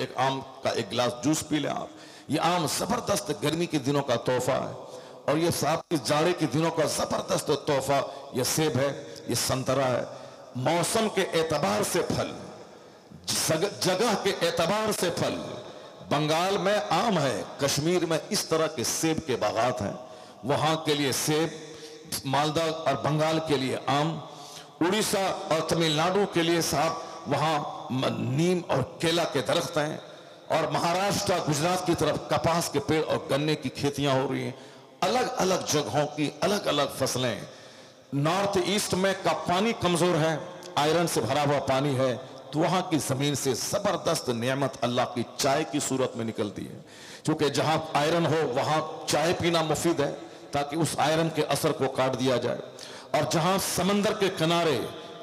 एक आम का एक गिलास जूस पी लें आप। ये आम जबरदस्त गर्मी के दिनों का तोहफा है, और ये साथ इस जाड़े के दिनों का जबरदस्त तोहफा ये सेब है, ये संतरा है। मौसम के एतबार से फल, जगह के एतबार से फल, बंगाल में आम है, कश्मीर में इस तरह के सेब के बागात हैं। वहां के लिए सेब, मालदा और बंगाल के लिए आम, उड़ीसा और तमिलनाडु के लिए साहब वहां नीम और केला के दरख्त हैं, और महाराष्ट्र गुजरात की तरफ कपास के पेड़ और गन्ने की खेतियां हो रही हैं। अलग अलग जगहों की अलग अलग फसलें। नॉर्थ ईस्ट में का पानी कमजोर है, आयरन से भरा हुआ पानी है, तो वहां की जमीन से जबरदस्त नेमत अल्लाह की चाय की सूरत में निकलती है। क्योंकि जहां आयरन हो वहां चाय पीना मुफीद है, ताकि उस आयरन के असर को काट दिया जाए। और जहां समंदर के किनारे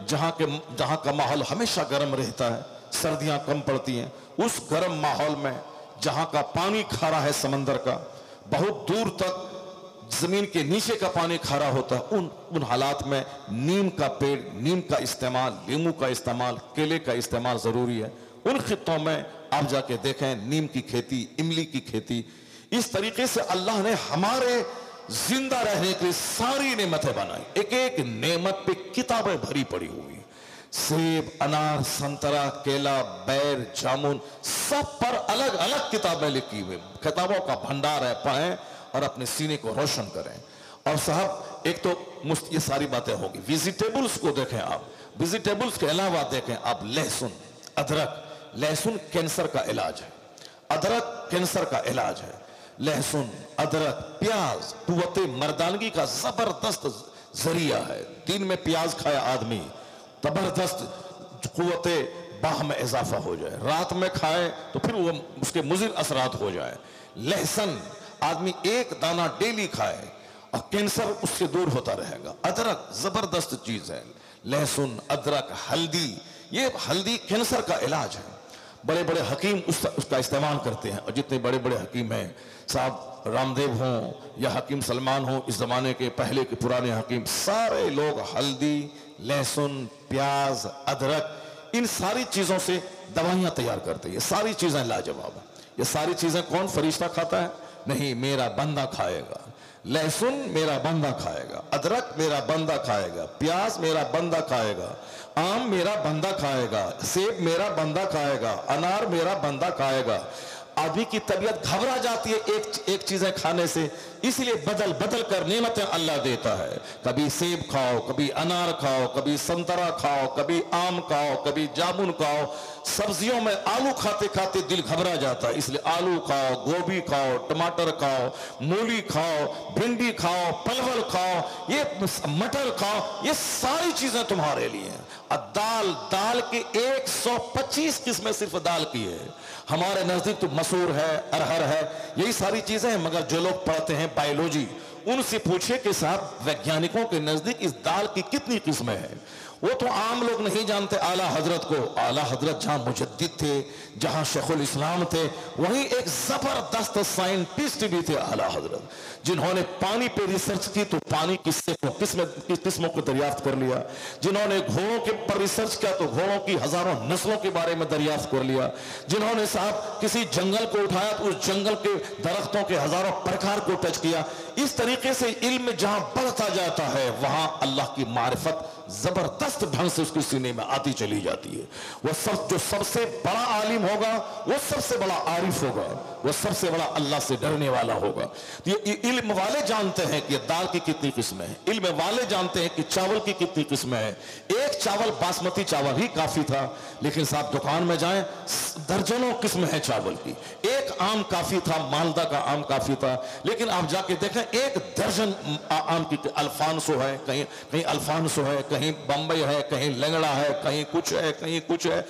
जहां का माहौल हमेशा गर्म रहता है, सर्दियां कम पड़ती हैं, उस गर्म माहौल में जहां का पानी खारा है समंदर का, बहुत दूर तक जमीन के नीचे का पानी खारा होता है, उन हालात में नीम का पेड़, नीम का इस्तेमाल, लीमू का इस्तेमाल, केले का इस्तेमाल जरूरी है। उन खित्तों में आप जाके देखें नीम की खेती, इमली की खेती। इस तरीके से अल्लाह ने हमारे जिंदा रहने की सारी नेमतें बनाई। एक एक नेमत पे किताबें भरी पड़ी हुई, सेब, अनार, संतरा, केला, बैर, जामुन, सब पर अलग अलग किताबें लिखी हुई। किताबों का भंडार है, पढ़ें और अपने सीने को रोशन करें। और साहब एक तो ये सारी बातें होगी। वेजिटेबल्स को देखें आप, वेजिटेबल्स के अलावा देखें आप लहसुन, अदरक। लहसुन कैंसर का इलाज है, अदरक कैंसर का इलाज है। लहसुन, अदरक, प्याज कुव्वत मर्दानगी का जबरदस्त जरिया है। दिन में प्याज खाए आदमी, जबरदस्त कुव्वत बाह में इजाफा हो जाए, रात में खाए तो फिर वो उसके मुज़िर असरात हो जाए। लहसुन आदमी एक दाना डेली खाए और कैंसर उससे दूर होता रहेगा। अदरक जबरदस्त चीज है, लहसुन, अदरक, हल्दी। ये हल्दी कैंसर का इलाज है। बड़े बड़े हकीम उसका इस्तेमाल करते हैं, और जितने बड़े बड़े हकीम हैं साहब, रामदेव हों या हकीम सलमान हों, इस जमाने के पहले के पुराने हकीम, सारे लोग हल्दी, लहसुन, प्याज, अदरक, इन सारी चीजों से दवाइयां तैयार करते हैं। ये सारी चीजें लाजवाब है। ये सारी चीजें कौन फरिश्ता खाता है? नहीं, मेरा बंदा खाएगा। लहसुन मेरा बंदा खाएगा, अदरक मेरा बंदा खाएगा, प्याज मेरा बंदा खाएगा, आम मेरा बंदा खाएगा, सेब मेरा बंदा खाएगा, अनार मेरा बंदा खाएगा। आदमी की तबीयत घबरा जाती है एक चीजें खाने से, इसलिए बदल बदल कर नेमतें अल्लाह देता है। कभी सेब खाओ, कभी अनार खाओ, कभी संतरा खाओ, कभी आम खाओ, कभी जामुन खाओ। सब्जियों में आलू खाते खाते दिल घबरा जाता है, इसलिए आलू खाओ, गोभी खाओ, टमाटर खाओ, मूली खाओ, भिंडी खाओ, परवल खाओ, ये मटर खाओ। ये सारी चीजें तुम्हारे लिए हैं। दाल की 125 किस्में सिर्फ दाल की है। हमारे नजदीक तो मसूर है, अरहर है, यही सारी चीजें हैं। मगर जो लोग पढ़ते हैं बायोलॉजी, उनसे पूछे कि साहब वैज्ञानिकों के नजदीक इस दाल की कितनी किस्में हैं? वो तो आम लोग नहीं जानते। आला हजरत को, आला हजरत जहां मुजद्दिद थे, जहां शेखुल इस्लाम थे, वहीं एक जबरदस्त साइंटिस्ट भी थे आला हजरत, जिन्होंने पानी पे रिसर्च की तो पानी किस्मों को दरियाफ्त कर लिया। जिन्होंने घोड़ों के पर रिसर्च किया तो घोड़ों की हजारों नस्लों के बारे में दरियाफ्त कर लिया। जिन्होंने साहब किसी जंगल को उठाया तो उस जंगल के दरख्तों के हजारों प्रकार को टच किया। इस तरीके से इल्म जहां बढ़ता जाता है, वहां अल्लाह की मारिफत जबरदस्त ढंग से उसके सीने में आती चली जाती है। वह जो सबसे बड़ा आलिम होगा, वो सबसे बड़ा आरिफ होगा, वो सबसे बड़ा अल्लाह से डरने वाला होगा। तो ये इल्म वाले जानते हैं कि दाल की कितनी किस्में हैं, इल्म वाले जानते हैं कि चावल की कितनी किस्में हैं। एक चावल बासमती चावल ही काफी था, लेकिन साहब दुकान में जाएं दर्जनों किस्में हैं चावल की। एक आम काफी था, मालदा का आम काफी था, लेकिन आप जाके देखें एक दर्जन आम की। अल्फांसो है, कहीं अल्फांसो है, कहीं बंबई है, कहीं लंगड़ा है, कहीं कुछ है, कहीं कुछ है।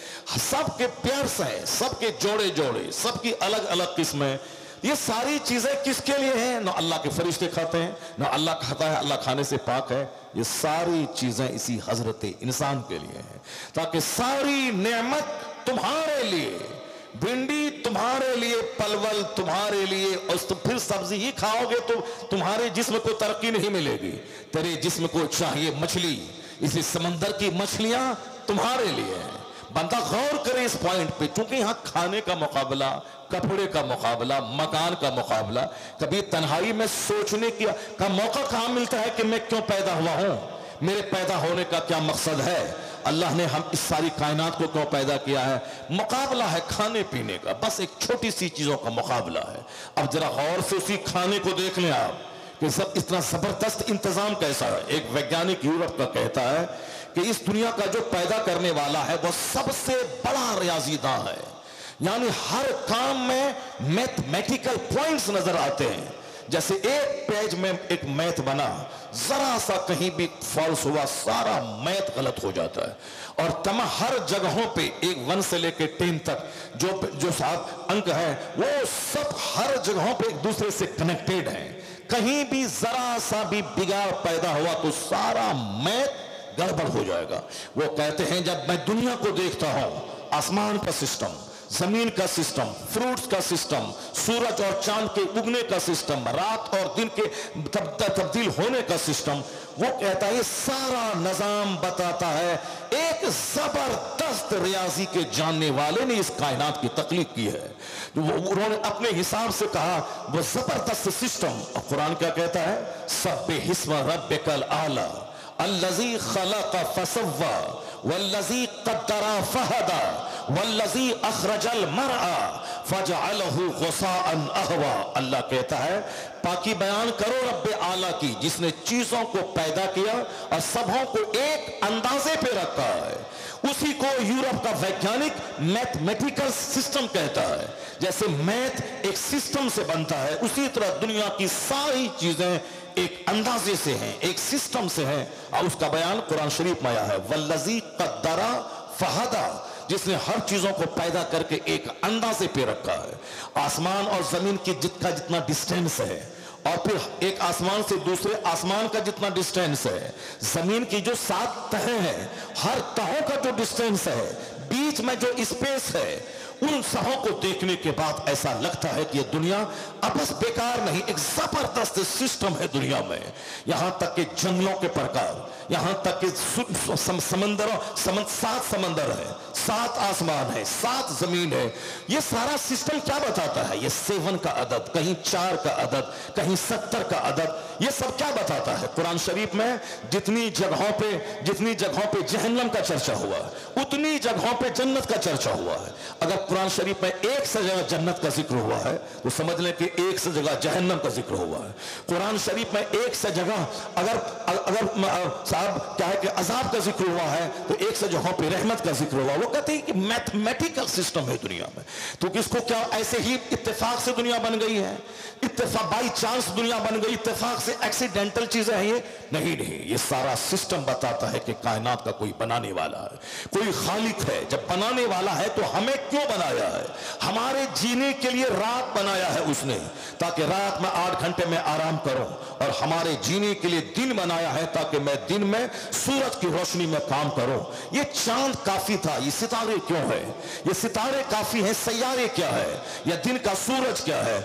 सबके पेयर्स हैं, सबके जोड़े जोड़े, सबकी अलग अलग किस्में। ये सारी चीजें किसके लिए हैं? ना अल्लाह के फरिश्ते खाते हैं, ना अल्लाह खाता है, अल्लाह खाने से पाक है। ये सारी चीजें इसी हजरत इंसान के लिए हैं, ताकि सारी नेमत तुम्हारे लिए, भिंडी तुम्हारे लिए, पलवल तुम्हारे लिए, और तो फिर सब्जी ही खाओगे तो तुम्हारे जिस्म को तरक्की नहीं मिलेगी। तेरे जिस्म को चाहिए मछली, इसलिए समंदर की मछलियां तुम्हारे लिए हैं। बंदा गौर करे इस पॉइंट पे, क्योंकि यहां खाने का मुकाबला, कपड़े का मुकाबला, मकान का मुकाबला, कभी तन्हाई में सोचने का मौका कहां मिलता है कि मैं क्यों पैदा हुआ हूं, मेरे पैदा होने का क्या मकसद है, अल्लाह ने हम इस सारी कायनात को क्यों पैदा किया है। मुकाबला है खाने पीने का, बस एक छोटी सी चीजों का मुकाबला है। अब जरा गौर से उसी खाने को देख लें आप कि सब इतना जबरदस्त इंतजाम कैसा है। एक वैज्ञानिक यूरोप का कहता है कि इस दुनिया का जो पैदा करने वाला है वो सबसे बड़ा रियाजीदां है, यानी हर काम में मैथमेटिकल पॉइंट्स नजर आते हैं। जैसे एक पेज में एक मैथ बना, जरा सा कहीं भी फॉल्स हुआ, सारा मैथ गलत हो जाता है। और हर जगहों पे एक 1 से लेके 10 तक जो साहब अंक है वो सब हर जगहों पे एक दूसरे से कनेक्टेड हैं। कहीं भी जरा सा भी बिगाड़ पैदा हुआ तो सारा मैथ गड़बड़ हो जाएगा। वो कहते हैं जब मैं दुनिया को देखता हूं, आसमान का सिस्टम, जमीन का सिस्टम, फ्रूट्स का सिस्टम, सूरज और चांद के उगने का सिस्टम, रात और दिन के तब्दील होने का सिस्टम, वो कहता है ये सारा निजाम बताता है एक जबरदस्त रियाजी के जानने वाले ने इस कायनात की तख्लीक की है। उन्होंने अपने हिसाब से कहा वो जबरदस्त सिस्टम। और कुरान क्या कहता है, सब्बिहिस्म रब्बिकल आला अल्लज़ी खलक़ फसव्वा वल्लज़ी क़द्दरा फहदा वल्लज़ी अख़रजल मरआ फजअलहु गुसाअन अहवा। अल्लाह कहता है पाकी बयान करो रब्बे आला की, जिसने चीजों को पैदा किया और सबों को एक अंदाजे पे रखा है। उसी को यूरोप का वैज्ञानिक मैथमेटिकल सिस्टम कहता है। जैसे मैथ एक सिस्टम से बनता है, उसी तरह दुनिया की सारी चीजें एक अंदाजे से हैं, एक सिस्टम से हैं। और उसका बयान कुरान शरीफ में आया है, वल्लज़ी क़द्दरा फहदा, जिसने हर चीजों को पैदा करके एक अंदाजे पे रखा है। आसमान और जमीन की जितना डिस्टेंस है, और फिर एक आसमान से दूसरे आसमान का जितना डिस्टेंस है, जमीन की जो 7 तहें हैं, हर तहों का जो डिस्टेंस है, बीच में जो स्पेस है, उन सबों को देखने के बाद ऐसा लगता है कि ये दुनिया अब बस बेकार नहीं, एक जबरदस्त सिस्टम है दुनिया में। यहां तक कि जंगलों के प्रकार, यहां तक कि समंदरों 7 समंदर है, 7 आसमान है, 7 जमीन है। ये सारा सिस्टम क्या बताता है, ये 7 का अदद, कहीं 4 का अदद, कहीं 70 का अदद, ये सब क्या बताता है। कुरान शरीफ में जितनी जगहों पे जहन्नम का चर्चा हुआ है, उतनी जगहों पे जन्नत का चर्चा हुआ है। अगर कुरान शरीफ में एक से जगह जन्नत का जिक्र हुआ है तो समझ लें कि एक से जगह जहन्नम का जिक्र हुआ है। कुरान शरीफ में एक से जगह अगर साहब क्या है कि अजाब का जिक्र हुआ है तो एक से जगहों पे रहमत का जिक्र हुआ। वो कहते हैं कि मैथमेटिकल सिस्टम है दुनिया में। तो किसको क्या ऐसे ही इत्तेफाक से दुनिया बन गई है, इत्तेफाक बाई चांस दुनिया बन गई, इत्तेफाक से एक्सीडेंटल चीजें हैं ये? नहीं, ये सारा सिस्टम बताता है कि कायनात का कोई बनाने वाला है, कोई खालिक है। जब बनाने वाला है तो हमें क्यों बनाया है? हमारे जीने के लिए रात बनाया है उसने, ताकि रात में 8 घंटे में आराम करूं, और हमारे जीने के लिए दिन बनाया है ताकि मैं दिन में सूरज की रोशनी में काम करूं। ये चांद काफी था, ये सितारे क्यों है? ये सितारे काफी हैं, सैयारे क्या है? या दिन का सूरज क्या है?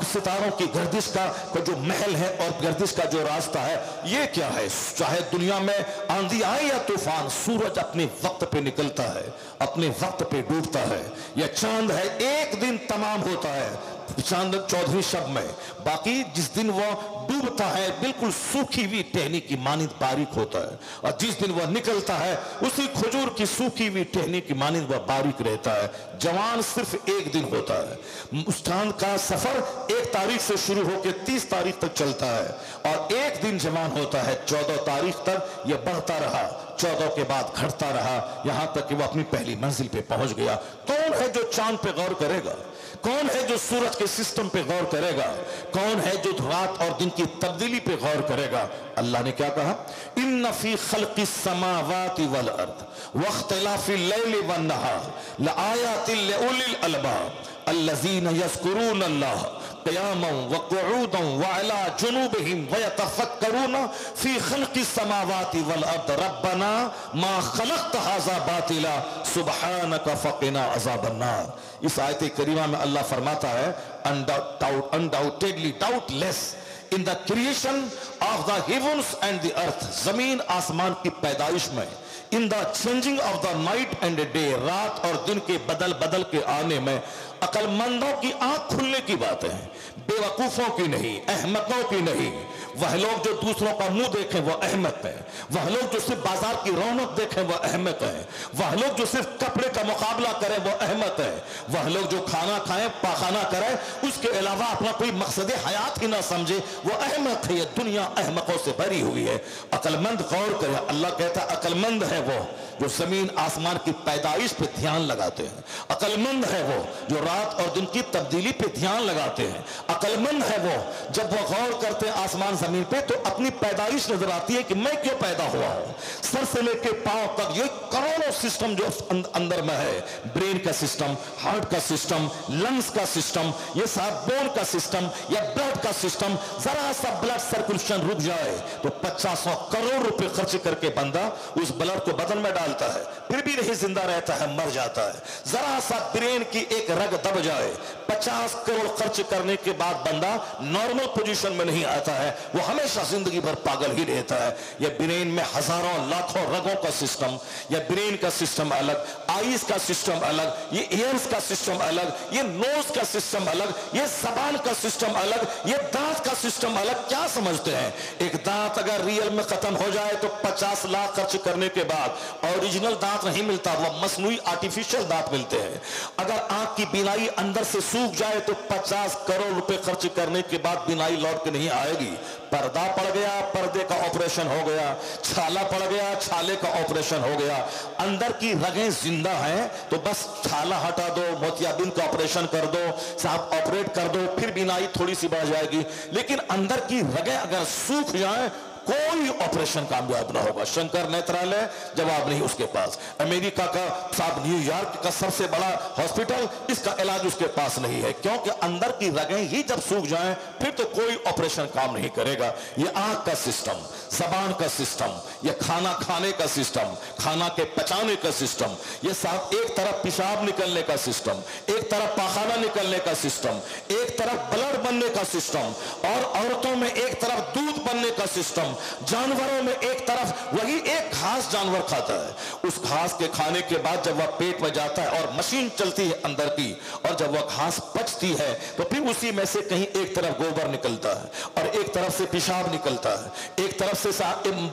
सितारों की गर्दिश का जो महल है और गर्दिश का जो रास्ता है, ये क्या है? चाहे दुनिया में आंधी आए या तूफान, सूरज अपने वक्त पे निकलता है, अपने वक्त पे डूबता है। यह चांद है, एक दिन तमाम होता है चांद 14वीं शब में, बाकी जिस दिन वह डूबता है बिल्कुल सूखी हुई टहनी की मानिंद बारीक होता है, और जिस दिन वह निकलता है उसी खजूर की सूखी हुई टहनी की मानिंद वह बारीक रहता है। जवान सिर्फ एक दिन होता है। उस चांद का सफर 1 तारीख से शुरू होकर 30 तारीख तक चलता है, और एक दिन जवान होता है। 14 तारीख तक यह बढ़ता रहा, 14 के बाद घटता रहा, यहां तक कि वह अपनी पहली मंजिल पे पहुंच गया। कौन है जो चांद पे गौर करेगा? कौन है जो सूरज के सिस्टम पे गौर करेगा? कौन है जो रात और दिन की तब्दीली पे गौर करेगा? अल्लाह ने क्या कहा, इन्न फी खल्क़िस समावाति वल अर्द वख्तिलाफिल लैलि वन नहार लआयातिल लिउलिल अलबाब अल्लज़ीना यज़्कुरूनल्लाह क़ियामन व क़ुऊदन व अला जुनूबिहिम व यतफ़क्करूना फ़ी ख़ल्क़िस समावाति वल अर्द रब्बना मा ख़लक़्त हाज़ा बातिला सुब्हानका फ़क़िना अज़ाबन नार। इस आयत करीमा में अल्लाह फरमाता है undoubtedly, doubtless, in the creation of the heavens and the earth, जमीन आसमान की पैदाइश में, in the changing of the night and day, रात और दिन के बदल बदल के आने में, अक्लमंदों की आंख खुलने की बात है, बेवकूफों की नहीं, अहमकों की नहीं। वह लोग जो दूसरों का मुंह देखें वो अहमक है, वह लोग जो सिर्फ बाजार की रौनक देखें वो अहमक है, वह लोग जो सिर्फ कपड़े का मुकाबला करें वो अहमक है, वह लोग जो खाना खाएं पाखाना करें उसके अलावा अपना कोई मकसद हयात ही ना समझे वो अहमक है। ये दुनिया अहमकों से भरी हुई है। अक्लमंद गौर करें, अल्लाह कहता है अक्लमंद है वो जो जमीन आसमान की पैदाइश पे ध्यान लगाते हैं, अक्लमंद है वो जो रात और दिन की तब्दीली पे ध्यान लगाते हैं, अक्लमंद है वो जब वो गौर करते हैं आसमान जमीन पे तो अपनी पैदाइश नजर आती है कि मैं क्यों पैदा हुआ हूं। सर से लेके पांव तक ये करोड़ों सिस्टम जो अंदर में है, ब्रेन का सिस्टम, हार्ट का सिस्टम, लंग्स का सिस्टम, ये सब बोन का सिस्टम या ब्लड का सिस्टम, जरा सा ब्लड सर्कुलेशन रुक जाए तो 50 करोड़ रुपए खर्च करके बंदा उस ब्लड को बदन में डालता है, फिर भी नहीं जिंदा रहता है, मर जाता है। जरा सा ब्रेन की एक रग दब जाए, 50 करोड़ खर्च करने के बाद बंदा नॉर्मल पोजीशन में नहीं आता है, वो हमेशा जिंदगी भर पागल ही रहता है। ये ब्रेन में हजारों लाखों रगों का सिस्टम, ये ब्रेन का सिस्टम अलग, आईज का सिस्टम अलग, ये ईयर्स का सिस्टम अलग, ये नोज का सिस्टम अलग, ये जबान का सिस्टम अलग, ये दांत का सिस्टम अलग। क्या समझते हैं एक दांत अगर रियल में खत्म हो जाए तो 50 लाख खर्च करने के बाद ओरिजिनल दांत नहीं मिलता, वो मसनूई आर्टिफिशियल दांत मिलते हैं। अगर आंख की बीनाई अंदर से सूख जाए तो 50 करोड़ रुपए खर्च करने के बाद बीनाई लौट के नहीं आएगी। पर्दा पड़ गया, पर्दे का ऑपरेशन हो गया, छाला पड़ गया, छाले का ऑपरेशन हो गया। अंदर की रगें जिंदा हैं तो बस छाला हटा दो, मोतियाबिंद का ऑपरेशन कर दो, साहब ऑपरेट कर दो, फिर बीनाई थोड़ी सी बढ़ जाएगी। लेकिन अंदर की रगें अगर सूख जाएं कोई ऑपरेशन कामयाब ना होगा। शंकर नेत्रालय जवाब नहीं उसके पास। अमेरिका का साहब न्यूयॉर्क का सबसे बड़ा हॉस्पिटल, इसका इलाज उसके पास नहीं है, क्योंकि अंदर की रगें ही जब सूख जाएं फिर तो कोई ऑपरेशन काम नहीं करेगा। ये आंख का सिस्टम, जबान का सिस्टम, ये खाना खाने का सिस्टम, खाना के पचाने का सिस्टम, ये साहब एक तरफ पेशाब निकलने का सिस्टम, एक तरफ पाखाना निकलने का सिस्टम, एक तरफ ब्लड बनने का सिस्टम, और औरतों में एक तरफ दूध बनने का सिस्टम, जानवरों में एक तरफ वही एक घास जानवर खाता है, उस घास के खाने के बाद जब वह पेट में जाता है और मशीन चलती है अंदर की, और जब वह घास पचती है तो फिर उसी में से कहीं एक तरफ गोबर निकलता है और एक तरफ से पेशाब निकलता है, एक तरफ से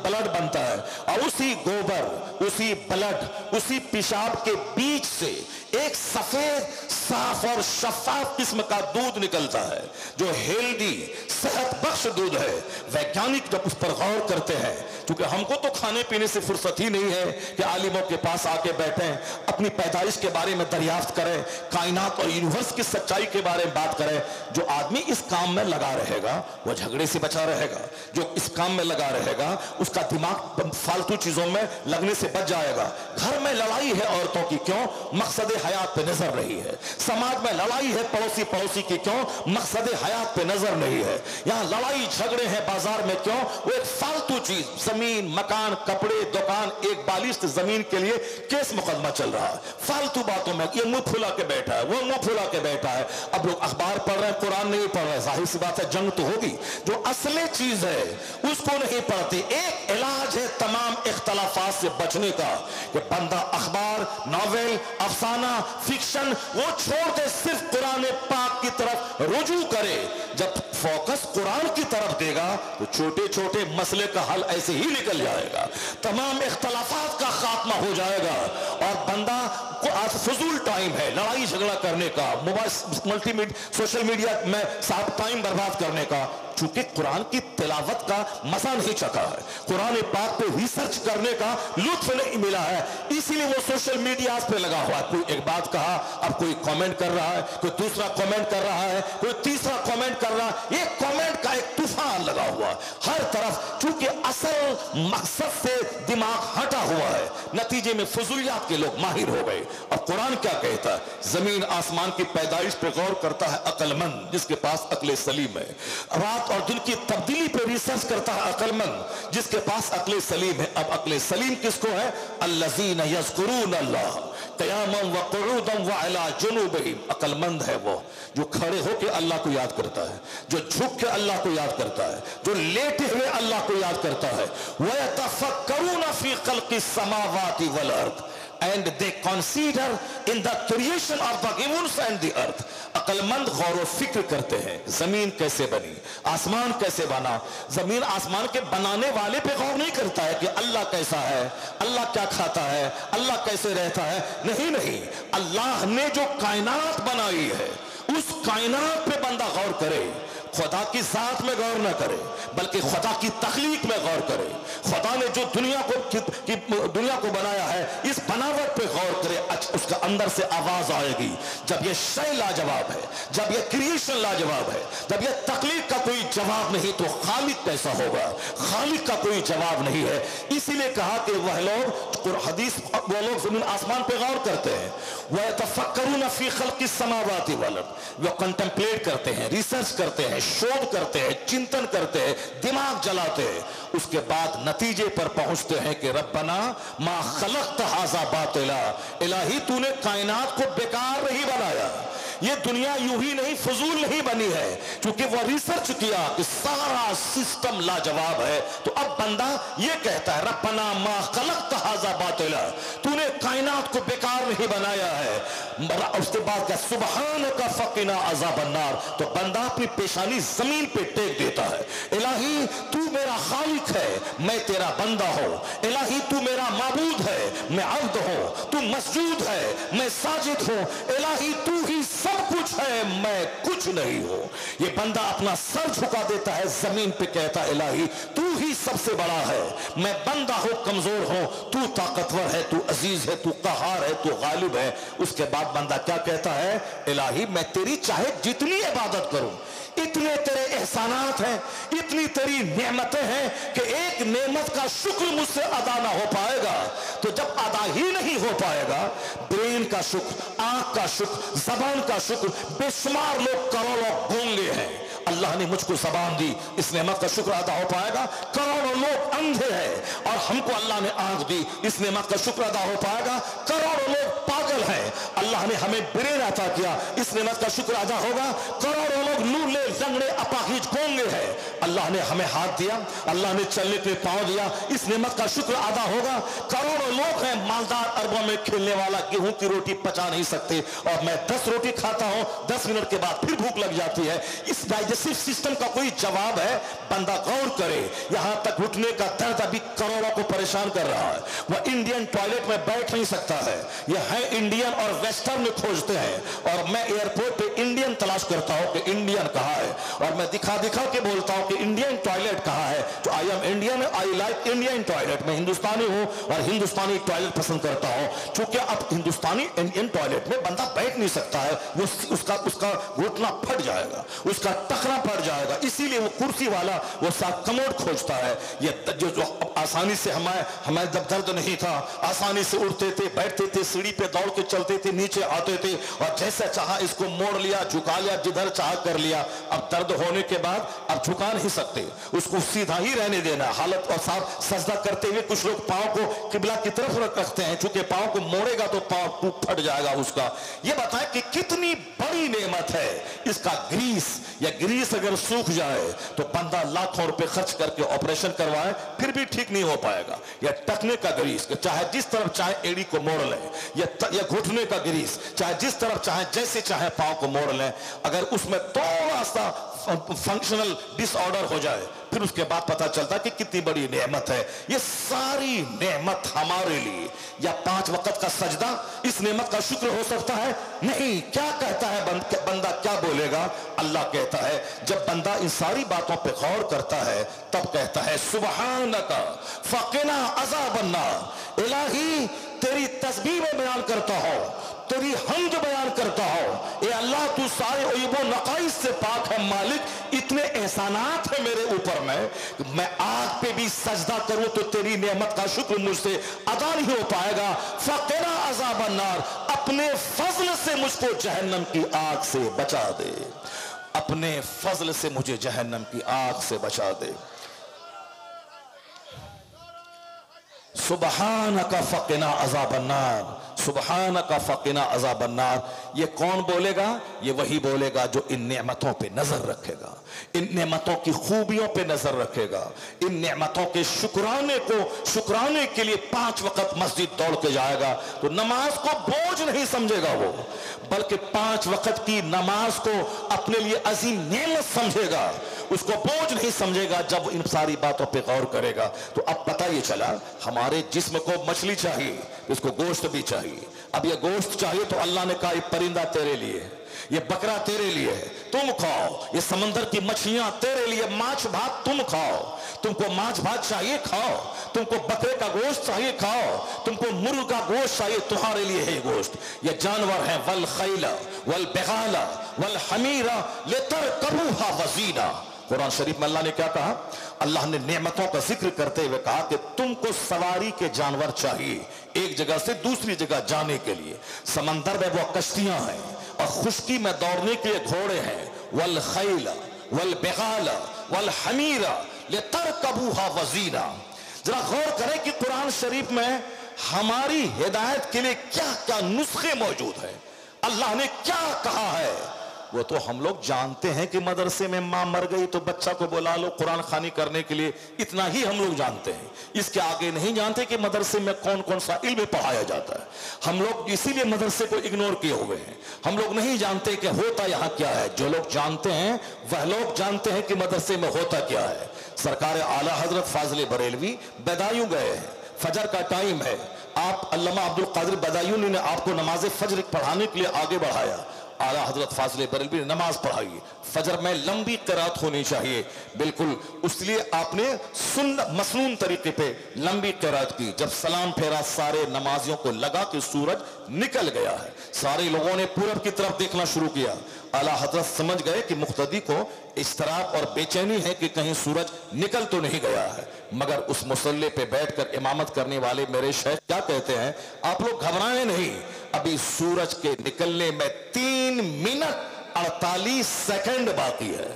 ब्लड बनता है, और उसी गोबर, उसी ब्लड, उसी पेशाब के बीच से एक सफेद साफ और शफाफ किस्म का दूध निकलता है जो हेल्दी सेहत बख्श दूध है। वैज्ञानिक जब उस पर गौर करते हैं, क्योंकि हमको तो खाने पीने से फुर्सत ही नहीं है कि आलिमों के पास आके बैठें, अपनी पैदाइश के बारे में दरियाफ्त करें, कायनात और यूनिवर्स की सच्चाई के बारे में बात करें। जो आदमी इस काम में लगा रहेगा वो झगड़े से बचा रहेगा, जो इस काम में लगा रहेगा उसका दिमाग फालतू चीजों में लगने से बच जाएगा। घर में लड़ाई है औरतों की, क्यों? मकसद हयात पे नजर नहीं है। समाज में लड़ाई है पड़ोसी पड़ोसी की, क्यों? मकसद हयात पे नजर नहीं है। यहाँ लड़ाई झगड़े हैं बाजार में, क्यों? वो एक फालतू चीज, जमीन, मकान, कपड़े, दुकान, एक बालिश जमीन के लिए केस मुकदमा चल रहा है। फालतू बातों में ये मुंह फुला के बैठा है, वो मुंह फुला के बैठा है। अब लोग अखबार पढ़ रहे हैं, कुरान नहीं पढ़ रहे, जाहिर सी बात है जंग तो होगी। जो असली चीज है उसको नहीं पढ़ते। एक इलाज है तमाम इख्तलाफात से बचने का कि बंदा अखबार, नॉवेल, अफसाना, फिक्शन वो छोड़ दे, सिर्फ कुरान पाक की तरफ रुजू करे। जब फोकस कुरान की तरफ देगा तो छोटे छोटे मसले का हल ऐसे ही निकल जाएगा, तमाम इख्तलाफात का खात्मा हो जाएगा, और बंदा को आज फजूल टाइम है लड़ाई झगड़ा करने का, मोबाइल मल्टीमीडिया सोशल मीडिया में साथ टाइम बर्बाद करने का। चूंकि कुरान की तिलावत का मजा नहीं चखा है, कुरान पाक पे रिसर्च करने का लुत्फ नहीं मिला है, इसीलिए वो सोशल मीडिया पे लगा हुआ है। कोई एक बात कहा, अब कोई कमेंट कर रहा है, कोई दूसरा कमेंट कर रहा है, कोई तीसरा कमेंट कर रहा है। ये कमेंट का एक तूफान लगा हुआ है हर तरफ, चूंकि असल मकसद से दिमाग हटा हुआ है। नतीजे में फजूलियात के लोग माहिर हो गए। अब कुरान क्या कहता है? जमीन आसमान की पैदाइश पे गौर करता है अक्लमंद, जिसके पास अक्ल सलीम है। रात रात और दिन की तब्दीली पे रिसर्च करता है अक्लमंद, जिसके पास अक्ल सलीम है। अब अक्ल सलीम किसको है? अल्लज़ीना यज़कुरून अल्लाह क़ियामन व क़ुऊदन व अला जुनूबिहिम। अक्लमंद है वो जो खड़े होकर अल्लाह को याद करता है, जो झुक के अल्लाह को याद करता है, जो लेटे हुए अल्लाह को याद करता है। व यतफ़क्करून फ़ी ख़ल्क़िस समावाति वल अर्द, and they consider in the creation of the heavens and the earth। अक्लमंद गौर व फिक्र करते हैं, जमीन कैसे बनी, आसमान कैसे बना। जमीन आसमान के बनाने वाले पे गौर नहीं करता है कि अल्लाह कैसा है, अल्लाह क्या खाता है, अल्लाह कैसे रहता है। नहीं नहीं, अल्लाह ने जो कायनात बनाई है उस कायनात पे बंदा गौर करे। खुदा की जात में गौर न करे बल्कि खुदा की तख्लीक में गौर करे। खुदा ने जो दुनिया को बनाया है इस बनावट पे गौर करे। उसका अंदर से आवाज आएगी, जब ये शय लाजवाब है, जब ये क्रिएशन लाजवाब है, जब ये तख्लीक का कोई जवाब नहीं तो खालिक कैसा होगा? खालिक का कोई जवाब नहीं है। इसीलिए कहा कि वह लोग हदीस, वो लोग जमीन आसमान पे गौर करते हैं। वह तफक्करून फी खल्क़िस समावाति वल अर्द, वो कंटेम्पलेट करते हैं, रिसर्च करते हैं, शोध करते हैं, चिंतन करते हैं, दिमाग जलाते हैं। उसके बाद नतीजे पर पहुंचते हैं कि रब्बना मा खलक़्त हाज़ा बातिला, इलाही तूने कायनात को बेकार नहीं बनाया। ये दुनिया यूं ही नहीं, फजूल नहीं बनी है। क्योंकि वो रिसर्च किया कि सारा सिस्टम लाजवाब है। तो अब बंदा ये कहता है रब्बना मा खलक़्त हाज़ा बातिला, तूने कायनात को बेकार नहीं बनाया है। उसके बाद क्या, सुब्हानका फ़क़िना अज़ाबन नार। तो बंदा अपनी पेशानी जमीन पे टेक देता है, इलाही तू मेरा खालिक है, मैं तेरा बंदा हूं। इलाही तू मेरा माबूद है, मैं अब्द हूं। तू मसजूद है, मैं साजिद हूं। इलाही तू ही सब कुछ है, मैं कुछ नहीं हूं। ये बंदा अपना सर झुका देता है जमीन पे, कहता है इलाही तू ही सबसे बड़ा है, मैं बंदा हूं, कमजोर हूं। तू ताकतवर है, तू अजीज है, तू कहार है, तू गालिब है। उसके बाद बंदा क्या कहता है? इलाही मैं तेरी चाहे जितनी इबादत करूं, इतने तेरे एहसानात हैं, इतनी तेरी नेमतें हैं कि एक नेमत का शुक्र मुझसे अदा ना हो पाएगा। तो जब अदा ही नहीं हो पाएगा, ब्रेन का शुक्र, आंख का शुक्र, जबान का शुक्र, बेशुमार लोग करोड़ों गूंगे हैं, अल्लाह ने मुझको जबान दी, इस नेमत का शुक्र अदा हो पाएगा। करोड़ों लोग अंधे हैं और हमको अल्लाह ने आंख दी, इस नेमत का शुक्र अदा हो पाएगा। करोड़ों लोग पागल हैं, अल्लाह ने हमें ब्रेन अता किया, इस नेमत का शुक्र अदा होगा। करोड़ों लोग लूले लंगड़े अपाहिज गूंगे हैं, अल्लाह ने हमें हाथ दिया, अल्लाह ने चलने के पांव दिया, इस नेमत का शुक्र अदा होगा। करोड़ों लोग हैं मालदार, अरबों में खेलने वाला, गेहूं की रोटी पचा नहीं सकते और मैं 10 रोटी खाता हूं, 10 मिनट के बाद फिर भूख लग जाती है। इस डाइजेस्टिव सिस्टम का कोई जवाब है? बंदा गौर करे। यहां तक घुटने का दर्द अभी करोड़ों को परेशान कर रहा है। वह इंडियन टॉयलेट में बैठ नहीं सकता है। यह है इंडियन और वेस्टर्न में खोजते हैं, और मैं एयरपोर्ट पे इंडियन तलाश करता हूं कि इंडियन कहां है, और मैं दिखा दिखा के बोलता हूं कि इंडियन टॉयलेट कहां है। तो I am Indian, I like Indian toilet. मैं हिंदुस्तानी हूं और हिंदुस्तानी टॉयलेट पसंद करता हूं। क्योंकि अब हिंदुस्तानी इंडियन टॉयलेट में बंदा बैठ नहीं सकता है, वो उसका घुटना फट जाएगा, उसका टखना पड़ जाएगा। इसीलिए वो कुर्सी वाला वो साथ कमोड खोजता है। ये जो आसानी से हमारे जब दर्द नहीं था, आसानी से उठते थे, बैठते थे, सीढ़ी पे दौड़ के चलते थे, नीचे आते थे और जैसे चाहा इसको मोड़ लिया, झुका लिया, जिधर चाह कर लिया। अब दर्द होने के बाद अब झुका नहीं सकते, उसको सीधा ही रहने देना। हालत और साथ सजदा करते हुए कुछ लोग पांव को किबला की तरफ रखते हैं, चूंकि पांव को मोड़ेगा तो पांव टूट फट जाएगा उसका। ये बताएं कि कितनी बड़ी नेमत है इसका ग्रीस। या ग्रीस अगर सूख जाए तो बंदा लाखों रुपए खर्च करके ऑपरेशन करवाए फिर भी ठीक नहीं हो पाएगा। या टखने का ग्रीस, चाहे जिस तरफ चाहे एड़ी को मोड़ लें, या घुटने का ग्रीस, चाहे जिस तरफ चाहे जैसे चाहे पांव को मोड़ लें, अगर उसमें थोड़ा सा फंक्शनल डिसऑर्डर हो जाए फिर उसके बाद पता चलता कि कितनी बड़ी नेमत है। ये सारी नेमत हमारे लिए। या 5 वक्त का सजदा इस नेमत का शुक्र हो सकता है? नहीं। क्या कहता है बंदा, क्या बोलेगा? अल्लाह कहता है, जब बंदा इन सारी बातों पे गौर करता है तब कहता है सुब्हानका फ़क़िना अज़ाबन नार। इलाही तेरी तस्बीह में बयान करता हो, तेरी हम्द बयान करता हो। ए अल्लाह तू सारे उयबो नकाइस से पाक है मालिक, इतने एहसानात है मेरे ऊपर में, मैं आग पे भी सजदा करूं तो तेरी नेमत का शुक्र मुझसे अदा नहीं हो पाएगा। फ़क़िना अज़ाबन नार, अपने फजल से मुझको जहन्नम की आग से बचा दे। अपने फजल से मुझे जहन्नम की आग से बचा दे। सुबहानका फक़िना अज़ाबन्नार, सुबहानका फक़िना अज़ाबन्नार। ये कौन बोलेगा? ये वही बोलेगा जो इन नेमतों पे नजर रखेगा, इन नेमतों की खूबियों पे नजर रखेगा, इन नेमतों के शुक्राने के लिए 5 वक्त मस्जिद दौड़ के जाएगा। तो नमाज को बोझ नहीं समझेगा वो, बल्कि 5 वक्त की नमाज को अपने लिए अजीम नेमत समझेगा, उसको बोझ नहीं समझेगा जब इन सारी बातों पे गौर करेगा। तो अब पता ये चला हमारे जिस्म को मछली चाहिए, इसको गोश्त भी चाहिए। अब ये गोश्त चाहिए तो अल्लाह ने कहा ये परिंदा तेरे लिए है, ये बकरा तेरे लिए है, तुम खाओ। ये समंदर की मछलियां तेरे लिए, माछ भात तुम खाओ। तुमको माछ भात चाहिए खाओ, तुमको बकरे का गोश्त चाहिए खाओ, तुमको मुर्ग का गोश्त चाहिए, तुम्हारे लिए है गोश्त। ये जानवर है, वल खैला वल बिगाला वल हमीरा लितरकबूहा वज़ीना। कुरान शरीफ में अल्लाह ने क्या कहा? अल्लाह ने नेमतों का जिक्र करते हुए कहा कि तुमको सवारी के जानवर चाहिए एक जगह से दूसरी जगह जाने के लिए। समंदर में वो कश्तियां हैं और खुश्की में दौड़ने के लिए घोड़े हैं। वल खैला वल बिगाला वल हमीरा लितरकबूहा वज़ीना। जरा गौर करें कि कुरान शरीफ में हमारी हिदायत के लिए क्या क्या नुस्खे मौजूद हैं, अल्लाह ने क्या कहा है। वो तो हम लोग जानते हैं कि मदरसे में मां मर गई तो बच्चा को बुला लो कुरान खानी करने के लिए, इतना ही हम लोग जानते हैं। इसके आगे नहीं जानते कि मदरसे में कौन कौन सा इल्म पढ़ाया जाता है। हम लोग इसीलिए मदरसे को इग्नोर किए हुए हैं। हम लोग नहीं जानते कि होता यहाँ क्या है। जो लोग जानते हैं वह लोग जानते हैं कि मदरसे में होता क्या है। सरकार आला हजरत फाजिल बरेलवी बदायूं गए हैं, फजर का टाइम है। आप अल्लामा अब्दुल कादिर बदायूनी ने आपको नमाज फजर पढ़ाने के लिए आगे बढ़ाया। आला हजरत फाजिल बरेलवी ने नमाज पढ़ाई। फजर में लंबी क़िरात होनी चाहिए, बिल्कुल उसलिए आपने मसनून तरीके पे लंबी क़िरात की। जब सलाम फेरा सारे नमाजियों को लगा कि सूरज निकल गया है, सारे लोगों ने पूरब की तरफ देखना शुरू किया। आला हजरत समझ गए कि मुख्तदी को इस्तराब और बेचैनी है कि कहीं सूरज निकल तो नहीं गया है। मगर उस मुसल्ले पे बैठकर इमामत करने वाले मेरे शेख क्या कहते हैं, आप लोग घबराए नहीं, अभी सूरज के निकलने में 3 मिनट 48 सेकंड बाकी है।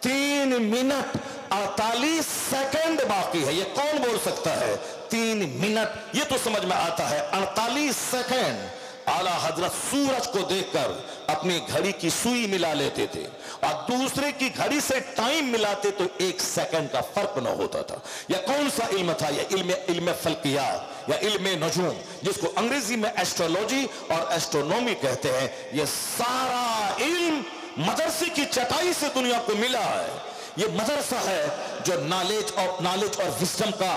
3 मिनट 48 सेकंड बाकी है। ये कौन बोल सकता है 3 मिनट? ये तो समझ में आता है 48 सेकंड। आला हजरत सूरज को देखकर अपनी घड़ी की सुई मिला लेते थे और दूसरे की घड़ी से टाइम मिलाते तो 1 सेकंड का फर्क न होता था। यह कौन सा इल्म था? यह इल्म फल्कियात या इल्म नजूम, जिसको अंग्रेजी में एस्ट्रोलॉजी और एस्ट्रोनॉमी कहते हैं। यह सारा इल्म मदरसे की चटाई से दुनिया को मिला है। ये मदरसा है जो नॉलेज और विजडम का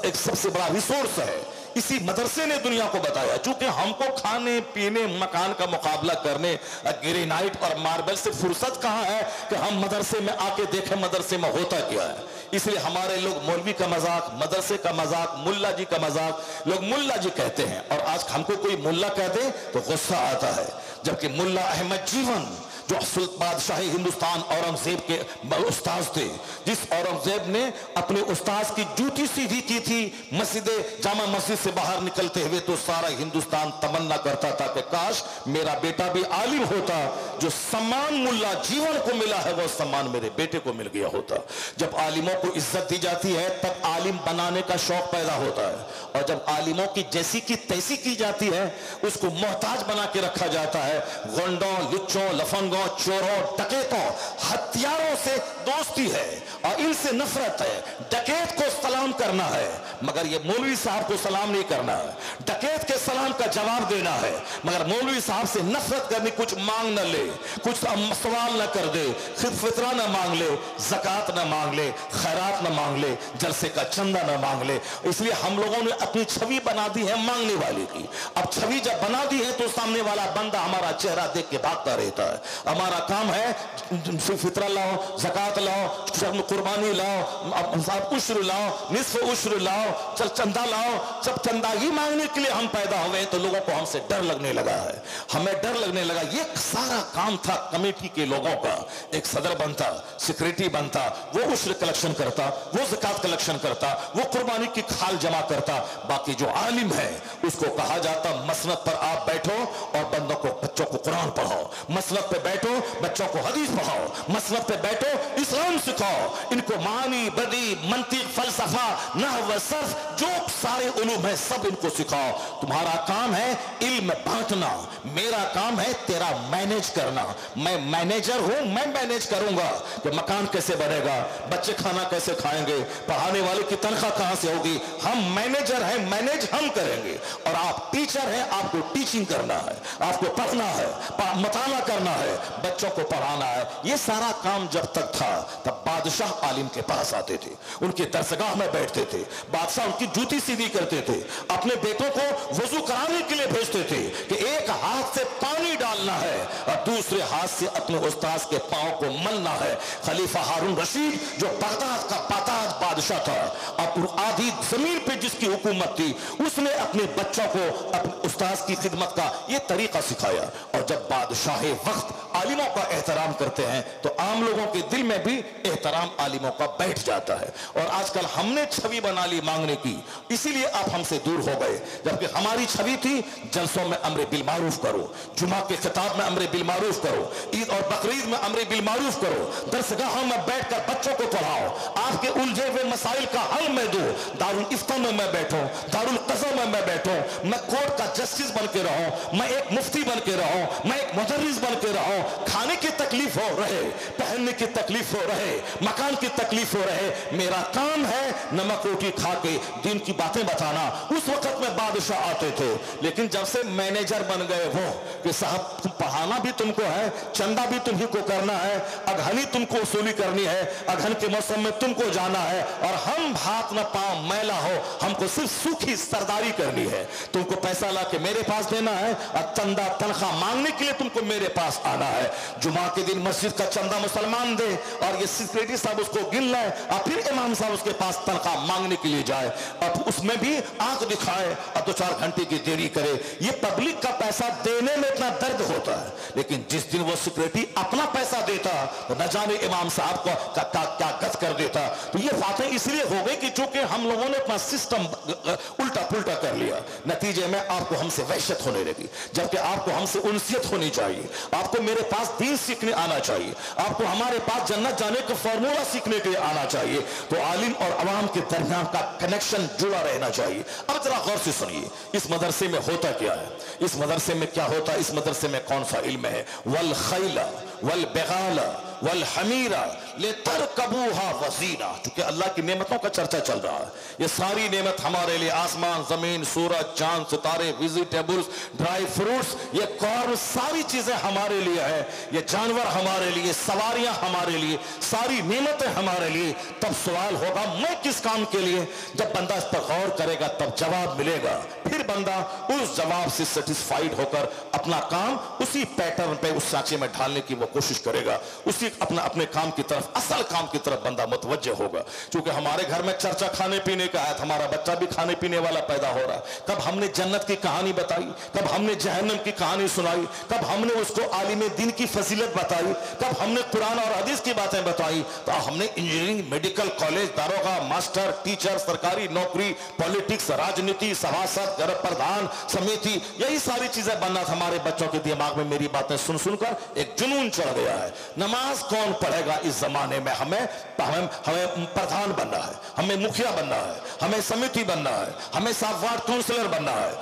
एक सबसे बड़ा रिसोर्स है। इसी मदरसे ने दुनिया को बताया। चूंकि हमको खाने पीने मकान का मुकाबला करने ग्रेनाइट और मार्बल से फुर्सत कहां है कि हम मदरसे में आके देखें मदरसे में होता क्या है। इसलिए हमारे लोग मौलवी का मजाक, मदरसे का मजाक, मुल्ला जी का मजाक, लोग मुल्ला जी कहते हैं। और आज हमको कोई मुल्ला कह दे तो गुस्सा आता है, जबकि मुल्ला अहमद जीवन जो बादशाही हिंदुस्तान औरंगजेब के उस्ताद थे, जिस औरंगजेब ने अपने उस्ताद की जूती सीधी की थी मस्जिद जामा मस्जिद से बाहर निकलते हुए, तो सारा हिंदुस्तान तमन्ना करता था कि काश मेरा बेटा भी आलिम होता। जो सम्मान मुल्ला जीवन को मिला है वो सम्मान मेरे बेटे को मिल गया होता। जब आलिमों को इज्जत दी जाती है तब आलिम बनाने का शौक पैदा होता है, और जब आलिमों की जैसी की तैसी की जाती है उसको मोहताज बना के रखा जाता है। गुंडों, लुच्चों, लफंगों, चोरों, डकैतों, हथियारों से दोस्ती है और इनसे नफरत है। डकैत को सलाम करना है मगर ये मौलवी साहब को सलाम नहीं करना है। डकैत के सलाम का जवाब देना है मगर मौलवी साहब से नफरत करनी, कुछ मांग न ले, कुछ सवाल न कर दे, फितरा न मांग ले, ज़कात न मांग ले, खैरात न मांग ले, जलसे का चंदा न मांग ले। इसलिए हम लोगों ने अपनी छवि बना दी है मांगने वाले की। अब छवि जब बना दी है तो सामने वाला बंदा हमारा चेहरा देख के भागता रहता है। हमारा काम है फितरा लाओ, ज़कात लाओ, कुर्बानी लाओ, उश्र लाओ, निस्फ उश्र लाओ, चल चंदा लाओ। जब चंदा ही मांगने के लिए हम पैदा हुए तो लोगों को हमसे डर लगने लगा है, हमें डर लगने लगा। ये सारा काम था कमेटी के लोगों का। एक सदर बनता, सेक्रेटरी बनता, वो उश्र कलेक्शन करता, वो ज़कात कलेक्शन करता, वो कुर्बानी की खाल जमा करता। बाकी जो आलिम है उसको कहा जाता मसनद पर आप बैठो और बंदों को, बच्चों को कुरान पढ़ाओ। मसनद पे बैठो, बच्चों को हदीस पढ़ाओ, मसलब पे बैठो, इस्लाम सिखाओ, इनको मानी, बदी, मंतिक, फलसफा, नहव, सर्फ, जो सारे उलूम है सब इनको सिखाओ। तुम्हारा काम है इल्म बांटना, मेरा काम है तेरा मैनेज करना। मैं मैनेजर हूं, मैं मैनेज करूंगा कि मकान कैसे बनेगा, बच्चे खाना कैसे खाएंगे, पढ़ाने वाले की तनख्वाह कहां से होगी। हम मैनेजर हैं, मैनेज हम करेंगे। और आप टीचर हैं, आपको टीचिंग करना है, आपको पढ़ना है, मताना करना है, बच्चों को पढ़ाना है। ये सारा काम जब तक था तब बादशाह आलिम के पास आते थे, उनके दरसगाह में बैठते थे, बादशाह उनकी जूती सीधी करते थे, अपने बेटों को वजू कराने के लिए भेजते थे कि एक हाथ से पानी डालना है और दूसरे हाथ से अपने उस्ताद के पांव को मलना है। खलीफा हारून रशीद जो बगदाद का बादाद बादशाह था, अब आधी जमीन पे जिसकी हुकूमत थी, उसने अपने बच्चों को अपने उस्ताद की खिदमत का यह तरीका सिखाया। और जब बादशाह वक्त आलिमों का एहतराम करते हैं तो आम लोगों के दिल में भी एहतराम आलिमों का बैठ जाता है। और आजकल हमने छवि बना ली मांगने की, इसीलिए आप हमसे दूर हो गए, जबकि हमारी छवि थी जलसों में अम्र बिल मारूफ करो, जुमा के खिताब में अम्र बिल मारूफ करो, ईद और बकरीद में अम्र बिल मारूफ करो, दरसगाहों में बैठकर बच्चों को पढ़ाओ, आपके उलझे हुए मसाइल का हल मैं दूं, दारुल इफ्ता में मैं बैठूं, दारुल कज़ा में मैं बैठूं, मैं कोर्ट का जस्टिस बन के रहूं, मैं एक मुफ्ती बन के रहूं, मैं एक मुदर्रिस बन के रहूं। खाने की तकलीफ हो रहे, पहनने की तकलीफ हो रहे, मकान की तकलीफ हो रहे, मेरा काम है नमक रोटी खा के दिन की बातें बताना। उस वक्त में बादशाह आते थे, लेकिन जब से मैनेजर बन गए वो कि साहब पढ़ाना भी तुमको है, चंदा भी तुम्ही को करना है, अगहनी तुमको वसूली करनी है, अगहन के मौसम में तुमको जाना है, और हम हाथ न पांव मैला हो, हमको सिर्फ सूखी सरदारी करनी है, तुमको पैसा ला के मेरे पास देना है और चंदा तनख्वाह मांगने के लिए तुमको मेरे पास आना है। जुमा के दिन मस्जिद का चंदा मुसलमान दे और ये सेक्रेटरी साहब उसको गिन लाए और फिर इमाम साहब उसके पास तनख्वाह मांगने के लिए जाए और उसमें भी आंख दिखाए और 2-4 घंटे की देरी करे। ये पब्लिक का पैसा देने में इतना दर्द होता है, लेकिन जिस दिन वो सेक्रेटरी अपना पैसा देता तो न जाने इमाम साहब को क्या गत कर देता। तो ये बातें इसलिए हो गई कि चूंकि हम लोगों ने अपना सिस्टम उल्टा पुल्टा कर लिया, नतीजे में आपको हमसे वहशत होने लगी, जबकि आपको हमसे उनसियत होनी चाहिए, आपको मेरे पास दीन सीखने आना चाहिए, आपको हमारे पास जन्नत जाने का फॉर्मूला सीखने के लिए आना चाहिए। तो आलिम और अवाम के दरमियान का कनेक्शन जुड़ा रहना चाहिए। अब जरा गौर से सुनिए, इस मदरसे में होता क्या है, इस मदरसे में क्या होता है, इस मदरसे में कौन सा इल्म है। वल खैला वल बेगाला वल हमीरा ले तरकबूहा वजीना। चूंकि अल्लाह की नेमतों का चर्चा चल रहा है, ये सारी नेमत हमारे लिए, आसमान, जमीन, सूरज, चांद, सितारे, वेजिटेबल्स, ड्राई फ्रूट्स, ये कॉर्न, सारी चीजें हमारे लिए है, ये जानवर हमारे लिए, सवारियां हमारे लिए, सारी नेमतें हमारे लिए। तब सवाल होगा मैं किस काम के लिए? जब बंदा इस पर गौर करेगा तब जवाब मिलेगा, फिर बंदा उस जवाब से सेटिस्फाइड होकर अपना काम उसी पैटर्न पे, उस सांचे में ढालने की वो कोशिश करेगा, उसी अपने काम की तरफ, असल काम की तरफ बंदा मुतवज्जे होगा। क्योंकि हमारे घर में चर्चा खाने पीने का है, हमारा बच्चा भी खाने पीने वाला पैदा हो रहा है। कब हमने जन्नत की कहानी बताई, कब हमने जहन्नम की कहानी सुनाई, कब हमने उसको आलिम दीन की फजीलत बताई, कब हमने कुरान और हदीस की बातें बताई, तो हमने इंजीनियरिंग, मेडिकल कॉलेज, दारोगा, मास्टर, टीचर, सरकारी नौकरी, पॉलिटिक्स, राजनीति, सभासद, घर प्रधान, समिति, यही सारी चीजें बनना था। हमारे बच्चों के दिमाग में मेरी बातें सुन सुनकर एक जुनून चढ़ गया है। नमाज कौन पढ़ेगा इस जमाने में? हमें प्रधान बनना है, हमें मुखिया बनना है, हमें समिति बनना है, हमें साफ वार्ड काउंसिलर बनना है,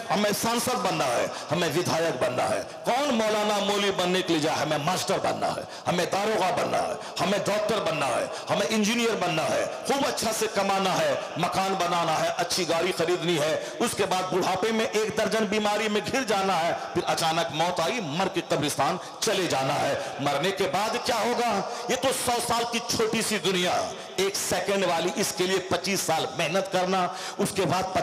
हमें सांसद बनना है, हमें विधायक बनना है। कौन मौलाना मौलवी बनने के लिए जाए? हमें मास्टर बनना है, हमें दारोगा बनना है, हमें डॉक्टर बनना है, हमें इंजीनियर बनना है, खूब अच्छा से कमाना है, मकान बनाना है, अच्छी गाड़ी खरीदनी है, उसके बाद बुढ़ापे में 1 दर्जन बीमारी में घिर जाना है, फिर अचानक मौत आई, मर के कब्रिस्तान चले जाना है। मरने के बाद क्या होगा? ये तो 100 साल की छोटी सी दुनिया, 1 सेकंड वाली, इसके लिए 25 साल मेहनत करना, उसके बाद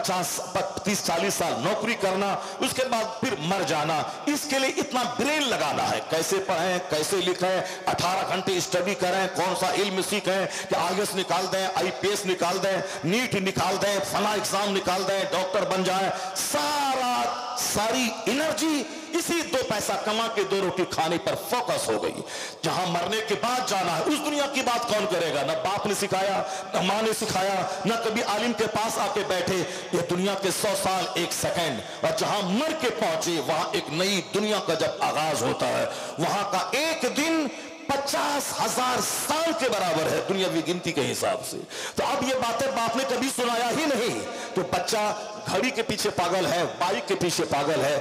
30-40 साल नौकरी करना, उसके बाद फिर मर जाना। इसके लिए इतना ब्रेन लगाना है, कैसे पढ़ें, कैसे लिखें, 18 घंटे स्टडी करें, कौन सा इल्म सीखें कि IAS निकाल दें, IPS निकाल दें, नीट निकाल दें, फला एग्जाम निकाल दें, डॉक्टर बन जाए। सारा बात, सारी एनर्जी इसी 2 पैसा कमा के 2 रोटी खाने पर फोकस हो गई। जहां मरने के बाद जाना है उस दुनिया की बात कौन करेगा? ना बाप ने सिखाया, ना मां ने सिखाया, ना कभी आलिम के पास आके बैठे। ये दुनिया के 100 साल 1 सेकंड, और जहां मर के पहुंचे वहां एक नई दुनिया का जब आगाज होता है, वहां का एक दिन 50,000 साल के बराबर है दुनियावी गिनती के हिसाब से। तो अब ये बातें बाप ने कभी सुनाया ही नहीं। तो बच्चा घड़ी के पीछे पागल है, बाइक के पीछे पागल है,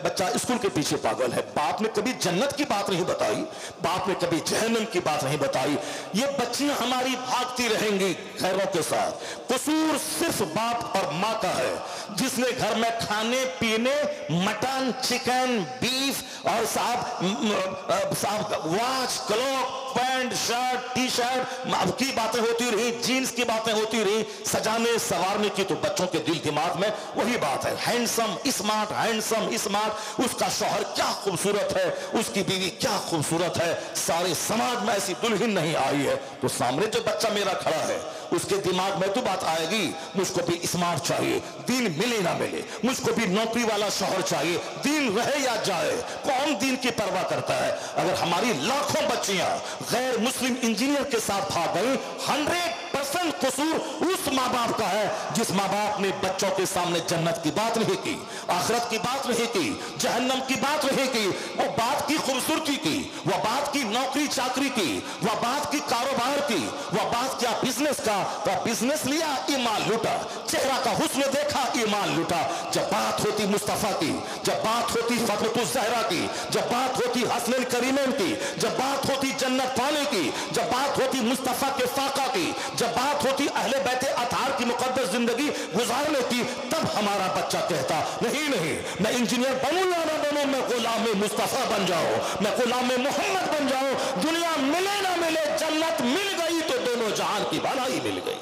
बच्चा स्कूल के पीछे पागल है। बाप ने कभी जन्नत की बात नहीं बताई, बाप ने कभी जहन्नम की बात नहीं बताई। ये बच्चियां हमारी भागती रहेंगी खैरों के साथ। कसूर सिर्फ बाप और मां का है, जिसने घर में खाने पीने, मटन, चिकन, बीफ और साहब watch, clock, pant, shirt, T shirt की बातें होती रही, जीन्स की बातें होती रही। सजाने सवारने की तो बच्चों के दिल दिमाग में वही बात है। Handsome smart, handsome smart. उसका शौहर क्या खूबसूरत है, उसकी बीवी क्या खूबसूरत है। सारे समाज में ऐसी दुल्हन नहीं आई है। तो सामने जो बच्चा मेरा खड़ा है उसके दिमाग में तो बात आएगी, मुझको भी स्मार्ट चाहिए, दीन मिले ना मिले, मुझको भी नौकरी वाला शौहर चाहिए, दीन रहे या जाए। कौन दीन की परवाह करता है? अगर हमारी लाखों बच्चियां गैर मुस्लिम इंजीनियर के साथ भाग गई, 100% कसूर उस माँ बाप का है जिस माँ बाप ने बच्चों के सामने जन्नत की बात नहीं की, आखिरत की बात नहीं की, जहन्नम की बात नहीं की। वो बात की खूबसूरती की, वह बात की नौकरी चाकरी की, वह बात की कारोबार की, वह बात क्या बिजनेस का। वह बिजनेस लिया, ईमान लूटा, चेहरा का हुस्न देखा, ईमान लूटा। जब बात होती मुस्तफा की, जब बात होती फतरतुज ज़हरा की, जब बात होती हसनैन करीमैन की, जब बात होती जन्नत पाने की, जब बात होती मुस्तफा के फाका की, जब बात होती अहले बैत अतहार की मुकद्दस जिंदगी गुजारने की, तब हमारा बच्चा कहता नहीं नहीं, मैं इंजीनियर बनूं या ना बनूं, मैं गुलाम मुस्तफा बन जाऊं, मैं गुलाम मोहम्मद बन जाऊं। दुनिया मिले ना मिले, जन्नत मिल गई तो दोनों जहान की भलाई मिल गई।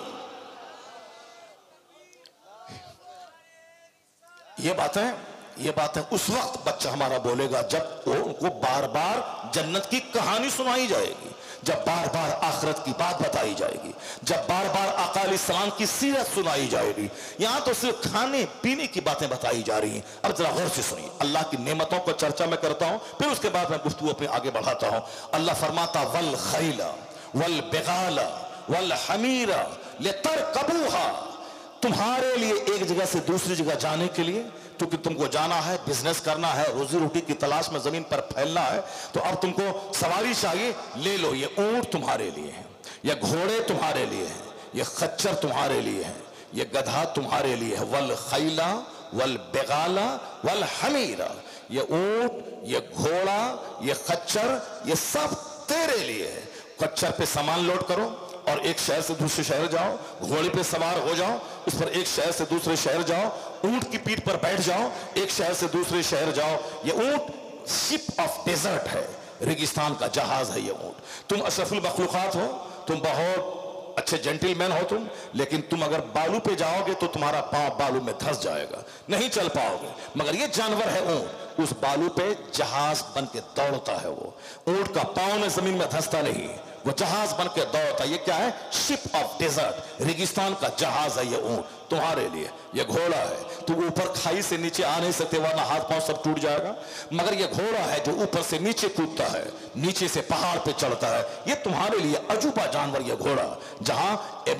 ये बातें उस वक्त बच्चा हमारा बोलेगा जब उनको बार बार जन्नत की कहानी सुनाई जाएगी, जब बार बार आखिरत की बात बताई जाएगी, जब बार बार आका अलैहिस्सलाम की सीरत सुनाई जाएगी। यहां तो सिर्फ खाने पीने की बातें बताई जा रही हैं। अब जरा गौर से सुनिए, अल्लाह की नेमतों को चर्चा में करता हूं, फिर उसके बाद मैं गुफ्तगू अपने आगे बढ़ाता हूं। अल्लाह फरमाता वल खैला वल बिगाला वल हमीरा लितरकबूहा, तुम्हारे लिए एक जगह से दूसरी जगह जाने के लिए, क्योंकि तुमको जाना है, बिजनेस करना है, रोजी रोटी की तलाश में जमीन पर फैलना है, तो अब तुमको सवारी चाहिए, ले लो। ये ऊंट तुम्हारे लिए है, ये घोड़े तुम्हारे लिए है, ये खच्चर तुम्हारे लिए है, ये गधा तुम्हारे लिए है। वल खैला वल बेगाला वल हमीरा, ये ऊंट, ये घोड़ा, ये खच्चर, ये सब तेरे लिए है। खच्चर पे सामान लोड करो और एक शहर से दूसरे शहर जाओ, घोड़े पे सवार हो जाओ, उस पर एक शहर से दूसरे शहर जाओ, ऊंट की पीठ पर बैठ जाओ, एक शहर से दूसरे शहर जाओ। ये ऊंट शिप ऑफ डेजर्ट है, रेगिस्तान का जहाज है ये ऊंट। तुम अशरफुल मखलूकात हो, तुम बहुत अच्छे जेंटलमैन हो तुम, लेकिन तुम अगर बालू पे जाओगे तो तुम्हारा पांव बालू में धंस जाएगा, नहीं चल पाओगे। मगर ये जानवर है ऊंट, उस बालू पे जहाज बन के दौड़ता है। वो ऊंट का पांव में जमीन में धंसता नहीं, वो जहाज बन के दौड़ता। ये क्या है? शिप ऑफ डेजर्ट, रेगिस्तान का जहाज है ये ऊंट तुम्हारे लिए। ये घोड़ा है, तू ऊपर खाई से नीचे आ नहीं सकते वरना हाथ पांव सब टूट जाएगा, मगर ये घोड़ा है जो ऊपर से नीचे कूदता है, नीचे से पहाड़ पे चढ़ता है। ये तुम्हारे लिए अजूबा जानवर ये घोड़ा, जहां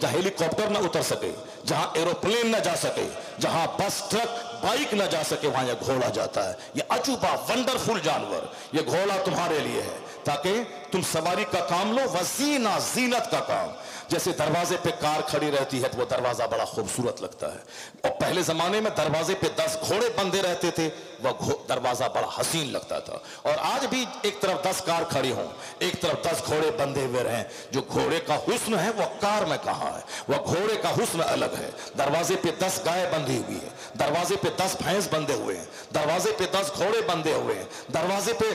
हेलीकॉप्टर ना उतर सके, जहां एरोप्लेन ना जा सके, जहां बस ट्रक बाइक ना जा सके, वहां यह घोड़ा जाता है। ये अजूबा वंडरफुल जानवर, ये घोड़ा तुम्हारे लिए है ताकि तुम सवारी का काम लो, वसीना जीनत का काम। जैसे दरवाजे पे कार खड़ी रहती है तो वो दरवाजा बड़ा खूबसूरत लगता है, और पहले जमाने में दरवाजे पे 10 घोड़े बंधे रहते थे, वह दरवाजा बड़ा हसीन लगता था। और आज भी एक तरफ 10 कार खड़ी हों, एक तरफ 10 घोड़े बंधे हुए रहें, जो घोड़े का हुस्न है वह कार में कहां है? वह घोड़े का हुस्न अलग है। दरवाजे पे 10 गाय बंधी हुई है, दरवाजे पे 10 भैंस बंधे हुए हैं, दरवाजे पे 10 घोड़े बंधे हुए हैं, दरवाजे पे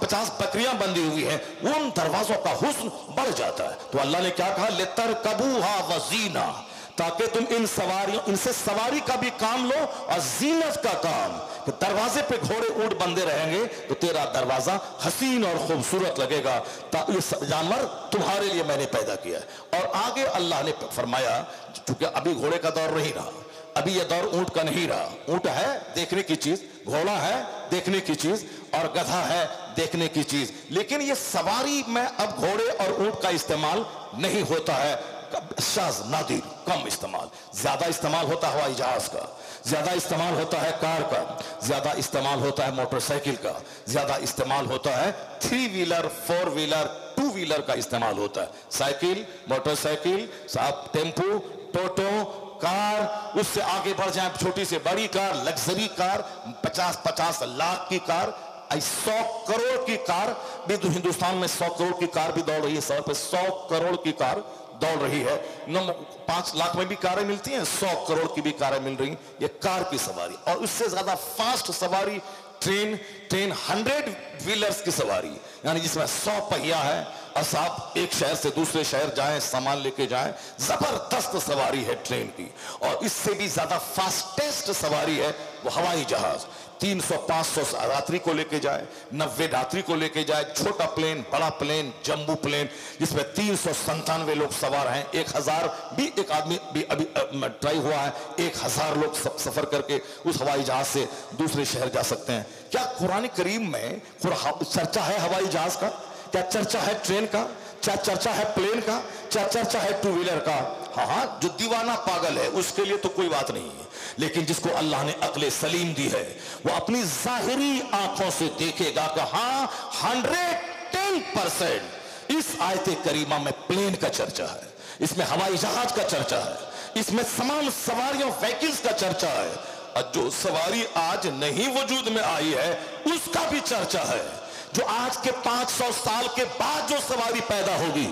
50 बकरियां बंधी हुई हैं, उन दरवाजों का हुस्न बढ़ जाता है। तो अल्लाह ने क्या कहा? लितरकबूहा वज़ीना, ताकि तुम इन सवारियों, इनसे सवारी का भी काम लो और जीनत का काम। कि दरवाजे पे घोड़े ऊंट बंधे रहेंगे तो तेरा दरवाजा हसीन और खूबसूरत लगेगा। ये जानवर तुम्हारे लिए मैंने पैदा किया है। और आगे अल्लाह ने फरमाया, चूंकि अभी घोड़े का दौर नहीं रहा, अभी यह दौर ऊंट का नहीं रहा। ऊंट है देखने की चीज, घोड़ा है देखने की चीज, और गधा है देखने की चीज। लेकिन ये सवारी में अब घोड़े और ऊंट का इस्तेमाल नहीं होता है, शाज़ नादिर, कम इस्तेमाल। ज्यादा इस्तेमाल होता है हवाई जहाज का, ज्यादा इस्तेमाल होता है कार का, ज्यादा इस्तेमाल होता है मोटरसाइकिल का, ज्यादा इस्तेमाल होता है 3 व्हीलर 4 व्हीलर 2 व्हीलर का इस्तेमाल होता है। साइकिल, मोटरसाइकिल, टेम्पू, टोटो, कार, उससे आगे बढ़ जाए छोटी से बड़ी कार, लग्जरी कार, 50-50 लाख की कार, 100 करोड़ की कार भी तो हिंदुस्तान में 100 करोड़ की कार भी दौड़ रही है। सड़क पे 100 करोड़ की कार दौड़ रही है। 5 लाख में भी कारें मिलती हैं, 100 करोड़ की भी कारें मिल रही हैं। ये कार की सवारी, और उससे ज्यादा फास्ट सवारी ट्रेन 100 व्हीलर्स की सवारी, यानी जिसमें 100 पहिया है और आप एक शहर से दूसरे शहर जाएं, सामान लेके जाएं, जबरदस्त सवारी है ट्रेन की। और इससे भी ज्यादा फास्टेस्ट सवारी है वो हवाई जहाज। 300-500 यात्री को लेके जाए, 90 यात्री को लेके जाए, छोटा प्लेन, बड़ा प्लेन, जंबू प्लेन, जिसमें 397 लोग सवार हैं। 1000 भी एक आदमी भी अभी ट्राई हुआ है, 1000 लोग सफर करके उस हवाई जहाज से दूसरे शहर जा सकते हैं। क्या कुरान करीम में चर्चा है हवाई जहाज का? क्या चर्चा है ट्रेन का? क्या चर्चा है प्लेन का? क्या चर्चा है 2 व्हीलर का? हाँ, जो दीवाना पागल है उसके लिए तो कोई बात नहीं है, लेकिन जिसको अल्लाह ने अक्ल सलीम दी है वो अपनी जाहिरी आंखों से देखेगा कि हाँ 110% इस आयत करीमा में प्लेन का चर्चा है, इसमें हवाई जहाज का चर्चा है, इसमें तमाम सवारियों व्हीकल्स का चर्चा है। और जो सवारी आज नहीं वजूद में आई है उसका भी चर्चा है। जो आज के 500 साल के बाद जो सवारी पैदा होगी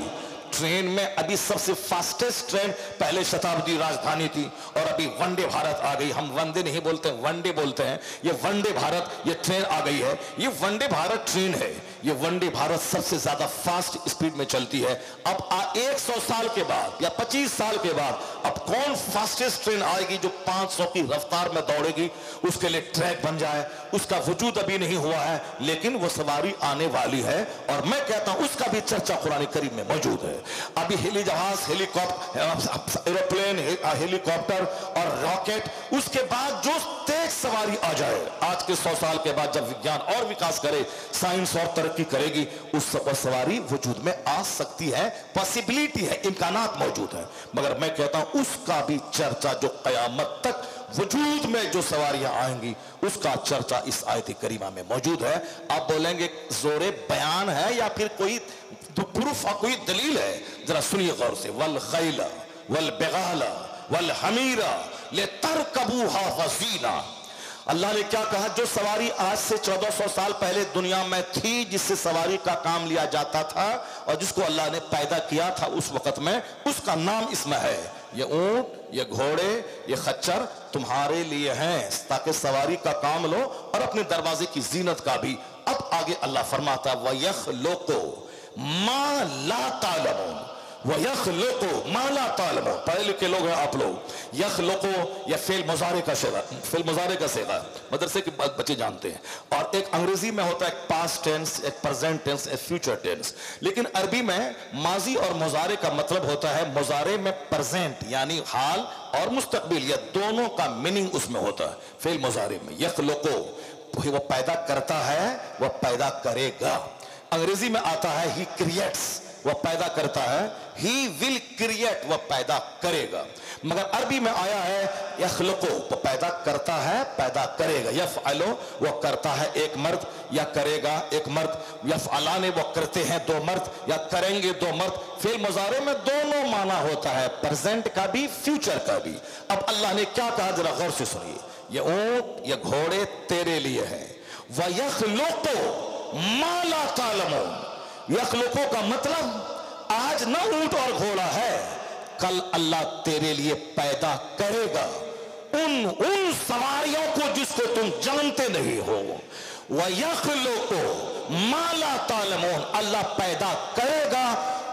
ट्रेन में, अभी सबसे फास्टेस्ट ट्रेन पहले शताब्दी राजधानी थी और अभी वंदे भारत आ गई। हम वंदे नहीं बोलते, वनडे बोलते हैं। ये वंदे भारत, ये ट्रेन आ गई है। ये वंदे भारत ट्रेन है। ये वंदे भारत सबसे ज्यादा फास्ट स्पीड में चलती है। अब 100 साल के बाद या 25 साल के बाद अब कौन फास्टेस्ट ट्रेन आएगी जो 500 की रफ्तार में दौड़ेगी? उसके लिए ट्रैक बन जाए, उसका वजूद अभी नहीं हुआ है, लेकिन वो सवारी आने वाली है। और मैं कहता हूं उसका भी चर्चा कुरान करीम में मौजूद है। अभी हेली जहाज, हेलीकॉप्टर, एरोप्लेन, हेलीकॉप्टर और रॉकेट, उसके बाद जो तेज सवारी आ जाए, आज के 100 साल के बाद जब विज्ञान और विकास करे, साइंस और तरक्की करेगी, उस सवारी वजूद में आ सकती है। पॉसिबिलिटी है, इम्कानात मौजूद है। मगर मैं कहता हूं उसका भी चर्चा जो कयामत तक वजूद में जो सवारियां आएंगी उसका चर्चा इस आयत करीमा में मौजूद है। आप बोलेंगे जोरे बयान है या फिर कोई प्रूफ, कोई दलील है? जरा सुनिए गौर से। वल खैला वल बिगाला वल हमीरा लितरकबूहा वज़ीना। अल्लाह ने क्या कहा? जो सवारी आज से 1400 साल पहले दुनिया में थी, जिससे सवारी का काम लिया जाता था और जिसको अल्लाह ने पैदा किया था उस वक्त में, उसका नाम इसमें है। ये ऊंट, ये घोड़े, ये खच्चर तुम्हारे लिए हैं ताकि सवारी का काम लो और अपने दरवाजे की जीनत का भी। अब आगे अल्लाह फरमाता वयख्लुकु मा ला तालमून, वयख्लुकु मा ला तालमून। पढ़े लिखे लोग हैं आप लोग। यख्लुकु ये फेल मुजारे का सेगा, मदरसे के बच्चे जानते हैं। और एक अंग्रेजी में होता है एक पास्ट टेंस, एक प्रेजेंट टेंस, एक फ्यूचर टेंस। लेकिन अरबी में माजी और मुजारे का मतलब होता है, मुजारे में प्रेजेंट यानी हाल और मुस्तकबिल, ये दोनों का मीनिंग उसमें होता है फेल मुजारे में। यख्लुकु वो पैदा करता है, वह पैदा करेगा। अंग्रेजी में आता है ही क्रिएट्स, वह पैदा करता है। ही विल क्रिएट, वह पैदा करेगा। मगर अरबी में आया है यख्लुकु, वह पैदा करता है, पैदा करेगा। यफ़अलु, वह करता है एक मर्द या करेगा एक मर्द। यफ़अलाने, वह करते हैं 2 मर्द या करेंगे 2 मर्द। फिर मुजारे में दोनों माना होता है, प्रेजेंट का भी फ्यूचर का भी। अब अल्लाह ने क्या कहा जरा गौर से सुनिए। ये ऊंट, ये घोड़े तेरे लिए है। वयख्लुकु मा ला तालमून। यख्लुकु का मतलब आज न ऊंट और घोड़ा है, कल अल्लाह तेरे लिए पैदा करेगा उन सवारियों को जिसको तुम जानते नहीं हो। वयख्लुकु मा ला तालमून, अल्लाह पैदा करेगा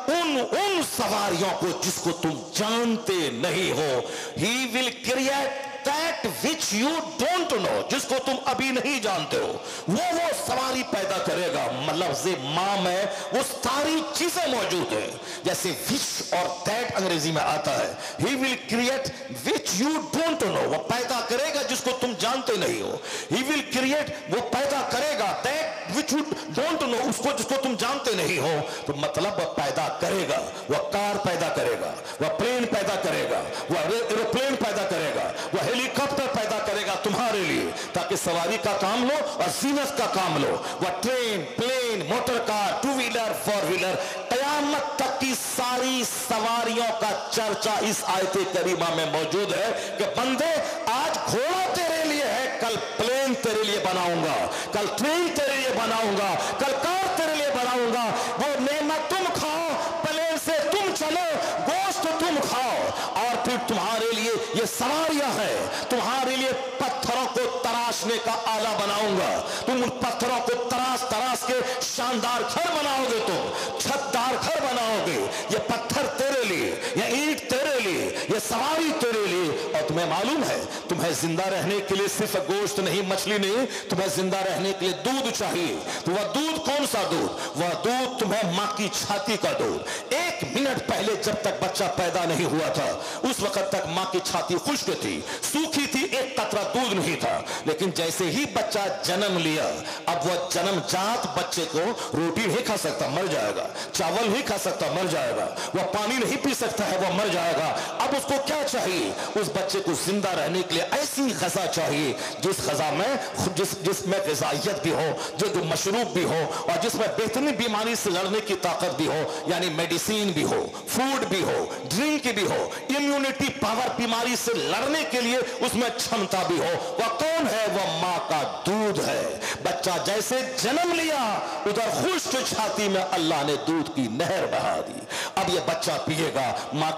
उन सवारियों को जिसको तुम जानते नहीं हो। He will create that which you don't know, जिसको तुम अभी नहीं जानते हो, वो सवारी पैदा करेगा। मतलब से मां में वो सारी चीजें मौजूद है। जैसे विच और दैट अंग्रेजी में आता है, he will create which you don't know, वो पैदा करेगा जिसको तुम जानते नहीं हो। ही विल क्रिएट, वो पैदा करेगा, that which you don't know, उसको जिसको तुम जानते नहीं हो। तो मतलब वह पैदा करेगा, वह कार पैदा करेगा, वह प्लेन पैदा करेगा, वह एरोप्लेन पैदा करेगा, वह हेलीकॉप्टर पैदा करेगा तुम्हारे लिए, ताकि सवारी का काम लो और जीनत का काम लो। वह train, plane, motor car, two wheeler, four wheeler, कयामत तक की सारी सवारियों का चर्चा इस आयत करीमा में मौजूद है कि बंदे आज घोड़ा तेरे लिए है, कल प्लेन तेरे लिए बनाऊंगा, कल ट्रेन तेरे लिए बनाऊंगा, कल कार तेरे लिए बनाऊंगा। वो नेमत तुम खाओ, प्लेन से तुम चलो, गोश्त तुम खाओ, और फिर तुम्हारे लिए ये सवारियां है, तुम्हारे लिए पत्थरों को तराशने का आला बनाऊंगा। तुम उन पत्थरों को तराश तराश के शानदार घर बनाओगे, तुम छतदार घर बनाओगे। ये पत्थर तेरे लिए, ये ईंट तेरे लिए, ये सवारी तेरे लिए। और तुम्हें मालूम है, तुम्हें जिंदा रहने के लिए सिर्फ गोश्त नहीं, मछली नहीं, तुम्हें जिंदा रहने के लिए दूध चाहिए। तो वह दूध कौन सा दूध? वह दूध तुम्हें मां की छाती का दूध। 1 मिनट पहले जब तक बच्चा पैदा नहीं हुआ था, उस वक्त तक मां की छाती खुश्क थी, सूखी थी, एक कतरा दूध नहीं था। लेकिन जैसे ही बच्चा जन्म लिया, अब वह जन्मजात बच्चे को रोटी नहीं खा सकता, मर जाएगा, चावल नहीं खा सकता, मर जाएगा, वह पानी नहीं पी सकता है, वह मर जाएगा। अब उसको क्या चाहिए? उस बच्चे को जिंदा रहने के लिए ऐसी ग़िज़ा चाहिए जिस ग़िज़ा में जिसमें ग़िज़ाइयत भी हो, जो मशरूब भी हो, और जिसमें बेहतरीन बीमारी से लड़ने की ताकत भी हो, यानी मेडिसिन भी हो, फूड भी हो, ड्रिंक भी हो, इम्यूनिटी पावर, बीमारी से लड़ने के लिए उसमें क्षमता भी हो। वह कौन है? वह मां का दूध है। बच्चा जैसे जन्म लिया, उधर खुश्क छाती में अल्लाह ने दूध की नहर बहा दी। अब यह बच्चा पिएगा। मां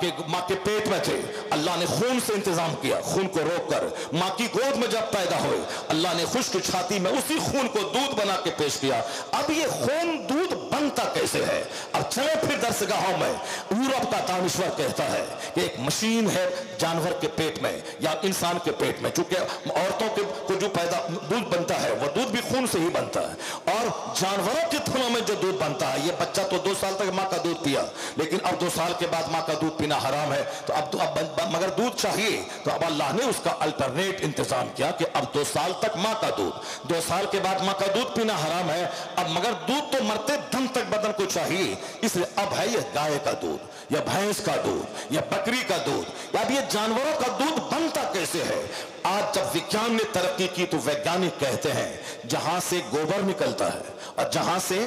के पेट में थे, अल्लाह ने खून से इंतजाम किया, खून को रोककर मां की गोद में जब पैदा हुए, अल्लाह ने खुश्क छाती में उसी खून को दूध बना के पेश किया। अब ये खून दूध बनता कैसे है? अब चले फिर दरसगाहों में। यूरोप का दानिश्वर कहता है कि एक मशीन है जानवर के पेट में या इंसान के पेट में, चूंकि औरतों को जो पैदा दूध बनता है वह दूध भी खून से ही बनता है, और जानवरों के थनों में जो दूध बनता है, ये बच्चा तो 2 साल तक मां का दूध पिया, लेकिन अब 2 साल के बाद मां का दूध पीना हराम है। तो अब मगर दूध चाहिए, तो अब अल्लाह ने उसका अल्टरनेट इंतजाम किया कि अब 2 साल तक मां का दूध, 2 साल के बाद मां का दूध पीना हराम है। अब मगर दूध तो मरते दम तक बदन को चाहिए, इसलिए अब है ये गाय का दूध या भैंस का दूध या बकरी का दूध। अब ये जानवरों का दूध बनता कैसे है? आज जब विज्ञान ने तरक्की की तो वैज्ञानिक कहते हैं जहां से गोबर निकलता है और जहां से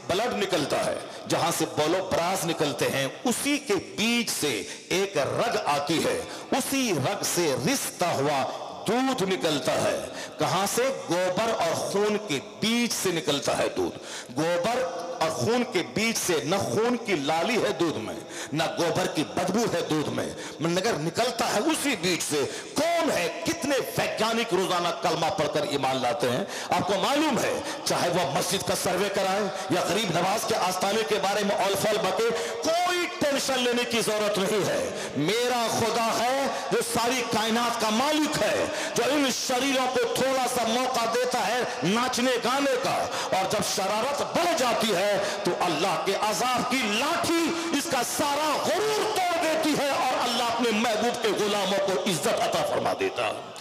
ब्लड निकलता है, जहां से बोलो ब्रास निकलते हैं, उसी के बीच से एक रग आती है, उसी रग से रिश्ता हुआ दूध निकलता है। कहां से? गोबर और खून के बीच से निकलता है दूध। गोबर और खून के बीच से न खून की लाली है दूध में, न गोबर की बदबू है दूध में, मगर निकलता है उसी बीच से। कौन है? कितने वैज्ञानिक रोजाना कलमा पढ़कर ईमान लाते हैं। आपको मालूम है, चाहे वह मस्जिद का सर्वे कराए या गरीब नवाज के आस्थाने के बारे में औलफौल बके, कोई टेंशन लेने की जरूरत नहीं है। मेरा खुदा है जो सारी कायनात का मालिक है, जो इन शरीरों को थोड़ा सा मौका देता है नाचने गाने का, और जब शरारत बढ़ जाती है तो अल्लाह के अजाब की लाठी इसका सारा गुरूर तोड़ देती है, और अल्लाह अपने महबूब के गुलामों को इज्जत अता फरमा देता है।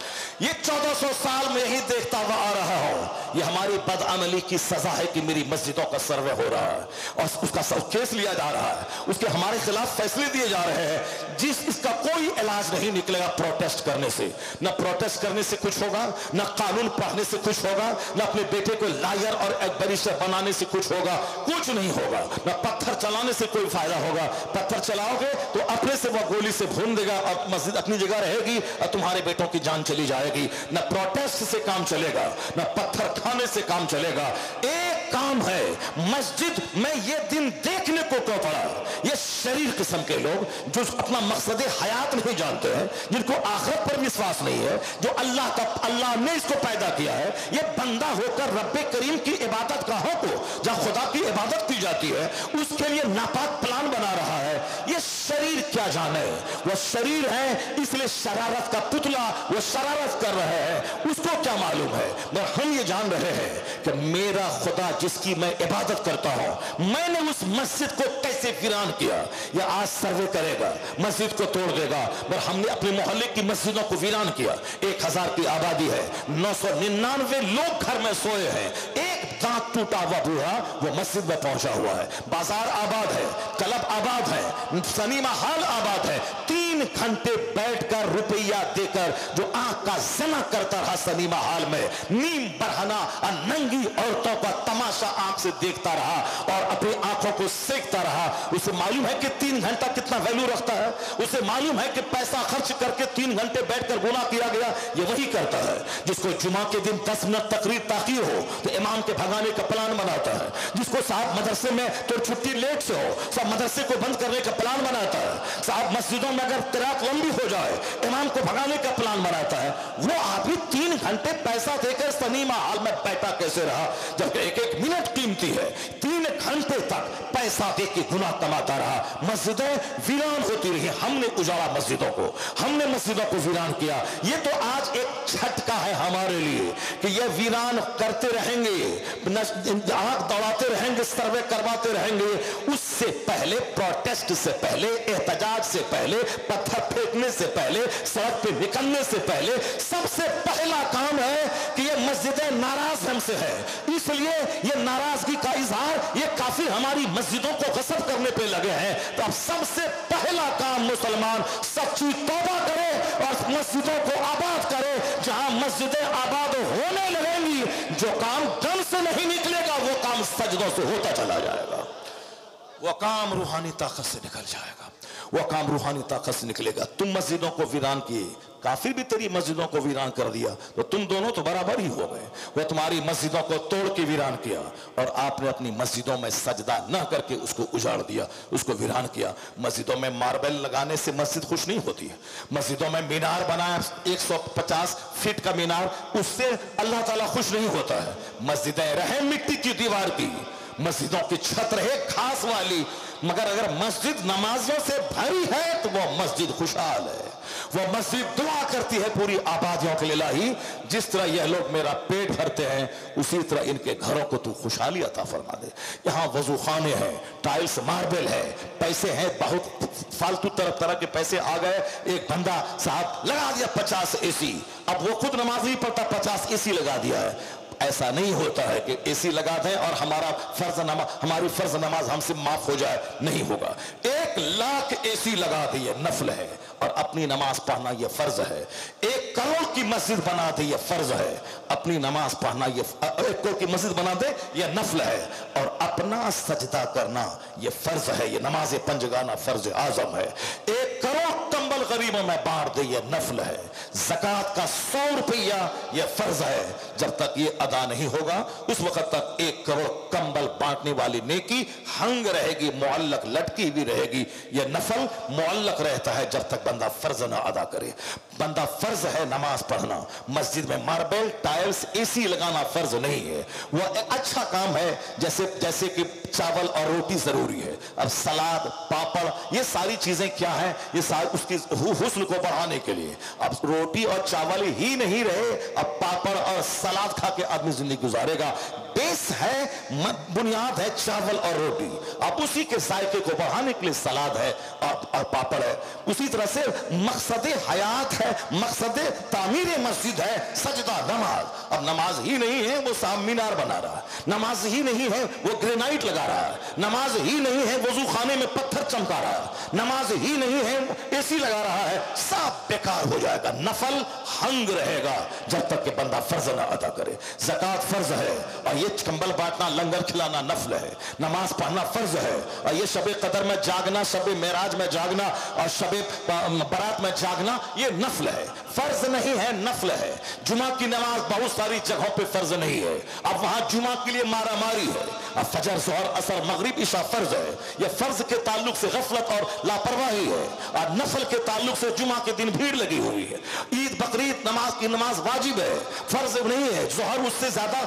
ये 1400 साल में ही देखता हुआ आ रहा हूं। ये हमारी बदअमली की सजा है कि मेरी मस्जिदों का सर्वे हो रहा है और उसका केस लिया जा रहा है, उसके हमारे खिलाफ फैसले दिए जा रहे हैं। इसका कोई इलाज नहीं निकलेगा प्रोटेस्ट करने से। न प्रोटेस्ट करने से कुछ होगा, न कानून पढ़ने से कुछ होगा, न अपने बेटे को लायर और एक बैरिस्टर बनाने से कुछ होगा, कुछ नहीं होगा। न पत्थर चलाने से कोई फायदा होगा। पत्थर चलाओगे तो अपने से वह गोली से भून देगा और मस्जिद अपनी जगह रहेगी और तुम्हारे बेटों की जान चली जाएगी। न प्रोटेस्ट से काम चलेगा, न पत्थर खाने से काम चलेगा। एक काम है, मस्जिद में ये दिन देखने को क्यों पड़ा? ये शरीर किस्म के लोग जो अपना मकसद हयात नहीं जानते हैं, जिनको आखिरत पर विश्वास नहीं है, जो अल्लाह ने इसको पैदा किया है, ये बंदा होकर रब्बे करीम की इबादत गाहों को जहां खुदा की इबादत की जाती है उसके लिए नापाक प्लान बना रहा है। ये शरीर क्या क्या जाने, वो शरीर है इसलिए शरारत का पुतला वो शरारत कर रहे हैं, उसको क्या मालूम है। मगर हम ये जान रहे हैं कि मेरा खुदा जिसकी मैं इबादत करता हूं, मैंने उस मस्जिद को कैसे वीरान किया। या आज सर्वे करेगा, मस्जिद को तोड़ देगा, मगर हमने अपने मोहल्ले की मस्जिदों को वीरान किया। 1000 की आबादी है, 999 लोग घर में सोए हैं, एक दांत टूटा हुआ बूढ़ा वो मस्जिद में पहुंचा हुआ है। बाजार आबाद है, क्लब आबाद है, सिनेमा हॉल आबाद है। 3 घंटे बैठकर रुपया देकर जो आंख का जना करता रहा सिनेमा हॉल में, नीम बरहना और नंगी औरतों का तमाशा आंख से देखता रहा और अपनी आंखों को सेकता रहा। उसे मालूम है कि 3 घंटा कितना वैल्यू रखता है। उसे मालूम है कि पैसा खर्च करके 3 घंटे बैठकर गुनाह किया गया, ये वही करता है जिसको जुमा के दिन 10 मिनट तकरीर ताखीर हो तो इमाम के भगाने का प्लान बनाता है, जिसको साहब मदरसे में तो छुट्टी लेट से हो सब मदरसे को बंद करने का प्लान बनाता है, साहब मस्जिदों में अगर किरात लंबी हो जाए इमाम को भगाने का प्लान बनाता है। वो आदमी 3 घंटे पैसा देकर सिनेमा हॉल में बैठा कैसे रहा, जबकि एक मिनट कीमती है। 3 घंटे तक पैसा दे के गुनाह कमाता रहा, मस्जिदें वीरान होती रही। हमने उजाड़ा मस्जिदों को, हमने मस्जिदों को वीरान किया। ये तो आज एक झटका है हमारे लिए कि ये वीरान करते रहेंगे, आंख दौड़ाते रहेंगे, सर्वे करवाते रहेंगे। उससे पहले, प्रोटेस्ट से पहले, एहतजाज से पहले, पत्थर फेंकने से पहले, सड़क पे निकलने से पहले सबसे पहला काम है कि ये मस्जिदें नाराज हमसे है, इसलिए ये नाराजगी का इजहार ये काफिर हमारी मस्जिदों को गसब करने पे लगे हैं। तो अब सबसे पहला काम मुसलमान सच्ची तौबा करे और मस्जिदों को आबाद करे। जहां मस्जिदें आबाद होने लगेंगी, जो काम गम से नहीं निकलेगा वो काम सजदों से होता चला जाएगा, वो काम रूहानी ताकत से निकल जाएगा, वो काम रूहानी ताकत से निकलेगा। तुम मस्जिदों को वीरान किए, काफिर भी तेरी मस्जिदों को वीरान कर दिया, तो तुम दोनों तो बराबर ही हो गए। वो तुम्हारी मस्जिदों को तोड़ के वीरान किया और आपने अपनी मस्जिदों में सजदा न करके उसको उजाड़ दिया, उसको वीरान किया। मस्जिदों में मार्बल लगाने से मस्जिद खुश नहीं होती है। मस्जिदों में मीनार बनाया 150 फीट का मीनार, उससे अल्लाह ताला खुश नहीं होता है। मस्जिदें रहे मिट्टी की दीवार की, मस्जिदों की छत रहे घास वाली, मगर अगर मस्जिद नमाजों से भरी है तो वो मस्जिद खुशहाल है। वो मस्जिद दुआ करती है पूरी आबादियों के लिए, इलाही जिस तरह ये लोग मेरा पेट भरते हैं उसी तरह इनके घरों को तू खुशहाली अता फरमा दे। यहाँ वजू खाने हैं, टाइल्स मार्बल है, पैसे हैं, बहुत फालतू तरह तरह के पैसे आ गए। एक बंदा साहब लगा दिया 50 एसी, अब वो खुद नमाज नहीं पढ़ता, 50 एसी लगा दिया है। ऐसा नहीं होता है कि एसी लगा दें और हमारी फर्ज नमाज हमसे माफ हो जाए, नहीं होगा। 1 लाख एसी लगा दिए नफल है और अपनी नमाज पढ़ना यह फर्ज है। 1 करोड़ की मस्जिद बना दे यह फर्ज है, अपनी नमाज पढ़ना यह 1 करोड़ की मस्जिद बना दे यह नफल है और अपना सजदा करना यह फर्ज है। यह नमाज पंजगाना फर्ज आजम है। 1 करोड़ कंबल गरीबों में बांट दे यह नफल है। ज़कात का 100 रुपया यह फर्ज है। जब तक ये अदा नहीं होगा उस वक्त तक 1 करोड़ कंबल बांटने वाली नेकी हंग रहेगी, मुअल्लक लटकी भी रहेगी। यह नफल मुअल्लक रहता है जब तक बंदा फर्ज ना अदा करे। बंदा फर्ज है नमाज पढ़ना, मस्जिद में मार्बल टाइल्स एसी लगाना फर्ज नहीं है। वह एक अच्छा काम है, जैसे कि चावल और रोटी जरूरी है। अब सलाद पापड़ ये सारी चीजें क्या है, ये सारी उसकी हुस्न को बढ़ाने के लिए। अब रोटी और चावल ही नहीं रहे, अब पापड़ और सलाद खा के आदमी जिंदगी गुजारेगा। बेस है, बुनियाद है चावल और रोटी, अब उसी के जायके को बढ़ाने के लिए सलाद है और पापड़ है। उसी तरह से मकसद हयात है, मकसद तामीर मस्जिद है सजदा नमाज। अब नमाज ही नहीं है वो साहब मीनार बना रहा है, नमाज ही नहीं है वो ग्रेनाइट लगा रहा है, नमाज ही नहीं है वजू खाने में पत्थर चमका रहा है, नमाज ही नहीं है एसी लगा रहा है, सब बेकार हो जाएगा। नफल हंग रहेगा जब तक कि बंदा फर्ज ना अदा करे। ज़कात फर्ज है और ये कंबल बांटना लंगर खिलाना नफल है। नमाज पढ़ना फर्ज है और ये शबे कदर में जागना, शबे मेराज में जागना और शबे बारात में जागना ये नफल है, फर्ज नहीं है, नफल है। जुमा की नमाज बहुत सारी जगहों पे फर्ज नहीं है, अब वहां जुमा के लिए मारा मारी है। अब फजर जोहर असर मगरिब इशा फर्ज है, यह फर्ज के ताल्लुक से गफलत और लापरवाही है और नफल के ताल्लुक से जुमा के दिन भीड़ लगी हुई है। ईद बकरीद नमाज की नमाज वाजिब है, फर्ज नहीं है। जोहर उससे ज्यादा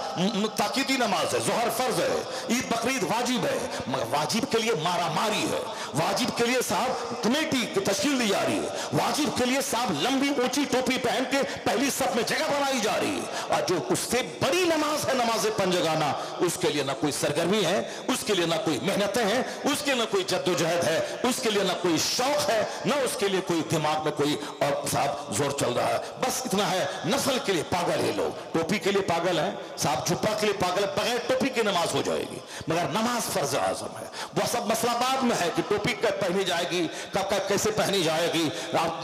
ताकीद की नमाज है, जोहर फर्ज है, ईद बकरीद वाजिब है, मगर वाजिब के लिए मारा मारी है, वाजिब के लिए साहब कमेटी की तश्कील दी जा रही है, वाजिब के लिए साहब लंबी ऊंची टोपी पहन के पहली सब में जगह बनाई जा रही है। और जो उससे बड़ी नमाज है नमाज पंजगाना, उसके लिए ना कोई सरगर्मी है, उसके लिए ना कोई मेहनतें हैं, उसके लिए ना कोई जद्दोजहद है, उसके लिए ना कोई शौक है, ना उसके लिए कोई दिमाग में कोई और साहब जोर चल रहा है। बस इतना है, नस्ल के लिए पागल है लोग, टोपी के लिए पागल है साहब, जुब्बा के लिए पागल है, बगैर टोपी की नमाज हो जाएगी, मगर नमाज फर्ज आजम है। वह सब मसला बाद में है कि टोपी कब पहनी जाएगी, कब कब कैसे पहनी जाएगी,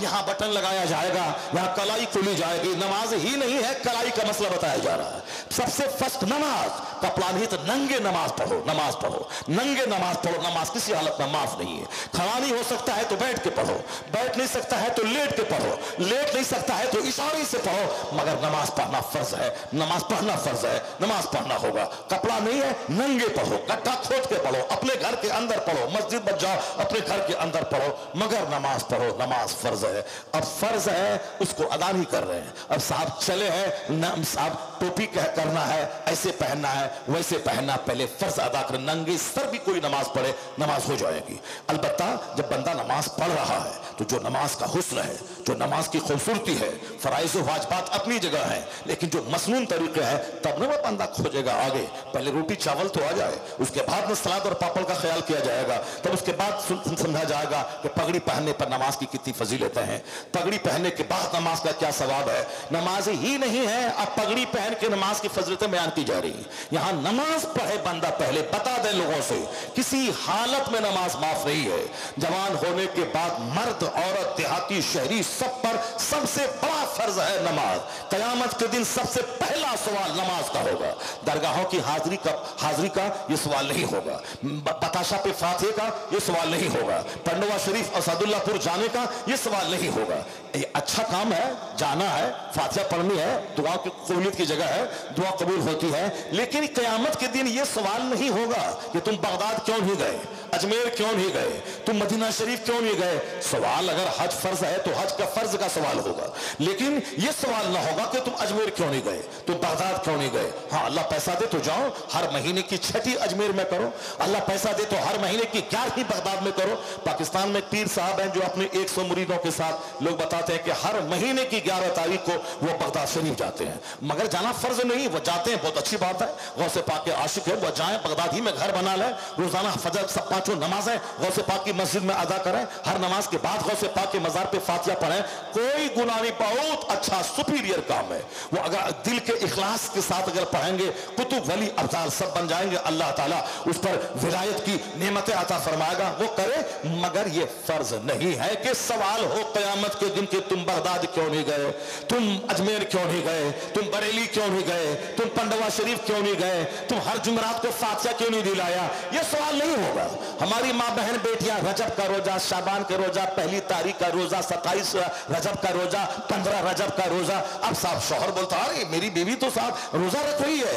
यहाँ बटन लगाया जाएगा, यहाँ कलाई खुली जाएगी, नमाज ही नहीं है, कलाई का मसला बताया जा रहा है। सबसे फर्स्ट नमाज का प्लान ही तो नंगे नमाज पढ़ो, नमाज पढ़ो, नंगे नमाज पढ़ो। नमाज किसी हालत में माफ नहीं है। खड़ा नहीं हो सकता है तो बैठ के पढ़ो, बैठ नहीं सकता है तो लेट के पढ़ो, लेट नहीं सकता है तो इशारे से पढ़ो, मगर नमाज पढ़ना फर्ज है, नमाज पढ़ना फर्ज है, नमाज पढ़ना होगा। कपड़ा नहीं है, नंगे पढ़ो, गड्ढा खोद के पढ़ो, अपने घर के अंदर पढ़ो, मस्जिद में जाओ, अपने घर के अंदर पढ़ो, मगर नमाज पढ़ो, नमाज फर्ज है। अब फर्ज है उसको अदा नहीं कर रहे हैं। अब साहब चले हैं साहब टोपी करना है, ऐसे पहनना है, वैसे पहनना, पहले फर्ज अदा कर, नंगे सर भी कोई नमाज पढ़े नमाज हो जाएगी। अलबत्ता जब बंदा नमाज पढ़ रहा है तो जो नमाज का हुस्न है, जो नमाज की खूबसूरती है, फराइज़ और वाजिबात अपनी जगह है, लेकिन जो मसनून तरीके हैं तब न वह बंदा खोजेगा आगे। पहले रोटी चावल तो आ जाए, उसके बाद में सलाद और पापड़ का ख्याल किया जाएगा, तब उसके बाद समझा जाएगा कि पगड़ी पहनने पर नमाज की कितनी फजीलतें हैं, पगड़ी पहनने के बाद नमाज का क्या सवाब है। नमाज ही नहीं है, अब पगड़ी पहन के नमाज की फजीलतें बयान की जा रही है। यहां नमाज पढ़े बंदा पहले बता दे लोगों से, किसी हालत में नमाज माफ नहीं है। जवान होने के बाद मर्द औरत देहाती शहरी सब पर सबसे बड़ा फर्ज है नमाज। कयामत के दिन सबसे पहला सवाल नमाज का होगा। दरगाहों की हाजिरी का यह सवाल नहीं होगा, बताशा पे फातिहे का यह सवाल नहीं होगा, पंडवा शरीफ और सदुल्लापुर जाने का यह सवाल नहीं होगा। ये अच्छा काम है, जाना है, फातिहा पढ़नी है, दुआ की कबूलियत की जगह है, दुआ कबूल होती है, लेकिन कयामत के दिन यह सवाल नहीं होगा कि तुम बगदाद क्यों नहीं गए, अजमेर क्यों नहीं गए, तुम मदीना शरीफ क्यों नहीं गए। सवाल अगर हज फर्ज है तो हज का फर्ज का सवाल होगा, लेकिन यह सवाल ना होगा कि तुम अजमेर क्यों नहीं गए, तुम बगदाद क्यों नहीं गए। हाँ, अल्लाह पैसा दे तो जाओ, हर महीने की 6ठी अजमेर में करो, अल्लाह पैसा दे तो हर महीने की 11वीं बगदाद में करो। पाकिस्तान में पीर साहब हैं जो अपने 100 मुरीदों के साथ लोग बताते हैं कि हर महीने की 11 तारीख को वो बगदाद शरीफ जाते हैं, मगर जाना फर्ज नहीं, वो जाते हैं, बहुत अच्छी बात है, गौसे पाक के आशिक है, वो जाएं, बगदाद ही में घर बना लें, रोजाना फजर सब 5 नमाजें गौसे पाक की मस्जिद में अदा करें, हर नमाज के बाद गौसे पाक के मजार पे फातिहा पढ़ें, कोई गुनाह नहीं, बहुत अच्छा सुपीरियर काम है वो। अगर दिल के इखलास के साथ अगर पढ़ेंगे, कुतुब वली अब्दाल सब बन जाएंगे, अल्लाह ताला उस पर विलायत की नेमतें अता फरमाएगा, वो करे। मगर ये फर्ज नहीं है कि सवाल हो कयामत के दिन कि तुम बगदाद क्यों नहीं गए, तुम अजमेर क्यों नहीं गए, तुम बरेली क्यों नहीं गए, तुम पंडवा शरीफ क्यों नहीं गए, तुम हर जुमरात को फातिहा क्यों नहीं दिलाया। ये सवाल नहीं होगा। हमारी माँ बहन बेटियां रजब का रोजा, शाबान का रोजा, 1 तारीख का रोजा, 27 रजब का रोजा, 15 रजब का रोजा। अब साहब शौहर बोलता है मेरी बीवी तो साहब रोजा रख रही है,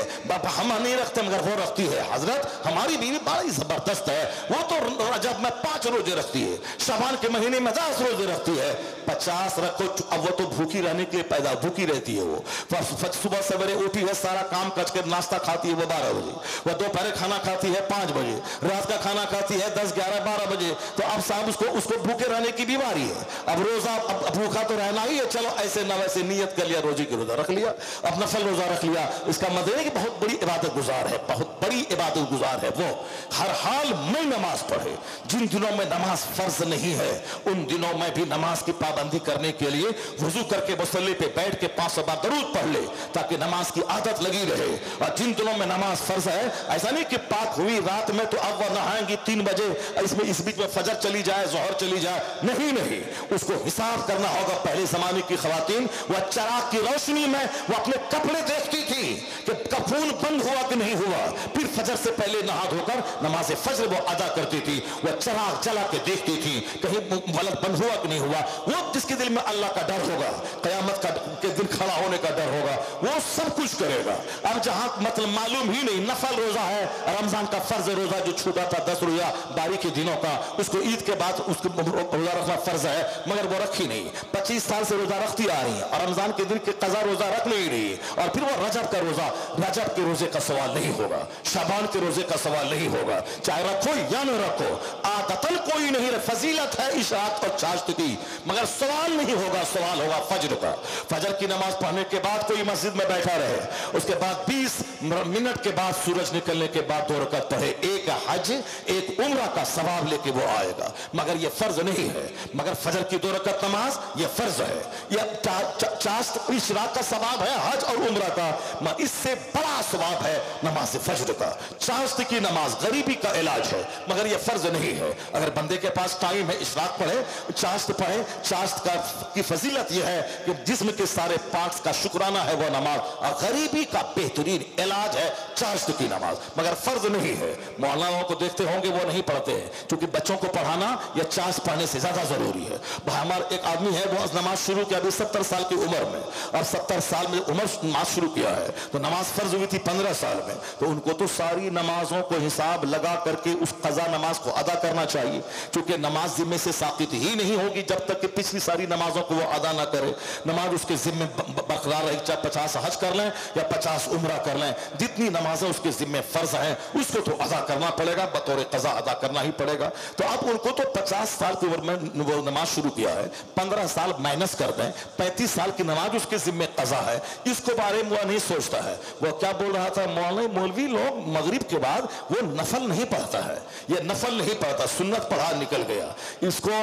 हम नहीं रखते मगर वो रखती है। हजरत हमारी बीवी बड़ी जबरदस्त है, वो तो रजब में 5 रोजे रखती है, शाबान के महीने में 10 रोजे रखती है, 50 रखो। अब वो तो भूखी रहने के लिए पैदा भूखी रहती है, वो सुबह सवेरे उठी है, सारा काम कच के नाश्ता खाती है वो 12 बजे, वो दोपहर खाना खाती है 5 बजे, रात का खाना खाती है 10, 11, 12 बजे। तो अब साहब उसको भूखे रहने की बीमारी है। अब रोजा अब भूखा तो रहना ही है, चलो ऐसे ना वैसे नियत कर लिया, रोजे की रोजा रख लिया, अब नफल रोजा रख लिया। इसका मतलब है कि बहुत बड़ी इबादत गुजार है, बहुत बड़ी इबादत गुजार है वो। हर हाल में नमाज पढ़े। जिन दिनों में नमाज फर्ज नहीं है उन दिनों में भी नमाज की पाबंदी करने के लिए वुजू करके मुसल्ले पे बैठ के 500 बार दरूद पढ़ ले, ताकि नमाज की आदत लगी रहे। और जिन दिनों में नमाज फर्ज है, ऐसा नहीं कि पाक हुई रात में तो अब वह नहाएंगी 3 बजे, इसमें इस बीच में फजर चली जाए, जोहर चली जाए, नहीं, उसको हिसाब करना होगा। पहले जमाने की खवातीन वह चराग की रोशनी में वो अपने कपड़े देखती थी कि कफून बंद हुआ कि नहीं हुआ, फिर फजर से पहले नहा धोकर नमाज फजर वो अदा करती थी। वह चराग जला के देखती थी कहीं वलद बंद हुआ कि नहीं हुआ। वो जिसके दिल में अल्लाह का डर होगा, कयामत के दिन खड़ा होने का डर होगा, वो सब कुछ करेगा। अब जहां मतलब मालूम ही नहीं, नफल रोजा है, रमजान का फर्ज रोजा जो छूटा था 10 रोजा बारी के दिनों का, उसको ईद के बाद उसको रोजा रखना फर्ज है, मगर वो रखी नहीं। 25 साल से रोजा रखती आ रही है और रमजान के दिन के कजा रोजा रख नहीं रही। और फिर वो रजब का रोजा, रजब के रोजे का सवाल नहीं होगा, शाबान के रोजे का सवाल नहीं होगा, चाहे रखो या न रखो, आदतन कोई नहीं, फजीलत है इशराक और चाश्त की, मगर सवाल नहीं होगा, सवाल होगा फजर का। फजर की नमाज पढ़ने के बाद कोई मस्जिद में बैठा रहे, उसके बाद 20 मिनट के बाद सूरज निकलने के बाद 2 रकात पढ़े, एक हज एक उम्रा का सवाब लेके वो आएगा, मगर ये फर्ज नहीं है। मगर फजर की 2 रकात नमाज ये फर्ज है, ये चाश्त इशराक का सवाब है, हज और उम्रा का, इससे बड़ा सवाब है नमाज फजर का। चाश्त की नमाज गरीबी का इलाज है, मगर ये फर्ज नहीं है। अगर बंदे के पास टाइम है, इशराक पढ़े, चाश्त पढ़े, चाश्त का की फजीलत यह है कि जिस्म के सारे पार्ट्स का शुक्राना है वो नमाज, और गरीबी का बेहतरीन इलाज है चाश्त की नमाज, मगर फर्ज नहीं है। मौलानाओं को देखते होंगे वो नहीं पढ़ते हैं, क्योंकि बच्चों को पढ़ाना या चाश्त पढ़ने से ज्यादा जरूरी है। हमारा एक आदमी है, वो नमाज शुरू किया अभी 70 साल की उम्र में, और 70 साल में उम्र नमाज शुरू किया है, तो नमाज फर्ज हुई थी 15 साल में, तो उनको तो सारी नमाजों को हिसाब लगा करके उस कजा नमाज को अदा करना चाहिए, क्योंकि नमाज जिम्मे से साकित ही नहीं होगी जब तक कि पिछली सारी नमाजों को वो अदा ना करे। नमाज उसके जिम्मे बरकरार रहे, चाहे 50 हज कर लें या 50 उम्रा कर लें, जितनी नमाजें उसके जिम्मे फर्ज हैं उसको तो अदा करना पड़ेगा, बतौर कजा अदा करना ही पड़ेगा। तो अब उनको तो 50 साल की उम्र में वो नमाज शुरू किया है, 15 साल माइनस कर दें, 35 साल की नमाज उसके जिम्मे कजा है, इसको बारे में वो नहीं सोचता है। वो क्या बोल रहा था, मौलवी लोग मगरिब के बाद वो नफल नहीं पढ़ता है, ये नफल नहीं पढ़ता, सुन्नत पढ़ा निकल गया, इसको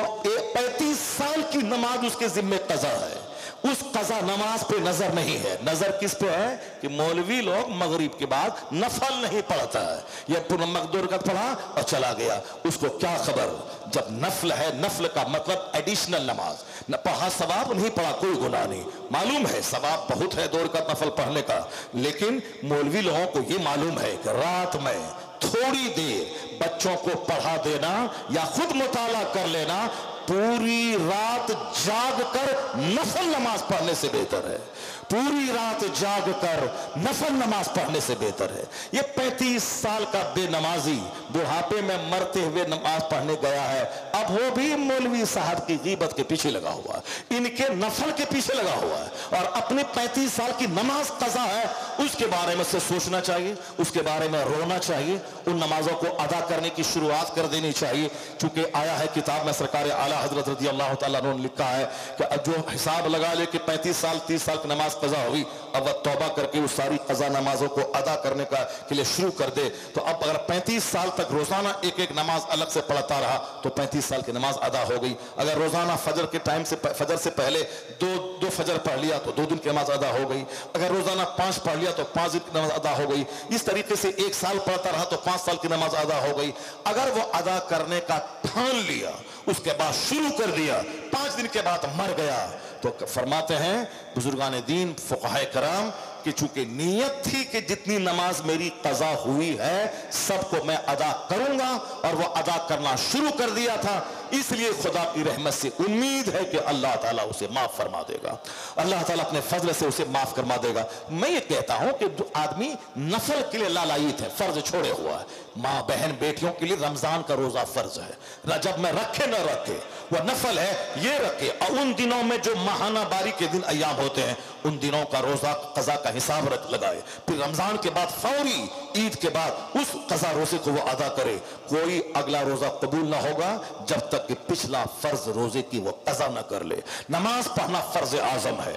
35 साल की नमाज उसके जिम्मे कजा है, उस कजा नमाज पे नजर नहीं है। नजर किस पे है कि मौलवी लोग मगरिब के बाद नफल नहीं पढ़ता है, यह पूरा मकदूर का पढ़ा और चला गया, उसको क्या खबर जब नफल है। नफल का मतलब एडिशनल नमाज, न पढ़ा सवाब, नहीं पढ़ा कोई गुनाह नहीं। मालूम है सवाब बहुत है 2 रकात नफल पढ़ने का, लेकिन मौलवी लोगों को यह मालूम है कि रात में थोड़ी देर बच्चों को पढ़ा देना या खुद मुताला कर लेना पूरी रात जाग कर नफल नमाज पढ़ने से बेहतर है। पूरी रात जाग कर नफल नमाज पढ़ने से बेहतर है। ये 35 साल का बेनमाजी बुढ़ापे में मरते हुए नमाज पढ़ने गया है, अब वो भी मौलवी साहब की गीबत के पीछे लगा हुआ है, इनके नफल के पीछे लगा हुआ है, और अपनी 35 साल की नमाज कज़ा है उसके बारे में से सोचना चाहिए, उसके बारे में रोना चाहिए, उन नमाजों को अदा करने की शुरुआत कर देनी चाहिए। चूंकि आया है किताब में, सरकार आला हजरत रज़ी अल्लाह तआला अन्हु ने लिखा है कि जो हिसाब लगा ले कि 35 साल 30 साल की नमाज कज़ा हुई, अब वह तौबा करके उस सारी कज़ा नमाजों को अदा करने का के लिए शुरू कर दे, तो अब अगर 35 साल तक रोजाना एक एक नमाज अलग से पढ़ता रहा तो 35 साल की नमाज अदा हो गई। अगर रोजाना फजर के टाइम से, फजर से पहले दो फजर पढ़ लिया तो 2 दिन की नमाज अदा हो गई। अगर रोजाना 5 पढ़ लिया तो 5 दिन की नमाज अदा हो गई। इस तरीके से 1 साल पढ़ता रहा तो 5 साल की नमाज अदा हो गई। अगर वो अदा करने का ठान लिया, उसके बाद शुरू कर दिया, 5 दिन के बाद मर गया, तो फरमाते हैं बुजुर्गान दीन फुक़हा कराम कि चूंकि नीयत थी कि जितनी नमाज मेरी कज़ा हुई है सबको मैं अदा करूंगा, और वो अदा करना शुरू कर दिया था, इसलिए खुदा की रहमत से उम्मीद है कि अल्लाह ताला उसे माफ फरमा देगा, अल्लाह ताला अपने फजल से उसे माफ फरमा देगा। मैं ये कहता हूं कि जो आदमी नफल के लिए लालायित है, फर्ज छोड़े हुआ है, माँ बहन बेटियों के लिए रमजान का रोजा फर्ज है, रजब में रखे न रखे वह नफल है, ये रखे। और उन दिनों में जो माहाना बारी के दिन अय्याम होते हैं उन दिनों का रोजा कज़ा का हिसाब रख लगाए, फिर रमजान के बाद फौरी ईद के बाद उस कज़ा रोजे को वो अदा करे। कोई अगला रोजा कबूल ना होगा जब तक कि पिछला फर्ज रोजे की वो कज़ा ना कर ले। नमाज पढ़ना फर्ज आजम है,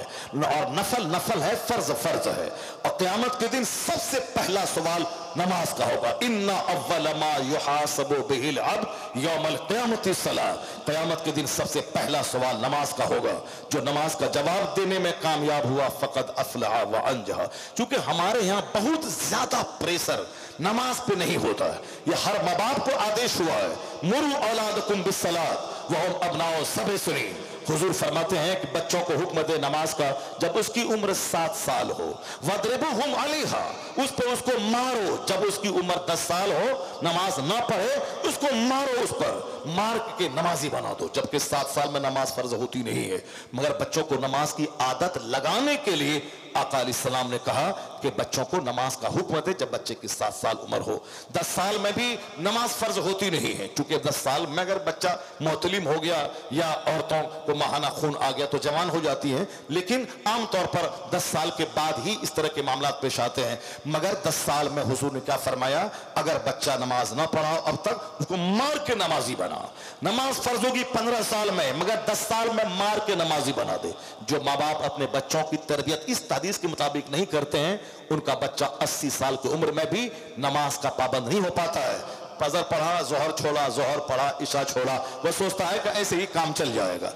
और नफल नफल है, फर्ज फर्ज है। और क़यामत के दिन सबसे पहला सवाल नमाज का होगा। इन्ना अव्वल मा युहासबु बिहिल अब्द यौमल क़यामति सलात। क़यामत के दिन सबसे पहला सवाल नमाज का होगा। जो नमाज का जवाब देने में कामयाब हुआ फ़क़द अफ़लहा व अंजहा। चूंकि हमारे यहाँ बहुत ज्यादा प्रेशर नमाज पे नहीं होता है, यह हर माँ बाप को आदेश हुआ है, मुरु औलादकुम बिस्सलात व हुम अबनाउ सब'i सनीन। हुजूर फरमाते हैं कि बच्चों को हुक्म दे नमाज का जब उसकी उम्र 7 साल हो, वदरिबुहुम अलैहा, उस पर उसको मारो जब उसकी उम्र 10 साल हो, नमाज ना पढ़े उसको मारो, उस पर मार के नमाजी बना दो। जबकि 7 साल में नमाज फर्ज होती नहीं है, मगर बच्चों को नमाज की आदत लगाने के लिए आका अलैहिस्सलाम ने कहा कि बच्चों को नमाज का हुक्म दे जब बच्चे की 7 साल उम्र हो। 10 साल में भी नमाज फर्ज होती नहीं है, क्योंकि 10 साल में अगर बच्चा मोहतलिम हो गया या औरतों को माहाना खून आ गया तो जवान हो जाती है, लेकिन आमतौर पर 10 साल के बाद ही इस तरह के मामला पेश आते हैं। मगर 10 साल में हुजूर ने क्या फरमाया, अगर बच्चा नमाज ना पढ़ा अब तक उसको मार के नमाजी बना। नमाज फर्ज होगी 15 साल में, मगर 10 साल में मार के नमाजी बना दे। जो माँ बाप अपने बच्चों की तरबियत इस हदीस के मुताबिक नहीं करते हैं, उनका बच्चा 80 साल की उम्र में भी नमाज का पाबंद नहीं हो पाता है। फजर पढ़ा, जोहर छोड़ा, जोहर पढ़ा, इशा छोड़ा, वह सोचता है कि ऐसे ही काम चल जाएगा।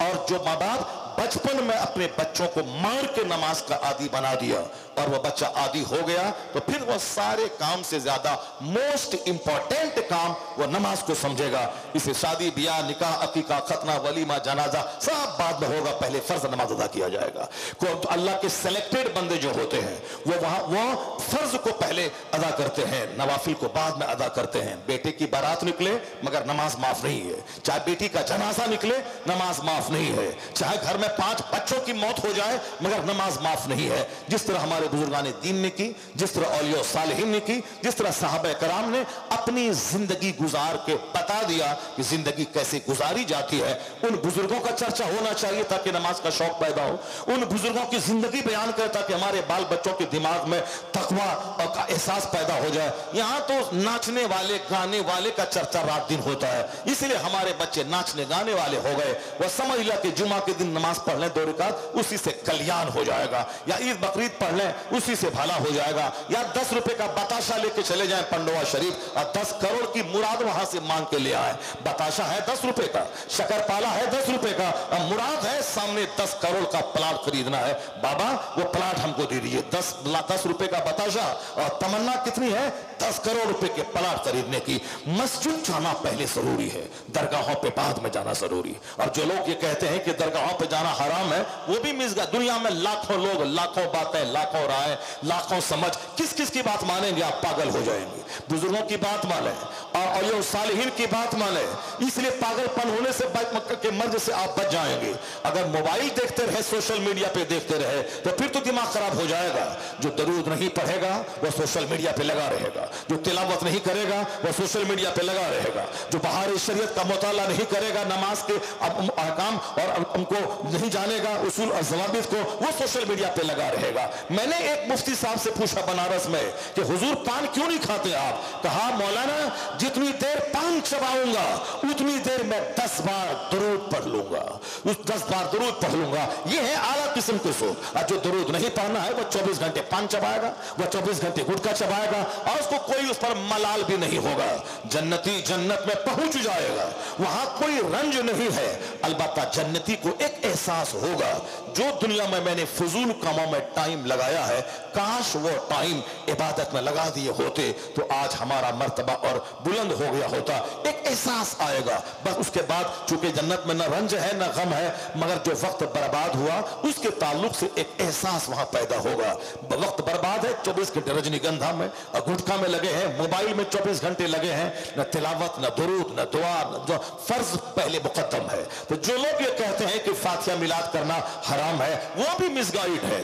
और जो माँ बाप बचपन में अपने बच्चों को मार के नमाज का आदी बना दिया और वह बच्चा आदी हो गया, तो फिर वह सारे काम से ज्यादा मोस्ट इंपॉर्टेंट काम वह नमाज को समझेगा। इसे शादी ब्याह निकाह अकीका खतना वलीमा जनाजा सब बाद में होगा, पहले फर्ज नमाज अदा किया जाएगा। तो अल्लाह के सिलेक्टेड बंदे जो होते हैं वो फर्ज को पहले अदा करते हैं, नवाफिल को बाद में अदा करते हैं। बेटे की बारात निकले मगर नमाज माफ नहीं है, चाहे बेटी का जनाजा निकले नमाज माफ नहीं है, चाहे घर में 5 बच्चों की मौत हो जाए मगर नमाज माफ नहीं है। जिस तरह हमारे बुजुर्गान दीन ने की, जिस तरह औलिया सालिहीन ने की, जिस तरह सहाबा कराम ने अपनी जिंदगी गुजार के बता दिया कि जिंदगी कैसे गुजारी जाती है, उन बुजुर्गों का चर्चा होना चाहिए ताकि नमाज का शौक पैदा हो। उन बुजुर्गों की जिंदगी बयान करे ताकि हमारे बाल बच्चों के दिमाग में तकवा और का एहसास पैदा हो जाए। यहां तो नाचने वाले गाने वाले का चर्चा रात दिन होता है, इसलिए हमारे बच्चे नाचने गाने वाले हो गए। वह समझ लिया कि जुमा के दिन नमाज पढ़ लें 2 रकात, उसी से कल्याण हो जाएगा, या ईद बकरीद पढ़ लें उसी से भला हो जाएगा, या 10 रुपए का बताशा लेके चले जाएं पंडवा शरीफ और 10 करोड़ की मुराद वहां से मांग के ले आए। बताशा है 10 रुपए का, शक्करपाला है 10 रुपए का, और मुराद है सामने 10 करोड़ का प्लाट खरीदना है। बाबा वो प्लाट हमको दे दीजिए, 10 रुपए का बताशा, और तमन्ना कितनी है 10 करोड़ रुपए के प्लाट खरीदने की। मस्जिद जाना पहले जरूरी है, दरगाहों पे बाद में जाना जरूरी है। और जो लोग ये कहते हैं कि दरगाहों पे जाना हराम है, वो भी मिस गया। दुनिया में लाखों लोग, लाखों बातें, लाखों राय, लाखों समझ, किस किस की बात मानेंगे? आप पागल हो जाएंगे। बुजुर्गों की बात माने और सालिहीन की बात माने, इसलिए पागलपन होने से के मर्ज से आप बच जाएंगे। अगर मोबाइल देखते रहे, सोशल मीडिया पे देखते रहे, तो फिर तो दिमाग खराब हो जाएगा। जो दरूद नहीं पढ़ेगा वह सोशल मीडिया पे लगा रहेगा, जो तिलावत नहीं करेगा वह सोशल मीडिया पे लगा रहेगा, जो बाहर शरीयत का मुताला नहीं करेगा, नमाज के अहकाम और उनको नहीं जानेगा, उसूल और ज़वाबित को, वो सोशल मीडिया पे लगा रहेगा। मैंने एक मुफ्ती साहब से पूछा बनारस में कि हुजूर पान क्यों नहीं खाते आप? कहा मौलाना जितनी देर पान चबाऊंगा उतनी देर में 10 बार दरूद पढ़ लूंगा, उस 10 बार दरूद पढ़ लूंगा। ये है आला किस्म के सोच। और जो दरूद नहीं पढ़ना है वह 24 घंटे पान चबाएगा, वह 24 घंटे गुटखा चबाएगा, और उसको कोई उस पर मलाल भी नहीं होगा। जन्नती जन्नत में पहुंच जाएगा, वहां कोई रंज नहीं है। अलबत्ता जन्नती को एक एहसास होगा, जो दुनिया में मैंने फजूल कामों में टाइम लगाया है, काश वो टाइम इबादत में लगा दिए होते तो आज हमारा मर्तबा और बुलंद हो गया होता। एक एहसास आएगा। बस उसके बाद चूंकि जन्नत में न रंज है न गम है, मगर जो वक्त बर्बाद हुआ उसके ताल्लुक से एक एहसास वहां पैदा होगा। वक्त बर्बाद है, 24 घंटे रजनीगंधा में और गुटखा में लगे हैं, मोबाइल में 24 घंटे लगे हैं, न तिलावत, न दुरूद, न दुआ, न जो फर्ज पहले मुकद्दम है। तो जो लोग ये कहते हैं कि फातिहा मिलाद करना हराम है, वो भी मिसगाइड है।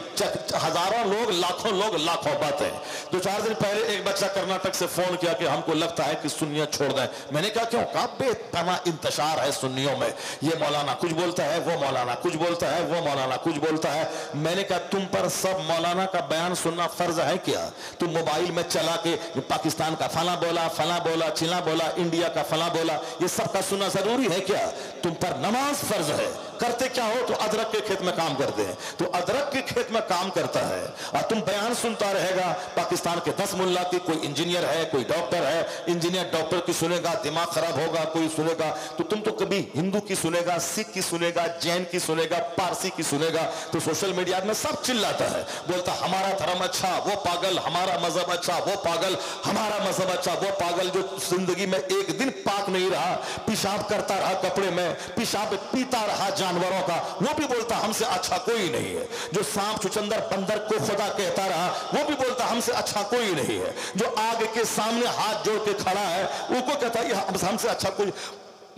हजारों लोग, लाखों लोग, लाखों बातें। 2-4 दिन पहले एक बच्चा कर्नाटक से फोन किया कि हमको लगता है कि सुन्नियत छोड़ दें। मैंने कहा क्यों? कहा बेपना इंतशार है सुन्नियों में, ये मौलाना कुछ बोलता है, वो मौलाना कुछ बोलता है, वो मौलाना कुछ बोलता है। मैंने कहा तुम पर सब मौलाना का बयान सुनना फर्ज है क्या? तुम मोबाइल में चला के पाकिस्तान का फला बोला, चिला बोला, इंडिया का फला बोला, ये सब का सुनना जरूरी है क्या? तुम पर नमाज फर्ज है। करते क्या हो? तो अदरक के खेत में काम करते हैं, तो अदरक के खेत में काम करता है और तुम बयान सुनता रहेगा पाकिस्तान के 10 मुल्ला की। कोई इंजीनियर है, कोई डॉक्टर है, इंजीनियर डॉक्टर की सुनेगा दिमाग खराब होगा, कोई सुनेगा तो तुम तो कभी हिंदू की सुनेगा, सिख की सुनेगा, जैन की सुनेगा, पारसी की सुनेगा। तो सोशल मीडिया में सब चिल्लाता है, बोलता हमारा धर्म अच्छा, वो पागल, हमारा मजहब अच्छा, वो पागल, हमारा मजहब अच्छा, वो पागल। जो जिंदगी में एक दिन पाक नहीं रहा, पेशाब करता रहा कपड़े में, पेशाब पीता रहा जानवरों का, वो भी बोलता हमसे अच्छा कोई नहीं है। जो सांप चुचंदर बंदर को खुदा कहता रहा, वो भी बोलता हमसे अच्छा कोई नहीं है। जो आग के सामने हाथ जोड़ के खड़ा है, वो कहता है हमसे अच्छा कोई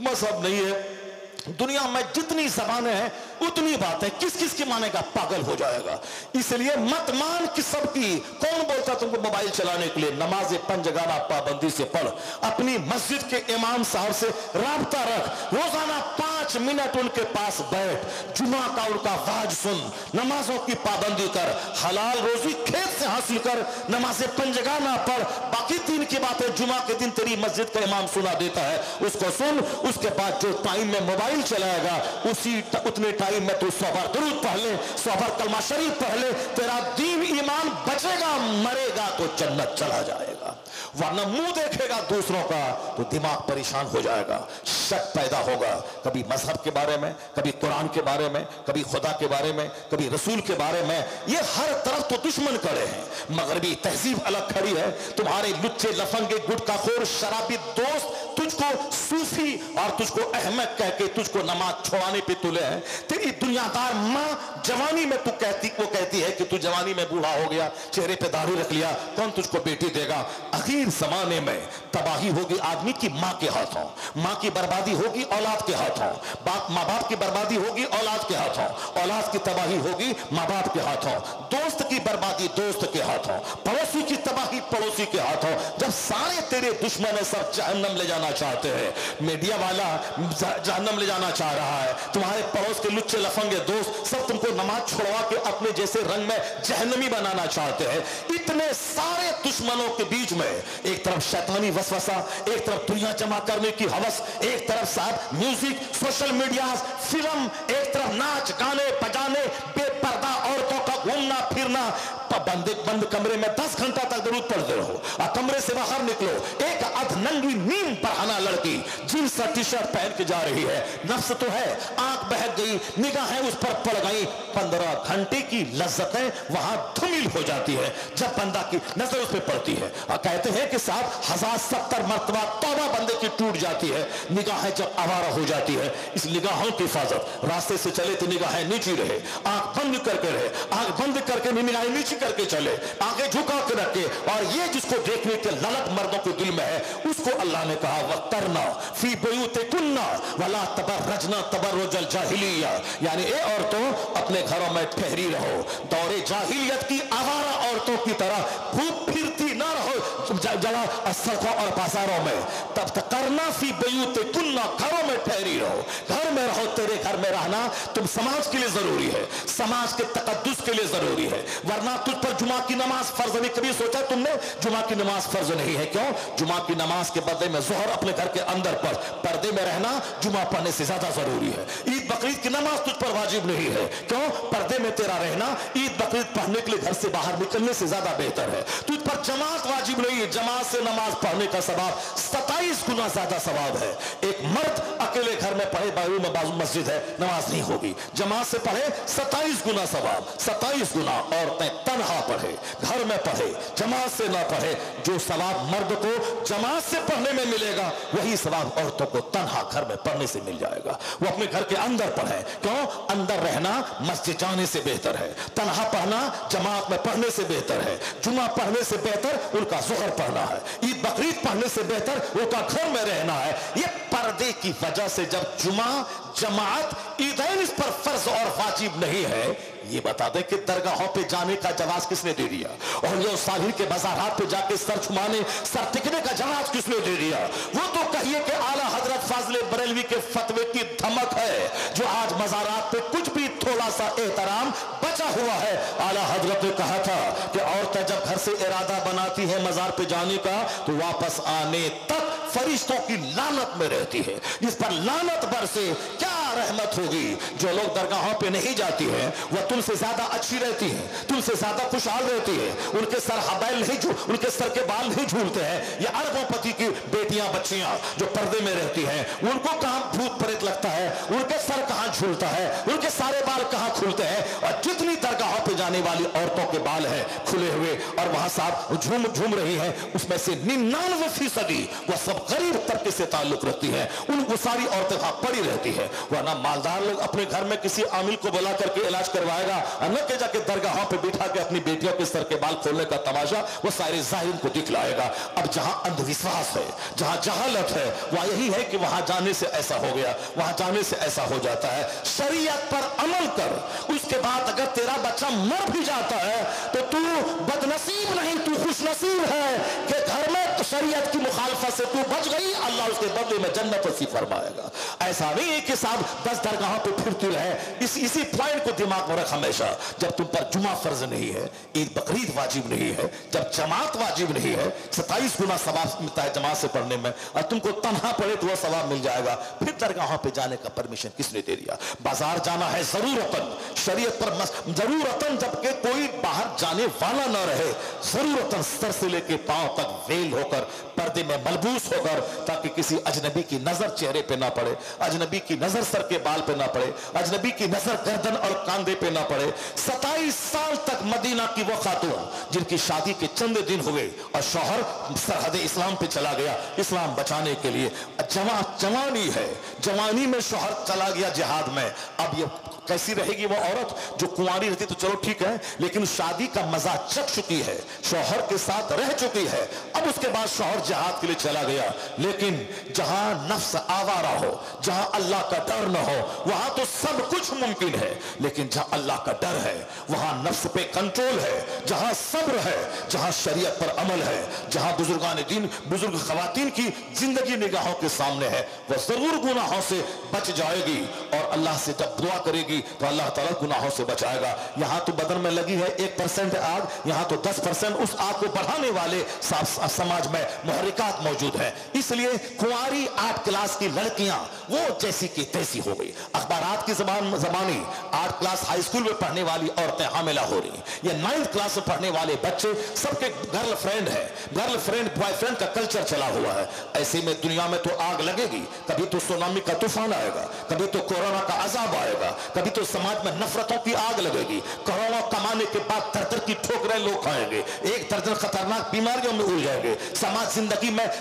मजहब नहीं है। दुनिया में जितनी जबानें हैं उतनी बातें, किस किस की मानेगा, पागल हो जाएगा। इसलिए मत मान कि सबकी। कौन बोलता तुमको मोबाइल चलाने के लिए? नमाज पंजगाना पाबंदी से पढ़, अपनी मस्जिद के इमाम साहब से राब्ता रख, रोजाना 5 मिनट उनके पास बैठ, जुमा का उनका वाज सुन, नमाजों की पाबंदी कर, हलाल रोजी खेत से हासिल कर, नमाज पंजगाना पढ़। बाकी दिन की बातें जुमा के दिन तेरी मस्जिद का इमाम सुना देता है, उसको सुन। उसके बाद जो टाइम में मोबाइल चलाएगा उतने टाइम में तू 100 बार दुरूद पढ़ ले, 100 बार कलमा शरीफ पढ़ ले, तेरा दीन ईमान बचेगा। मरेगा तो जन्नत चला जाएगा, वरना मुंह देखेगा दूसरों का तो दिमाग परेशान हो जाएगा, शक पैदा होगा। कभी मजहब के बारे में, कभी कुरान के बारे में, कभी खुदा के बारे में, कभी रसूल के बारे में। ये हर तरफ तो दुश्मन खड़े हैं। मगरबी तहजीब अलग खड़ी है, तुम्हारे लुच्चे लफंगे गुटखाखोर शराबी दोस्त तुझको सूफी और तुझको अहमद कह के तुझको नमाज छोड़ाने पे तुले हैं। तेरी दुनियादार मां जवानी में वो कहती है कि तू जवानी में बूढ़ा हो गया, चेहरे पे दाढ़ी रख लिया, कौन तुझको बेटी देगा। आखिर जमाने में तबाही होगी आदमी की मां के हाथों, मां की बर्बादी होगी औलाद के हाथों, माँ बाप की बर्बादी होगी औलाद के हाथों, औलाद की तबाही होगी माँ बाप के हाथों, दोस्त की बर्बादी दोस्त के हाथों, पड़ोसी की तबाही पड़ोसी के हाथों। जब सारे तेरे दुश्मन है सब जहन्नम ले जाना चाहते हैं, मीडिया वाला जहन्नम ले जाना चाह रहा है, तुम्हारे पड़ोस के लुच्चे लफंगे दोस्त सब तुमको नमाज छोड़वा के अपने जैसे रंग में जहन्नमी बनाना चाहते हैं। इतने सारे दुश्मनों के बीच में एक तरफ शैतानी वसवसा, एक तरफ दुनिया जमा करने की हवस, एक तरफ साथ म्यूजिक, सोशल मीडिया, फिल्म, एक तरफ नाच गाने बजाने, बेपर्दा औरतों का घूमना फिरना। बंद कमरे में 10 घंटा तक दुरूद पढ़ते रहो और कमरे से बाहर निकलो, एक अधनंगी नीम पढ़ाना लड़की जींस और टी शर्ट पहन के जा रही है, नफ्स तो है, आंख बहक गई, निगाहें उस पर पड़ गई, 15 घंटे की लज्जतें वहां धूमिल हो जाती है जब बंदा की नजर उस पर पड़ती है। और कहते हैं कि 1070 मर्तबा तौबा बंदे की टूट जाती है निगाहें जब आवारा हो जाती है। इस निगाहों की हिफाजत, रास्ते से चले तो निगाहें नीची रहे, आंख बंद करके रहे, आंख बंद करके निगाहें नीची करके चले, आगे झुका के रखे। और ये जिसको देखने के ललक मर्दों के दिल में है उसको अल्लाह ने कहा वक्तरना फी बुयूतिकुन्ना वला तबर्रजना तबर्रुजल जाहिलिया, यानी ए औरतों अपने घरों में ठहरी रहो, दौरे जाहिलियत की आवारा औरतों की तरह खूब फिरती ना रहो जगह सड़कों और बाजारों में। तब तक करना फी बुयूतिकुन्ना, घरों में ठहरी रहो, घर में रहो। तेरे घर में रहना तुम समाज के लिए जरूरी है, समाज के तकद्दुस के लिए जरूरी है, वरना तुझ पर जुमा की नमाज फर्ज नहीं। कभी सोचा तुमने जुमा की नमाज फर्ज नहीं है? क्यों? जुमा की नमाज के बदले में जोहर अपने घर के अंदर पढ़, पर्दे में रहना जुमा पढ़ने से ज्यादा जरूरी है। ईद बकरीद की नमाज तुझ पर वाजिब नहीं है, क्यों? पर्दे में तेरा रहना ईद बकरीद पढ़ने के लिए घर से बाहर निकलने से ज्यादा बेहतर है। तुझ पर जमात वाजिब नहीं है, जमात से नमाज पढ़ने का सवाब 27 गुना ज्यादा सवाब है। एक मर्द अकेले घर में पढ़े, बाजू में बाजू मस्जिद है, नमाज नहीं होगी, जमात से पढ़े 27 गुना सवाब, 27 गुना। औरतें तन्हा पढ़े, घर में पढ़े, जमात से ना पढ़े, जो सवाब मर्द को जमात से पढ़ने में मिलेगा वही सवाब औरतों को तन्हा घर में पढ़ने से मिल जाएगा। वो अपने घर के अंदर पढ़े, क्यों? अंदर रहना मस्जिद जाने से बेहतर है, तन्हा पढ़ना जमात में पढ़ने से बेहतर है, जुमा पढ़ने से बेहतर उनका जोहर पढ़ना है, ईद बकरीद पढ़ने से बेहतर उनका घर में रहना है। ये पर्दे की वजह से जब जुमा जमात ईदैन इस पर फर्ज और वाजिब नहीं है, ये बता दे कि दरगाहों पे जाने का जवाब किसने दे दिया? और ये साहिर के बाजारात पे जाके सर छुमाने, सर टिकने का जवाब किसने दे दिया? वो तो कहिए कि आला हजरत फाजले बरेलवी के फतवे की धमक है जो आज मजारात पे कुछ भी थोड़ा सा एहतराम बचा हुआ है। आला हजरत ने कहा था कि औरतें जब घर से इरादा बनाती है मजार पे जाने का तो वापस आने तक फरिश्तों की लानत में रहती है, इस पर लानत बरसे। क्या रहमत होगी? जो लोग दरगाहों पे नहीं जाती है वह तुमसे ज्यादा अच्छी रहती है, तुमसे ज्यादा खुशहाल रहती है, उनके सर हबैल नहीं उनके सर के बाल नहीं झूलते हैं। ये अरबों पति की बेटियां बच्चियां जो पर्दे में रहती हैं, उनको कहां भूत प्रेत लगता है, उनके सर कहां झूलता है, उनके सारे बाल कहां खुलते हैं। और जितनी दरगाहों पे जाने वाली औरतों के बाल हैं खुले हुए और वहां साहब झूम झूम रही हैं, उसमें से 99% वह सब गरीब तबके से ताल्लुक रखती हैं। वो सारी औरतें वहां पड़ी रहती है। वरना मालदार लोग अपने घर में किसी आमिल को बुला करके इलाज करवाएगा, न के जाके दरगाहों पे बिठा के अपनी बेटियों के सर के बाल खोलने का तमाशा वो सारे जाहिर को दिखलाएगा। अब जहां अंधविश्वास है, जहां जहालत है, वह यही है कि वहां जाने से ऐसा हो गया, वहां जाने से ऐसा हो जाता है। शरीयत पर अमल कर, उसके बाद अगर तेरा बच्चा मर भी जाता है तो तू बदनसीब नहीं, तू खुशनसीब है कि घर में शरीयत की मुखालफत से तू बच गई, अल्लाह उसके बदले में जन्नत नसीब फरमाएगा। ऐसा नहीं है कि साहब 10 दरगाहों पे फिरती रहे। इसी पॉइंट को दिमाग में रख हमेशा। जब तुम पर जुमा फर्ज नहीं है, ईद बकरीद वाजिब नहीं है, जब जमात वाजिब नहीं है, 27 गुना सवाब मिलता है जमात से पढ़ने में, और तुमको तन्हा पढ़े तो वह सवाब मिल जाएगा, फिर दरगाहों पे जाने का परमिशन किसने दे दिया? बाजार जाना है जरूरतन, शरीयत पर जरूरतन, जबकि कोई बाहर जाने वाला ना रहे, जरूरतन सर से लेके पांव तक वेल होकर, पर्दे में मलबूस होकर, ताकि किसी अजनबी की नजर चेहरे पे ना पड़े, अजनबी की नजर सर के बाल पे ना पड़े, अजनबी की नजर गर्दन और कांधे पे ना पड़े। 27 साल तक मदीना की वो खातून जिनकी शादी के चंद दिन हुए और शौहर सरहद इस्लाम पे चला गया इस्लाम बचाने के लिए, जवानी है, जवानी में शौहर चला गया जिहाद में, अब ये कैसी रहेगी वो औरत जो कुंवारी रहती तो चलो ठीक है, लेकिन शादी का मजा चख चुकी है, शौहर के साथ रह चुकी है, अब उसके बाद शौहर जिहाद के लिए चला गया। लेकिन जहां नफ्स आवारा हो, जहां अल्लाह का डर न हो, वहां तो सब कुछ मुमकिन है। लेकिन जहां अल्लाह का डर है, वहां नफ्स पे कंट्रोल है, जहां सब्र है, जहां शरीयत पर अमल है, जहां बुजुर्गान दीन, बुजुर्ग खवातीन की जिंदगी निगाहों के सामने है, वह जरूर गुनाहों से बच जाएगी और अल्लाह से जब दुआ करेगी तो अल्लाह ताला गुनाहों से बचाएगा। यहां तो बदन में लगी है 1% आग, यहां तो 10% उस आग को बढ़ाने वाले समाज में मुहर्रिकात मौजूद है। इसलिए कुंवारी 8 क्लास की लड़कियां वो जैसी की तैसी हो गई। अखबारात की जमानी 8 क्लास हाई स्कूल में पढ़ने वाली औरतें हामिला हो रही, ये 9th क्लास में पढ़ने वाले बच्चे सबके गर्लफ्रेंड है, गर्लफ्रेंड बॉयफ्रेंड का कल्चर चला हुआ है। ऐसे में दुनिया में तो आग लगेगी, कभी तो सुनामी का तूफान आएगा, कभी तो कोरोना का अजाब आएगा, कभी तो समाज में नफरतों की आग लगेगी, करोड़ों कमाने के बाद दर की ठोकरें लोग खाएंगे, 1 दर्जन खतरनाक बीमारियों में उलझ जाएंगे, समाज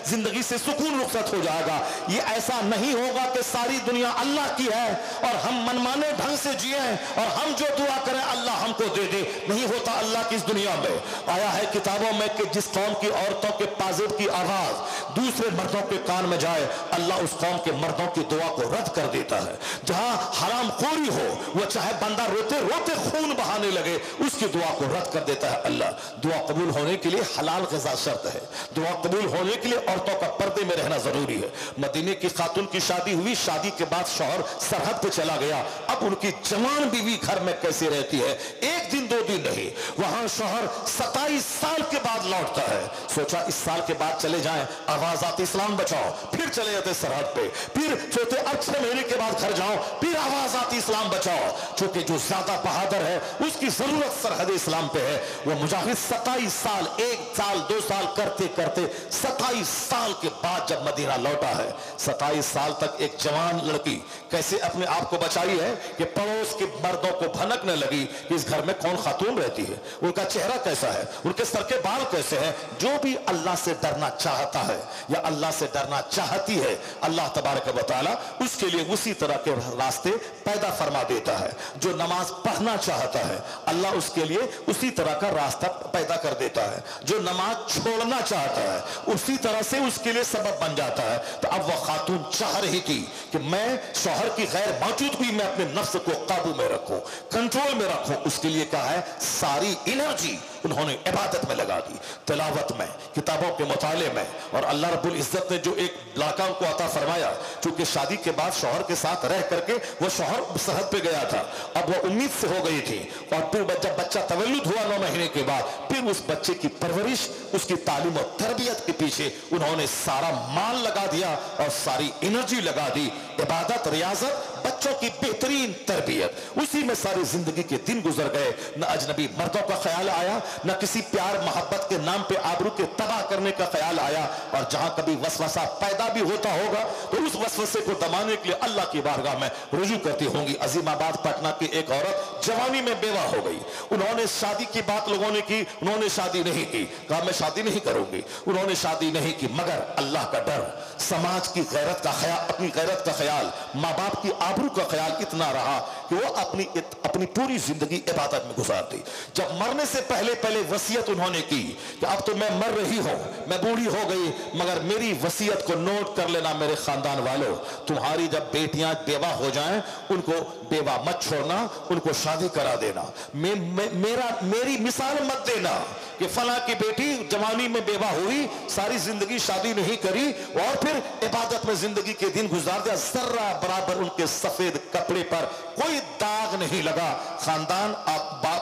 जिंदगी से सुकून रुखसत हो जाएगा। ये ऐसा नहीं होगा कि सारी दुनिया अल्लाह की है और हम मनमाने ढंग से जिए और हम जो दुआ करें अल्लाह हमको दे दे, नहीं होता अल्लाह की इस दुनिया में। आया है किताबों में कि जिस कौम की औरतों के पाजेब की आवाज दूसरे मर्दों के कान में जाए, अल्लाह उस कौम के मर्दों की दुआ को रद्द कर देता है। जहां हराम खोरी हो, वो चाहे बंदा रोते रोते खून बहाने लगे, उसकी दुआ को रद्द कर देता है अल्लाह। दुआ कबूल होने के लिए हलाल ग़िज़ा शर्त है, दुआ कबूल होने के लिए औरतों का पर्दे में रहना जरूरी है। मदीने की खातून की शादी हुई, शादी के बाद शौहर सरहद पे चला गया, अब उनकी जवान बीवी घर में कैसे रहती है? 1 दिन 2 दिन नहीं, वहां शौहर 27 साल के बाद लौटता है। सोचा इस साल के बाद चले जाएं, आवाज आती इस्लाम बचाओ, फिर चले जाते सरहद पे, फिर सोचते अब 6 महीने के बाद घर जाओ, फिर आवाज आती इस्लाम बचाओ। क्योंकि जो ज्यादा बहादुर है उसकी जरूरत सरहद इस्लाम पे है। वो मुजाहिद 27 साल, 1 साल 2 साल करते करते 27 साल के बाद जब मदीना लौटा है, 27 साल तक एक जवान लड़की कैसे अपने आप को बचाई है कि पड़ोस के मर्दों को भनकने लगी कि इस घर में कौन खातून रहती है, उनका चेहरा कैसा है, उनके सर के बाल कैसे हैं। जो भी अल्लाह से डरना चाहता है या अल्लाह से डरना चाहती है, अल्लाह तबारक व तआला उसके लिए उसी तरह के रास्ते पैदा फरमा देता है। जो नमाज पढ़ना चाहता है, अल्लाह उसके लिए उसी तरह का रास्ता पैदा कर देता है। जो नमाज छोड़ना चाहता है, उसी तरह से उसके लिए सबब बन जाता है। तो अब वह खातून चाह रही थी कि मैं शौहर की गैर मौजूदगी में अपने नफ्स को काबू में रखूं, कंट्रोल में रखूं। उसके लिए कहा है सारी एनर्जी उन्होंने इबादत में लगा दी, तिलावत में, किताबों के मुताले में। और अल्लाह रब्बुल इज्जत ने जो एक लड़का को अता फरमाया, क्योंकि शादी के बाद शौहर के साथ रह करके वो शौहर सरहद पे गया था, अब वो उम्मीद से हो गई थी। और फिर जब बच्चा तवल्लुद हुआ 9 महीने के बाद, फिर उस बच्चे की परवरिश, उसकी तालीम और तरबियत के पीछे उन्होंने सारा माल लगा दिया और सारी एनर्जी लगा दी। इबादत, रियाजत, बच्चों की बेहतरीन तरबियत, उसी में सारी जिंदगी के दिन गुजर गए। न अजनबी मर्दों का ख्याल आया, न किसी प्यार मोहब्बत के नाम पे आबरू के तबाह करने का ख्याल आया। और जहां कभी वसवसा पैदा भी होता होगा तो उस वसवसे को दबाने के लिए अल्लाह की बारगाह में रुजू करती होंगी। अजीमाबाद पटना की एक औरत जवानी में बेवा हो गई। उन्होंने शादी की बात लोगों ने की, उन्होंने शादी नहीं की, कहा मैं शादी नहीं करूंगी। उन्होंने शादी नहीं की, मगर अल्लाह का डर, समाज की गैरत का ख्याल, अपनी गैरत का ख्याल, माँ बाप की आबरू का ख्याल इतना रहा कि वो अपनी पूरी जिंदगी इबादत में गुजार दी। जब मरने से पहले पहले वसीयत उन्होंने की कि अब तो मैं मर रही हूं, मैं बूढ़ी हो गई, मगर मेरी वसीयत को नोट कर लेना मेरे खानदान वालों, तुम्हारी जब बेटियां बेवा हो जाएं उनको बेवा मत छोड़ना, उनको शादी करा देना। मेरी मिसाल मत देना कि फला की बेटी जवानी में बेवा हुई, सारी जिंदगी शादी नहीं करी और फिर इबादत में जिंदगी के दिन गुजार दिया। जर्रा बराबर उनके सफेद कपड़े पर कोई दाग नहीं लगा। खानदान,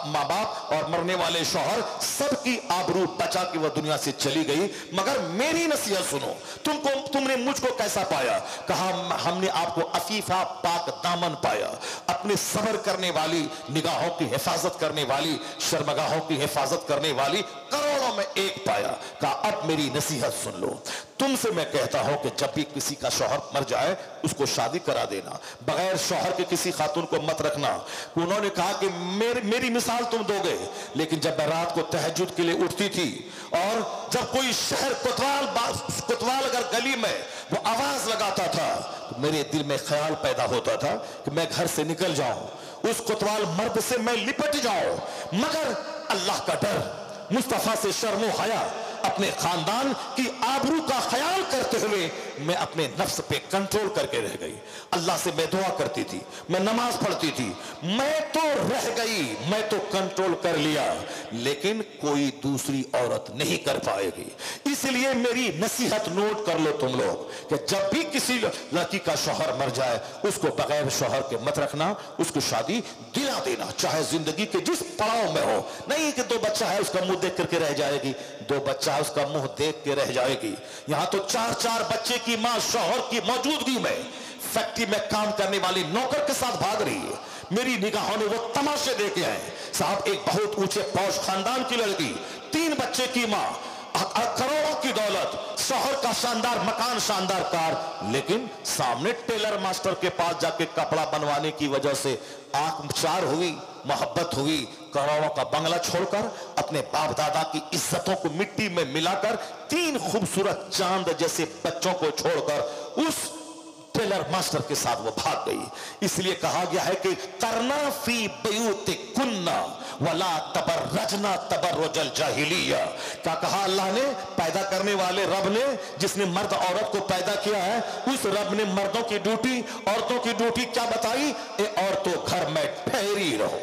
माँ बाप और मरने वाले शौहर, सबकी आबरू बचा के वह दुनिया से चली गई। मगर मेरी नसीहत सुनो, तुमने मुझको कैसा पाया? कहा हमने आपको अफीफा पाक दामन पाया, अपने सबर करने वाली, निगाहों की हिफाजत करने वाली, शर्मगाहों की हिफाजत करने वाली करोड़ों में एक पाया। कहा अब मेरी नसीहत सुन लो, तुमसे मैं कहता हूं कि जब भी किसी का शौहर मर जाए उसको शादी करा देना, बगैर शौहर के किसी खातून को मत रखना। उन्होंने कहा कि मेरी मिसाल तुम दोगे, लेकिन जब मैं रात को तहज्जुद के लिए उठती थी और जब कोई शहर कोतवाल अगर गली में वो आवाज लगाता था तो मेरे दिल में ख्याल पैदा होता था कि मैं घर से निकल जाऊं, उस कोतवाल मर्द से मैं लिपट जाऊं, मगर अल्लाह का डर, मुस्तफा से शर्मो हया, अपने खानदान की आबरू का ख्याल करते हुए मैं अपने नफ्स पे कंट्रोल करके रह गई। अल्लाह से मैं दुआ करती थी, मैं नमाज पढ़ती थी, मैं तो रह गई, मैं तो कंट्रोल कर लिया, लेकिन कोई दूसरी औरत नहीं कर पाएगी। इसलिए मेरी नसीहत नोट कर लो तुम लोग कि जब भी किसी लड़की का शौहर मर जाए उसको बगैर शौहर के मत रखना, उसको शादी दिला देना, चाहे जिंदगी के जिस पड़ाव में हो। नहीं कि दो बच्चा है उसका मुंह देख करके रह जाएगी, दो बच्चा है उसका मुंह देख के रह जाएगी। यहां तो 4-4 बच्चे की मां शौहर की मौजूदगी में फैक्ट्री में काम करने वाली नौकर के साथ भाग रही है। मेरी निगाहों ने वो तमाशे देखे हैं साहब। एक बहुत ऊंचे पौष खानदान की लड़की, 3 बच्चे की मां, करोड़ों की दौलत, शौहर का शानदार मकान, शानदार कार, लेकिन सामने टेलर मास्टर के पास जाके कपड़ा बनवाने की वजह से आंख चार हुई, मोहब्बत हुई, करोड़ों का बंगला छोड़कर अपने बाप दादा की इज्जतों को मिट्टी में मिलाकर 3 खूबसूरत चांद जैसे बच्चों को छोड़कर उस टेलर मास्टर के साथ वो भाग गई। इसलिए कहा गया है कि करना फी बयूति कुन्ना वला तबर्रजना तबर्रुजल जाहिलिया। क्या कहा अल्लाह ने? पैदा करने वाले रब ने, जिसने मर्द औरत को पैदा किया है, उस रब ने मर्दों की ड्यूटी, औरतों की ड्यूटी क्या बताई? औरतों घर में ठहरी रहो।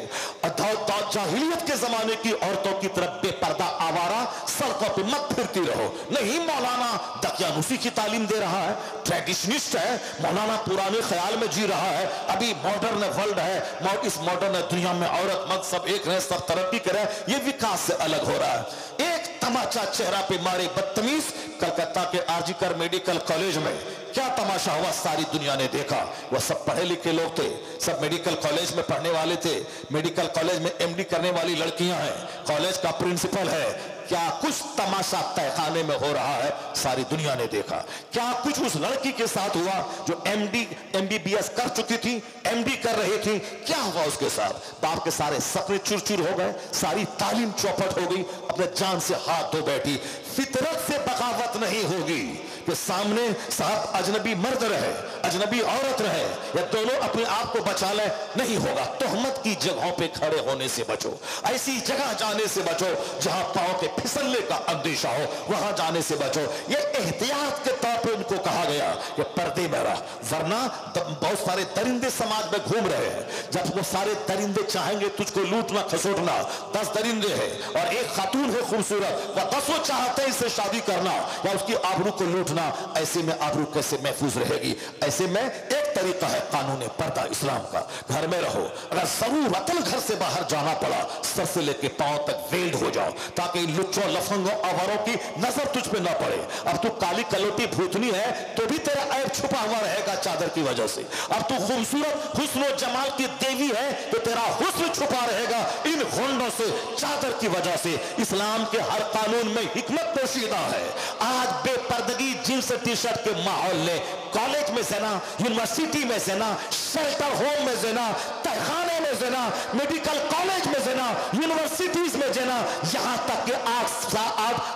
जाहिलियत के जमाने की औरतों की तरफ बेपर्दा आवारा सड़कों पे मत फिरती रहो। नहीं, मौलाना दकियानुसी की तालीम दे रहा है, ट्रेडिशनिस्ट है मौलाना, पुराने ख्याल में जी रहा है, अभी मॉडर्न वर्ल्ड है, इस मॉडर्न दुनिया में औरत मर्द सब एक रहे, सब तरक्की करे, ये विकास से अलग हो रहा है। एक तमाचा चेहरा पे मारे बदतमीज। कलकत्ता के आरजीकर मेडिकल कॉलेज में क्या तमाशा हुआ, सारी दुनिया ने देखा। वह सब पढ़े लिखे लोग थे, सब मेडिकल कॉलेज में पढ़ने वाले थे, मेडिकल कॉलेज में एमडी करने वाली लड़कियां हैं, कॉलेज का प्रिंसिपल है। क्या कुछ तमाशा तहखाने में हो रहा है, सारी दुनिया ने देखा। क्या कुछ उस लड़की के साथ हुआ जो एमबीबीएस कर चुकी थी, एमडी कर रही थी, क्या हुआ उसके साथ? बाप के सारे सपने चूर चूर हो गए, सारी तालीम चौपट हो गई, अपने जान से हाथ धो बैठी। फितरत से बगावत नहीं होगी कि सामने साहब अजनबी मर्द रहे, अजनबी औरत रहे, या दोनों अपने आप को बचा ले, नहीं होगा। तोहमत की जगहों पे खड़े होने से बचो, ऐसी जगह जाने से बचो जहां पांव के फिसलने का अंदेशा हो, वहां जाने से बचो। ये एहतियात के तौर पे उनको कहा गया कि पर्दे में रह, वरना बहुत सारे दरिंदे समाज में घूम रहे हैं। जब वो सारे दरिंदे चाहेंगे तुझको लूटना खसोटना, 10 दरिंदे हैं और एक खातून है खूबसूरत, वह 10 चाहते हैं इससे शादी करना या उसकी आबरू को लूटना, ऐसे में आबरू कैसे महफूज रहेगी? ऐसे में एक एक तरीका है कानून पर्दा इस्लाम का, घर में रहो, अगर जरूरतन घर से बाहर जाना पड़ा सर से लेके पांव तक वेल्ड हो जाओ, ताकि लुच्चों लफंगों आवारों की नजर तुझ पे ना पड़े। अब तू काली कलोटी भूतनी है तो भी तेरा ऐब छुपा हुआ रहेगा चादर की वजह से। अब तू खूबसूरत हुस्न जमाल की देवी है तो तेरा हुस्न छुपा रहेगा इन घुंडों से, चादर की वजह से। इस्लाम के हर कानून में हिकमत पोशीदा है। आज बेपर्दगी जींस टी शर्ट के माहौल ने कॉलेज में जना, यूनिवर्सिटी में जना, शेल्टर होम में जना, तहखाने में जना, मेडिकल कॉलेज में जना, यूनिवर्सिटीज में जना, यहां तक कि आज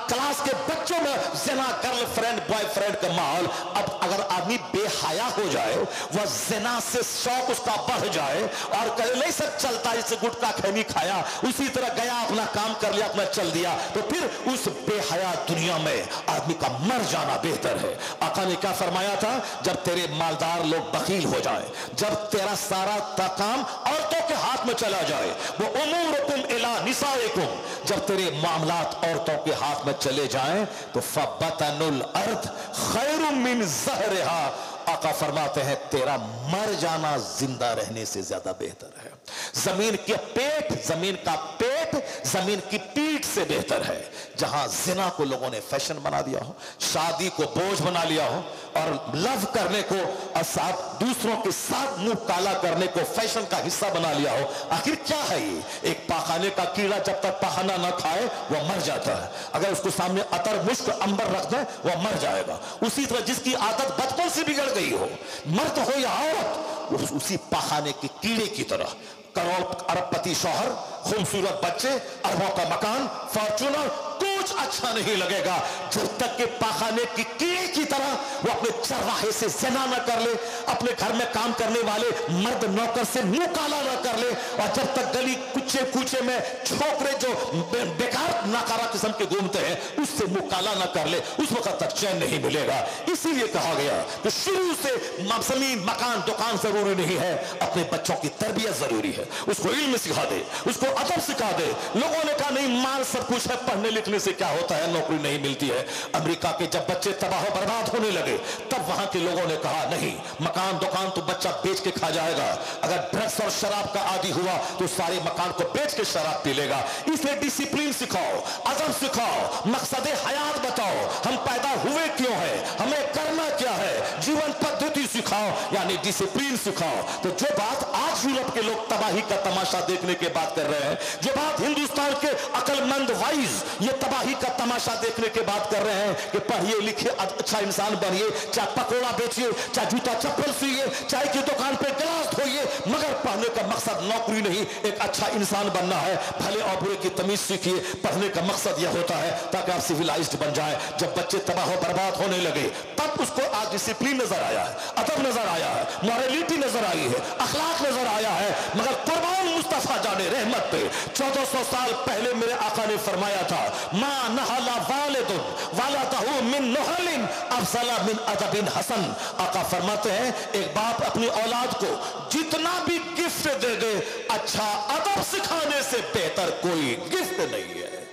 क्लास के बच्चों में जना, गर्लफ्रेंड बॉयफ्रेंड का माहौल। अब अगर आदमी बेहया हो जाए, वह जना से शौक उसका बढ़ जाए और कहे नहीं सब चलता, जैसे गुटखा खैनी खाया उसी तरह गया, अपना काम कर लिया, अपना चल दिया, तो फिर उस बेहया दुनिया में आदमी का मर जाना बेहतर है। आका ने क्या फरमाया था, जब तेरे मालदार लोग बखील हो जाए, जब तेरा सारा काम औरतों के हाथ में चला जाए, वो उमूरुकुम इला निसाइकुम, जब तेरे मामलात औरतों के हाथ में चले जाएं, तो फबतनुल अर्द खैरुम मिन ज़हरिहा, आका फरमाते हैं तेरा मर जाना जिंदा रहने से ज्यादा बेहतर है। जमीन के पेट, जमीन का पेट जमीन की पीठ से बेहतर है। जहां जिना को लोगों ने फैशन बना दिया हो, शादी को बोझ बना लिया हो और लव करने को और साथ दूसरों के साथ मुंह काला करने को फैशन का हिस्सा बना लिया हो, आखिर क्या है ये? एक पाखाने का कीड़ा जब तक पखाना ना खाए वह मर जाता है। अगर उसको सामने अतर मुश्क अंबर रख दे वह मर जाएगा। उसी तरह जिसकी आदत बचपन से बिगड़ गई हो, मर्द हो या औरत, उसी पाखाने के कीड़े की तरह, करोड़ अरबपति शौहर, खूबसूरत बच्चे, अरबों का मकान, फॉर्चूनर, कुछ अच्छा नहीं लगेगा जब तक कि पाखाने की कीड़े की तरह वो अपने चरवाहे से ज़िना न कर ले, अपने घर में काम करने वाले मर्द नौकर से मुंह काला न कर ले, और जब तक गली कुचे कूचे में छोकरे जो बेकार नाकारा किस्म के घूमते हैं उससे मुंह काला न कर ले, उस वक्त तक चैन नहीं मिलेगा। इसीलिए कहा गया कि शुरू से जमीन मकान दुकान जरूरी नहीं है, अपने बच्चों की तरबियत जरूरी है। उसको इल्म सिखा दे, उसको अदब सिखा दे। लोगों ने कहा नहीं माल सब कुछ है, पढ़ने लिखने से क्या होता है, नौकरी नहीं मिलती है। अमेरिका के जब बच्चे तबाह बर्बाद होने लगे तब वहां के लोगों ने कहा नहीं, मकान दुकान तो बच्चा बेच के खा जाएगा, अगर ड्रग्स और शराब का आदी हुआ तो सारे मकान को बेच के शराब पी लेगा। इसलिए डिसिप्लिन सिखाओ, अदब सिखाओ, मकसद हयात बताओ, हम पैदा हुए क्यों है, हमें करना क्या है, जीवन पद्धति सिखाओ, यानी डिसिप्लिन सिखाओ। तो जो बात आज यूरोप के लोग तबाही का तमाशा देखने के बात कर रहे हैं, जो बात हिंदुस्तान के अकलमंद वाइज ये तबाही का तमाशा देखने के बात कर रहे हैं कि पढ़िए लिखिए अच्छा इंसान बनिए, चाहे पकोड़ा बेचिए, चाहे जूता चप्पल सिए, चाय की दुकान पे गिलास धोइए, मगर पढ़ने का मकसद नौकरी नहीं, एक अच्छा इंसान बनना है। भले और बुरे की तमीज सीखिए, पढ़ने का मकसद यह होता है ताकि आप सिविलाइज्ड बन जाए। जब बच्चे तबाह बर्बाद होने लगे तब उसको आज डिसिप्लिन नजर आया है, अदब नजर आया है, मॉरलिटी नजर आई है, अखलाक नजर आया है। मगर कुर्बान मुस्तफा जाने रहमत पे 1400 साल पहले मेरे आका ने फरमाया था, मा नहला वालिदुन वालदहु मिन नहलिन अफज़ला मिन अदबिन हसन। आका फरमाते हैं एक बाप अपनी औलाद को जितना भी गिफ्ट दे दे, अच्छा अदब सिखाने से बेहतर कोई गिफ्ट नहीं है,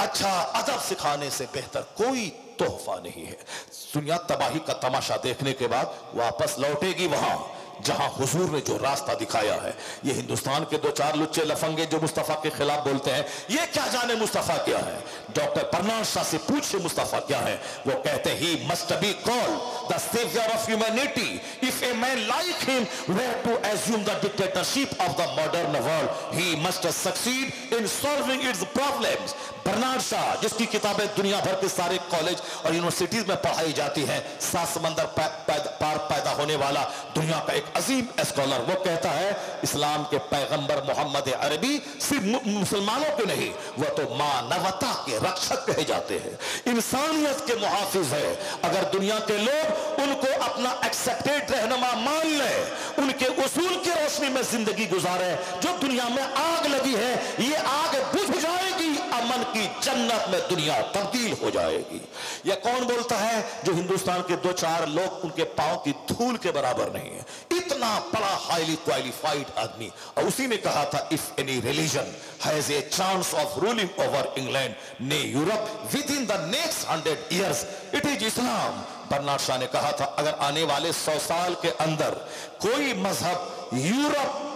अच्छा अदब सिखाने से बेहतर कोई तोहफा नहीं है। दुनिया तबाही का तमाशा देखने के बाद वापस लौटेगी वहां जहां हुजूर ने जो रास्ता दिखाया है। ये हिंदुस्तान के दो चार लुच्चे लफंगे जो मुस्तफा के खिलाफ बोलते हैं, ये क्या जाने मुस्तफा क्या है। डॉक्टर परनाज शाह से पूछे मुस्तफा क्या है, वो कहते he must be called the saviour of humanity. If a man like him were to assume the dictatorship of the modern world, he must succeed in solving its problems. Bernard Shaw जिसकी किताबें दुनिया भर के सारे college और universities में पढ़ाई जाती हैं, सात समंदर पार पैदा होने वाला दुनिया का एक अजीम स्कॉलर, वो कहता है इस्लाम के पैगंबर मोहम्मद अरबी सिर्फ मुसलमानों के नहीं, वह तो मानवता के रक्षक कहे जाते हैं, इंसानियत के मुहाफिज है। अगर दुनिया के लोग उनको अपना एक्सेप्टेड रहनुमा मान ले, उनके उसूल की रोशनी में जिंदगी गुजारे, जो दुनिया में आग लगी है ये आग बुझ जाएगी, अमन की जन्नत में दुनिया तब्दील हो जाएगी। यह कौन बोलता है? जो हिंदुस्तान के दो चार लोग उनके पांव की धूल के बराबर नहीं है। इतना बड़ा हाईली क्वालिफाइड आदमी, और उसी ने कहा था if any religion has a chance of ruling over England ने Europe within the next 100 years it is Islam. Bernard Shaw ने कहा था अगर आने वाले 100 साल के अंदर कोई मजहब यूरोप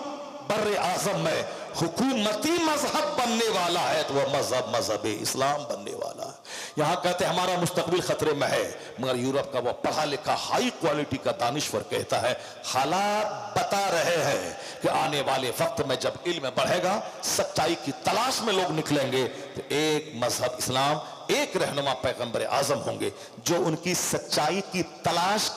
बर्रे आजम में हुकूमती मजहब बनने वाला है तो वह मजहब इस्लाम बनने वाला है। यहां कहते हैं हमारा मुस्तकबिल खतरे में है, मगर यूरोप का वह पढ़ा लिखा हाई क्वालिटी का दानिश्वर कहता है हालात बता रहे हैं कि आने वाले वक्त में जब इल्म बढ़ेगा, सच्चाई की तलाश में लोग निकलेंगे, तो एक मजहब इस्लाम, एक रहनुमा पैगंबर आजम होंगे जो उनकी सच्चाई की तलाश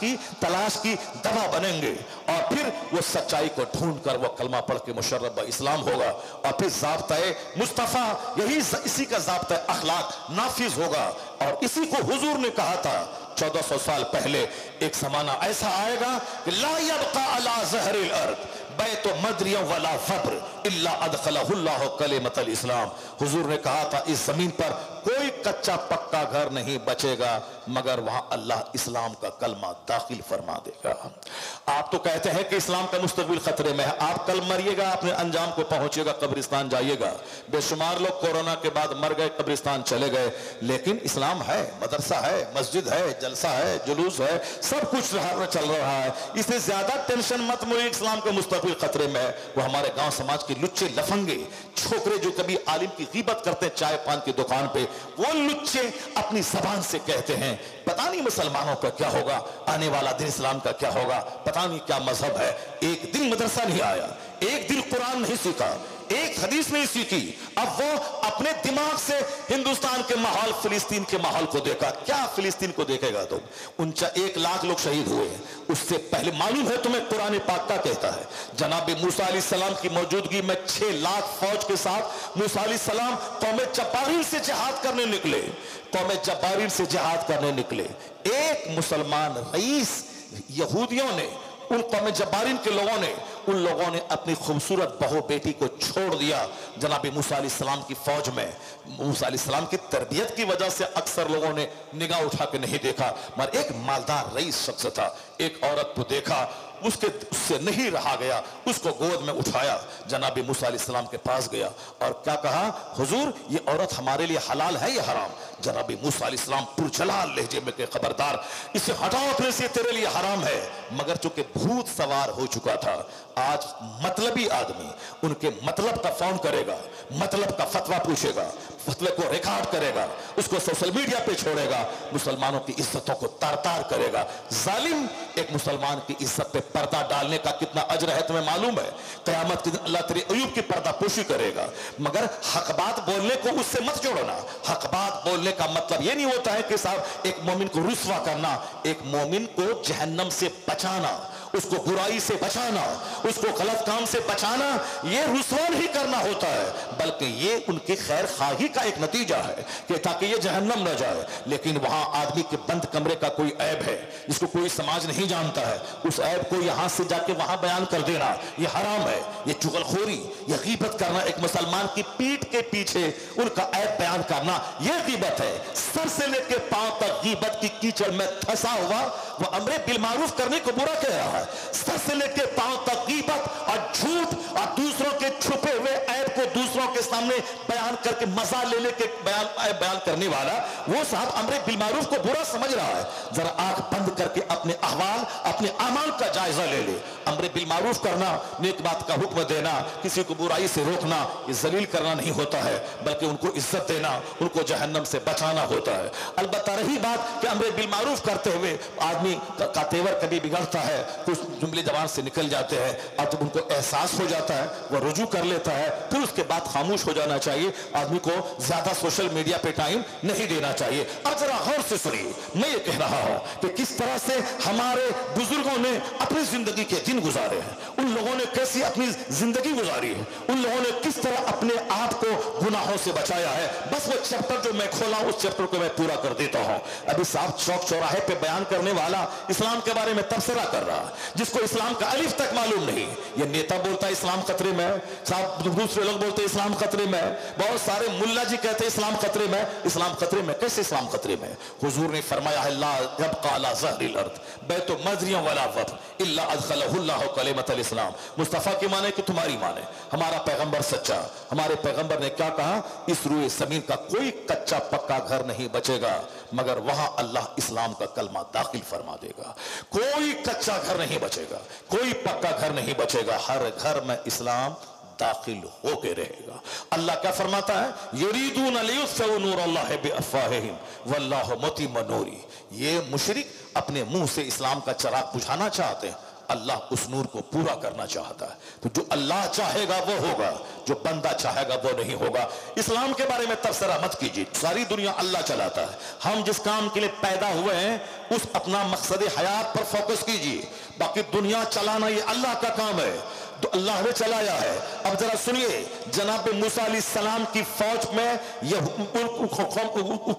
की दवा बनेंगे, और फिर वो सच्चाई को ढूंढ कर वो कलमा पढ़ के मुशर्रफ इस्लाम होगा, और फिर ज़ाब्ता-ए मुस्तफ़ा इसी का ज़ाब्ता अखलाक नाफिज होगा। और इसी को हुजूर ने कहा था 1400 साल पहले, एक जमाना ऐसा आएगा कि ला यब्का अला ज़हरिल अर्द बैतु मदरिया वला फब्र इल्ला अदखलहुल्लाहु कलिमतल इस्लाम। हुजूर ने कहा था इस जमीन पर कोई कच्चा पक्का घर नहीं बचेगा मगर वहां अल्लाह इस्लाम का कलमा दाखिल फरमा देगा। आप तो कहते हैं कि इस्लाम का मुस्तकबिल खतरे में है, आप कल मरिएगा, अपने अंजाम को पहुंचेगा, कब्रिस्तान जाइएगा। बेशुमार लोग कोरोना के बाद मर गए, कब्रिस्तान चले गए, लेकिन इस्लाम है, मदरसा है, मस्जिद है, जलसा है, जुलूस है, सब कुछ चल रहा है। इससे ज्यादा टेंशन मत मुझे, इस्लाम का मुस्तकबिल खतरे में है। वो हमारे गांव समाज के लुच्चे लफंगे छोकरे जो कभी आलिम की ग़ीबत करते हैं चाय पान की दुकान पे, वो लुच्चे अपनी जबान से कहते हैं पता नहीं मुसलमानों का क्या होगा, आने वाला दिन इस्लाम का क्या होगा, पता नहीं क्या मजहब है। एक दिन मदरसा नहीं आया, एक दिन कुरान नहीं सीखा, एक हदीस नहीं सीखी, अब वो अपने दिमाग से हिंदुस्तान के माहौल, फिलिस्तीन के माहौल को देखा। क्या फिलिस्तीन को देखेगा तुम? 1 लाख लोग शहीद हुए हैं, उससे पहले मालूम है तुम्हें कुरान पाक का कहता है जनाब मूसा अलैहिस्सलाम की मौजूदगी में 6 लाख फौज के साथ मूसा अलैहिस्सलाम कौम जब्बारीन से जिहाद करने निकले, कौम जब्बारीन से जिहाद करने निकले। एक मुसलमान रईस यहूदियों ने, उन कौम जब्बारीन के लोगों ने, उन लोगों ने अपनी खूबसूरत बहू बेटी को छोड़ दिया जनाब मूसा अलैहिस्सलाम की फौज में। मूसा अलैहिस्सलाम की तरबियत की वजह से अक्सर लोगों ने निगाह उठा के नहीं देखा, मगर एक मालदार रईस शख्स था, एक औरत को देखा, उससे नहीं रहा गया, उसको गोद में उठाया, जनाब मूसा अलैहिस्सलाम के पास गया और क्या कहा, हुजूर ये औरत हमारे लिए हलाल है या हराम? जनाब मूसा अलैहिस्सलाम पुरजलाल लहजे में के खबरदार, इसे हटाओ अपने से, तेरे लिए हराम है। मगर चूंकि भूत सवार हो चुका था, आज मतलबी आदमी उनके मतलब का फोन करेगा, मतलब का फतवा पूछेगा, फतवे को रिकॉर्ड करेगा, उसको सोशल मीडिया पे छोड़ेगा, मुसलमानों की इज्जतों को तार-तार करेगा। जालिम एक मुसलमान की इज्जत पे पर्दा डालने का कितना अजर है तुम्हें मालूम है? क़यामत के दिन अल्लाह तेरी अयूब की पर्दापोशी करेगा। मगर हक बात बोलने को उससे मत जोड़ना। हक बात बोलने का मतलब ये नहीं होता है कि साहब एक मोमिन को रुस्वा करना, एक मोमिन को जहन्नम से बचाना, उसको बुराई से बचाना, उसको गलत काम से बचाना, ये रुस्वा नहीं करना होता है, बल्कि ये उनकी खैर खाही का एक नतीजा है कि ताकि ये जहन्नम न जाए। लेकिन वहां आदमी के बंद कमरे का कोई ऐब है जिसको कोई समाज नहीं जानता है, उस ऐब को यहां से जाके वहां बयान कर देना ये हराम है। ये चुगलखोरी, ये गीबत करना, एक मुसलमान की पीठ के पीछे उनका ऐब बयान करना, ये गीबत है। सर से लेकर पांव तक गीबत की कीचड़ में फंसा हुआ वो अमरे बिल मारूफ करने को बुरा कह रहा है। सर से लेकर पांव तक गीबत और झूठ और दूसरों के छुपे हुए ऐब को दूसरों के सामने बयान करके मजा ले लेके बयान करने वाला वो साहब अमरे बिल मारूफ को बुरा समझ रहा है। जरा आंख बंद करके अपने अहवाल, अपने अमाल का जायजा ले ले। अमरे बिल मारूफ करना, नेक बात का हुक्म देना, किसी को बुराई से रोकना, ये जलील करना नहीं होता है, बल्कि उनको इज्जत देना, उनको जहन्नम से बचाना होता है। अलबत्ता रही बात कि अमरे बिल मारूफ करते हुए आदमी का तेवर कभी बिगड़ता है, कुछ जुमले जबान से निकल जाते हैं, और जब उनको एहसास हो जाता है वह रुजू कर लेता है, फिर उसके बाद खामोश हो जाना चाहिए। आदमी को ज्यादा सोशल मीडिया पे टाइम नहीं देना चाहिए। अब जरा गौर से सुनिए, मैं ये कह रहा हूं कि किस तरह से हमारे बुजुर्गों ने अपनी जिंदगी के दिन गुजारे हैं, उन लोगों ने कैसी अपनी जिंदगी गुजारी है, उन लोगों ने किस तरह अपने आप को गुनाहों से बचाया है। बस वो चैप्टर जो मैं खोला उस चैप्टर को मैं पूरा कर देता हूं। अभी साहब चौक चौराहे पे बयान करने वाला इस्लाम के बारे में तबसरा कर रहा है, जिसको इस्लाम का अलिफ तक मालूम नहीं। ये नेता बोलता है इस्लाम खतरे में है, साहब दूसरे लोग बोलते हैं इस्लाम खतरे में है। बहुत सारे मुल्ला जी कहते हैं इस्लाम खतरे में। इस्लाम खतरे में कैसे? इस्लाम खतरे में। हुजूर ने फरमाया है ला यबका अला ज़हरिल अर्द बैतु मज़रियन वला वफ़ इल्ला अदखलहुल्लाहु कलिमतल इस्लाम। मुस्तफा की माने कि तुम्हारी माने, हमारा पैगंबर सच्चा। हमारे पैगंबर ने क्या कहा? इस रूए जमीन का कोई कच्चा पक्का घर नहीं बचेगा मगर वहां अल्लाह इस्लाम का कलमा दाखिल फरमा देगा। कोई कच्चा घर नहीं बचेगा, कोई पक्का घर नहीं बचेगा, हर घर में इस्लाम दाखिल होके रहेगा। अल्लाह क्या फरमाता है? युरीदून लियुत्फिउ नूरल्लाहि बिअफ़वाहिहिम वल्लाहु मुतिम्मु नूरी। ये मुशरिक अपने मुंह से इस्लाम का चिराग बुझाना चाहते हैं, अल्लाह उस नूर को पूरा करना चाहता है। तो जो अल्लाह चाहेगा वो होगा, जो बंदा चाहेगा वो नहीं होगा। इस्लाम के बारे में तबसरा मत कीजिए, सारी दुनिया अल्लाह चलाता है। हम जिस काम के लिए पैदा हुए हैं उस अपना मकसद हयात पर फोकस कीजिए। बाकी दुनिया चलाना ये अल्लाह का काम है, तो अल्लाह ने चलाया है। अब जरा सुनिए, जनाब मूसा अलैहिस्सलाम की फौज में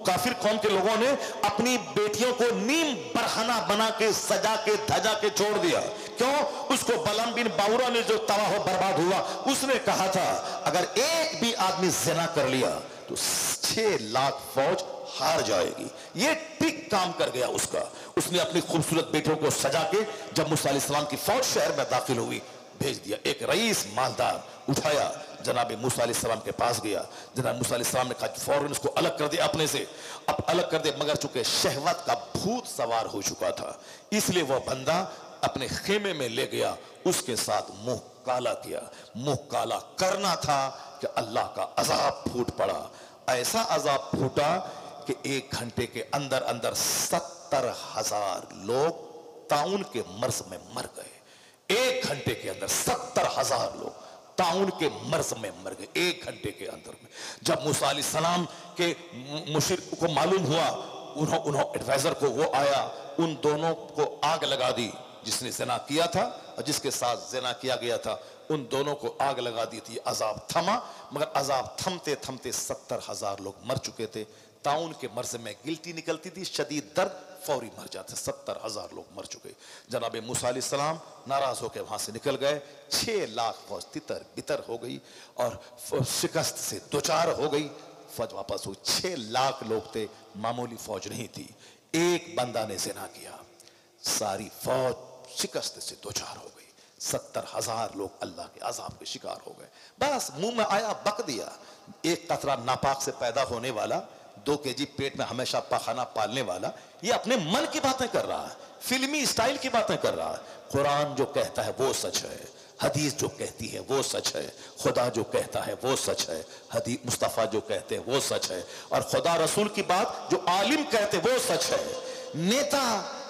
काफिर कौम के लोगों ने अपनी बेटियों को नीम बरहना बना के सजा के धजा के छोड़ दिया। क्यों? उसको बलम बिन बाउरा ने जो तबाह बर्बाद हुआ, उसने कहा था अगर एक भी आदमी जिना कर लिया तो 6 लाख फौज हार जाएगी। ये ठीक काम कर गया उसका। उसने अपनी खूबसूरत बेटियों को सजा के जब मूसा अलैहिस्सलाम की फौज शहर में दाखिल हुई भेज दिया। एक रईस मालदार उठाया, जनाब मूसा अलैहिस्सलाम के पास गया। जनाब मूसा अलैहिस्सलाम ने कहा फौरन उसको अलग कर दिया अपने से। अब अलग कर दिया मगर चूंकि शहवत का भूत सवार हो चुका था इसलिए वह बंदा अपने खेमे में ले गया, उसके साथ मुंह काला किया। मुंह काला करना था कि अल्लाह का अजाब फूट पड़ा। ऐसा अजाब फूटा कि 1 घंटे के अंदर अंदर 70,000 लोग ताउन के मर्ज में मर गए। 1 घंटे के अंदर 70,000 लोग ताउन के मर्ज में मर गए 1 घंटे के अंदर में। जब मूसा अलैहिस्सलाम के मुशरिक को मालूम हुआ, उन्होंने एडवाइजर को वो आया, उन दोनों को आग लगा दी, जिसने ज़िना किया था और जिसके साथ ज़िना किया गया था, उन दोनों को आग लगा दी थी। अजाब थमा मगर अजाब थमते थमते 70,000 लोग मर चुके थे। ताउन के मर्ज में गिल्टी निकलती थी, शदीद दर्द, फौरी मर जाते। 70,000 लोग मर चुके। जनाब मूसा अलैहिस्सलाम नाराज होकर वहां से निकल गए। 6 लाख फौज तितर बितर हो गई और शिकस्त से दोचार हो गई। फौज वापस हुई। 6 लाख लोग थे, मामूली फौज नहीं थी। एक बंदा ने ज़िना किया, सारी फौज शिकस्त से दोचार हो गई। 70,000 लोग अल्लाह के अजाब के शिकार हो गए। बस मुंह में आया बक दिया। एक कतरा नापाक से पैदा होने वाला, 2 केजी पेट में हमेशा पाखाना पालने वाला, ये अपने मन की बातें कर रहा है, फिल्मी स्टाइल की बातें कर रहा है। कुरान जो कहता है वो सच है, हदीस जो कहती है वो सच है, खुदा जो कहता है वो सच है, हदीस मुस्तफ़ा जो कहते हैं वो सच है, और खुदा रसूल की बात जो आलिम कहते वो सच है।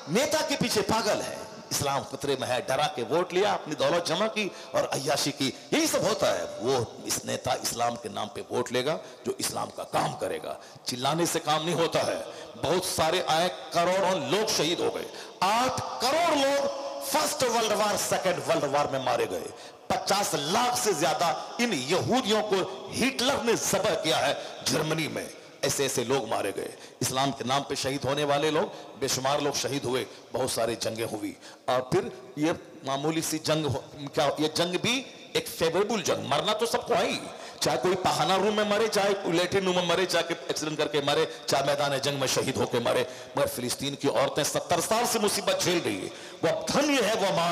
नेता के पीछे पागल है। इस्लाम खतरे में है, डरा के वोट लिया, अपनी दौलत जमा की और अय्याशी की, यही सब होता है। वो इस नेता इस्लाम के नाम पे वोट लेगा जो इस्लाम का काम करेगा। चिल्लाने से काम नहीं होता है। बहुत सारे आए, करोड़ों लोग शहीद हो गए। 8 करोड़ लोग first world war, second world war में मारे गए। 50 लाख से ज्यादा इन यहूदियों को हिटलर ने ज़ब्ह किया है जर्मनी में। ऐसे ऐसे लोग मारे गए। इस्लाम के नाम पे शहीद होने वाले लोग बेशुमार लोग शहीद हुए। बहुत सारी जंगें हुई और फिर ये मामूली सी जंग क्या, ये जंग भी एक फेवरेबल जंग। मरना तो सबको आई, चाहे कोई पहाना रूम में मरे, चाहे कोई लैट्रिन रूम में मरे, चाहे एक्सीडेंट करके मरे, चाहे मैदान जंग में शहीद होकर मरे। मगर फिलिस्तीन की औरतें 70 साल से मुसीबत झेल रही है। वो धन्य है वो माँ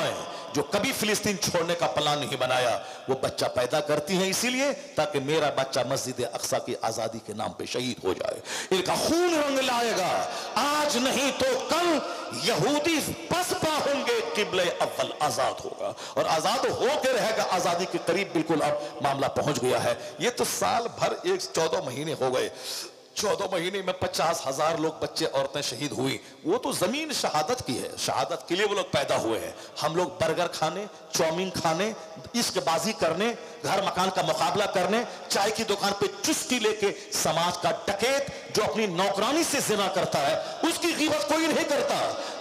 जो कभी फिलिस्तीन छोड़ने का प्लान नहीं बनाया। वो बच्चा पैदा करती है इसीलिए ताकि मेरा बच्चा मस्जिद अक्सा की आजादी के नाम पे शहीद हो जाए। इनका खून रंग लाएगा, आज नहीं तो कल यहूदी पसपा होंगे, किबले अव्वल आजाद होगा और आजाद होकर रहेगा। आजादी के करीब बिल्कुल अब मामला पहुंच गया है। ये तो साल भर 14 महीने हो गए। 14 महीने में 50,000 लोग, बच्चे औरतें शहीद हुई। वो तो जमीन शहादत की है, शहादत के लिए वो लोग पैदा हुए हैं। हम लोग बर्गर खाने, चाउमीन खाने, इश्कबाजी करने, घर मकान का मुकाबला करने, चाय की दुकान पे चुस्की लेके, समाज का डकैत जो अपनी नौकरानी से जिना करता है उसकी कीमत कोई नहीं करता।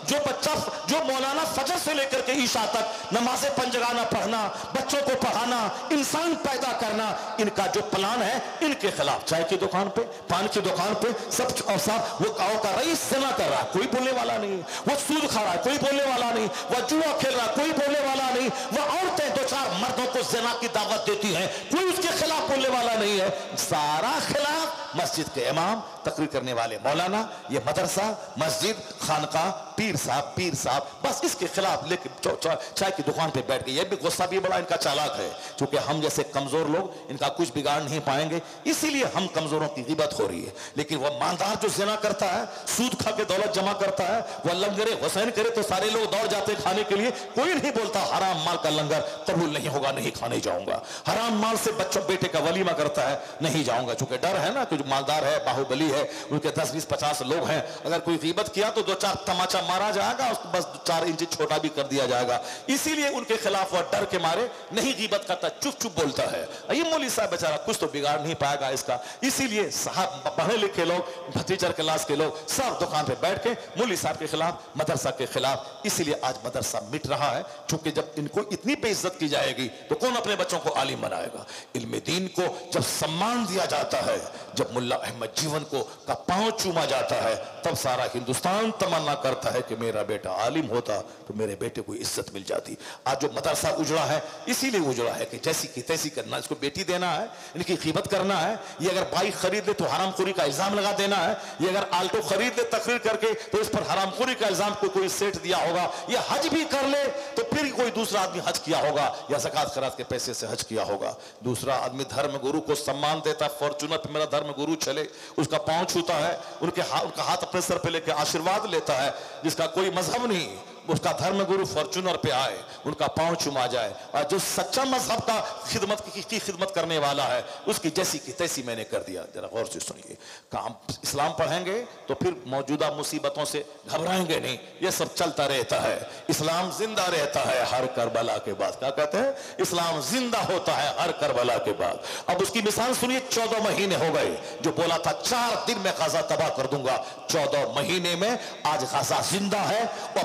जो बच्चा, जो मौलाना फजर से लेकर के ईशा तक नमाज़ें पंजगाना पढ़ना, बच्चों को पढ़ाना, इंसान पैदा करना, इनका जो प्लान है इनके खिलाफ। चाय की दुकान पे, पान की दुकान पे सब और साहब वो गाँव का रईस जिना कर रहा है, कोई बोलने वाला नहीं। वो सूद खा रहा है, कोई बोलने वाला नहीं। वह जुआ खेल रहा है, कोई बोलने वाला नहीं। वह औरतें 2-4 मर्दों को ज़िना की दावत देती हैं, कोई उसके खिलाफ बोलने वाला नहीं है। सारा खिलाफ मस्जिद के इमाम, तकरीर करने वाले मौलाना, ये मदरसा, मस्जिद, खानका, पीर साहब, बस इसके खिलाफ लेके चाय की दुकान पे बैठ गए। ये भी गुस्सा भी बड़ा इनका चालाक है, क्योंकि हम जैसे कमजोर लोग इनका कुछ बिगाड़ नहीं पाएंगे, इसीलिए हम कमजोरों की गिबत हो रही है। लेकिन वह मालदार जो ज़िना करता है, सूद खा के दौलत जमा करता है, वह लंगरे हुसैन करे तो सारे लोग दौड़ जाते खाने के लिए। कोई नहीं बोलता हराम माल का लंगर कबूल नहीं होगा, नहीं खाने जाऊंगा। हराम माल से बच्चों बेटे का वलीमा करता है, नहीं जाऊंगा, क्योंकि डर है ना कि जो मालदार है, बाहुबली है, उनके 10, 20, 50 लोग हैं, अगर कोई गिबत किया तो 2-4 तमाचा मारा जाएगा, उसको बस 4 इंच छोटा भी कर दिया जाएगा। इसीलिए उनके खिलाफ वह डर के मारे नहीं गिबत करता, चुप चुप बोलता है। ये मौलवी साहब बेचारा कुछ तो बिगाड़ नहीं पाएगा इसका, इसीलिए साहब पढ़े लिखे लोग, टीचर क्लास के लोग सब दुकान पे बैठ के मौलवी साहब के खिलाफ, मदरसा के खिलाफ। इसीलिए आज मदरसा मिट रहा है, क्योंकि जब इनको इतनी बेइज्जत की जाएगी तो कौन अपने बच्चों को आलिम बनाएगा। इल्म दीन को जब सम्मान दिया जाता है, जब मुल्ला अहमद जीवन को का पांव चूमा जाता है, तब सारा हिंदुस्तान तमन्ना करता है कि मेरा बेटा आलिम होता तो मेरे बेटे को इज्जत मिल जाती। आज जो मदरसा उजड़ा है, इसीलिए उजड़ा है कि जैसी की तैसी करना, इसको बेटी देना है, इनकी कीमत करना है। ये अगर बाइक खरीद ले तो हरामखोरी का इल्जाम लगा देना है, ये अगर आल्टो खरीद ले तकरीर करके तो इस पर हरामखोरी का इल्जाम को कोई सेठ दिया होगा, ये हज भी कर ले तो फिर कोई दूसरा आदमी हज किया होगा या ज़कात खैरात के पैसे से हज किया होगा। दूसरा आदमी धर्म गुरु को सम्मान देता, फॉर्चूनर पे मेरा धर्म गुरु चले, उसका पांव छूता है, उनका हाथ अपने सर पे लेके आशीर्वाद लेता है, जिसका कोई मजहब नहीं, उसका धर्म गुरु फॉर्चूनर पे आए, उनका पांव चुमा जाए, और जो सच्चा मजहब का खिदमत करने वाला है, उसकी जैसी की तैसी मैंने कर दिया। जरा गौर से सुनिए, काम इस्लाम पढ़ेंगे तो फिर मौजूदा मुसीबतों से घबराएंगे नहीं, ये सब चलता रहता है। इस्लाम जिंदा रहता है हर करबला के बाद। क्या कहते हैं? इस्लाम जिंदा होता है हर करबला के बाद। अब उसकी मिसाल सुनिए, 14 महीने हो गए, जो बोला था 4 दिन में गाजा तबाह कर दूंगा, 14 महीने में आज गाजा जिंदा है। वो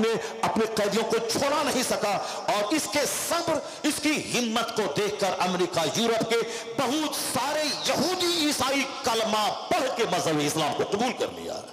अपने कैदियों को छोड़ा नहीं सका, और इसके सब्र, इसकी हिम्मत को देखकर अमेरिका, यूरोप के बहुत सारे यहूदी ईसाई कलमा पढ़ के मजहब इस्लाम को कबूल कर लिया।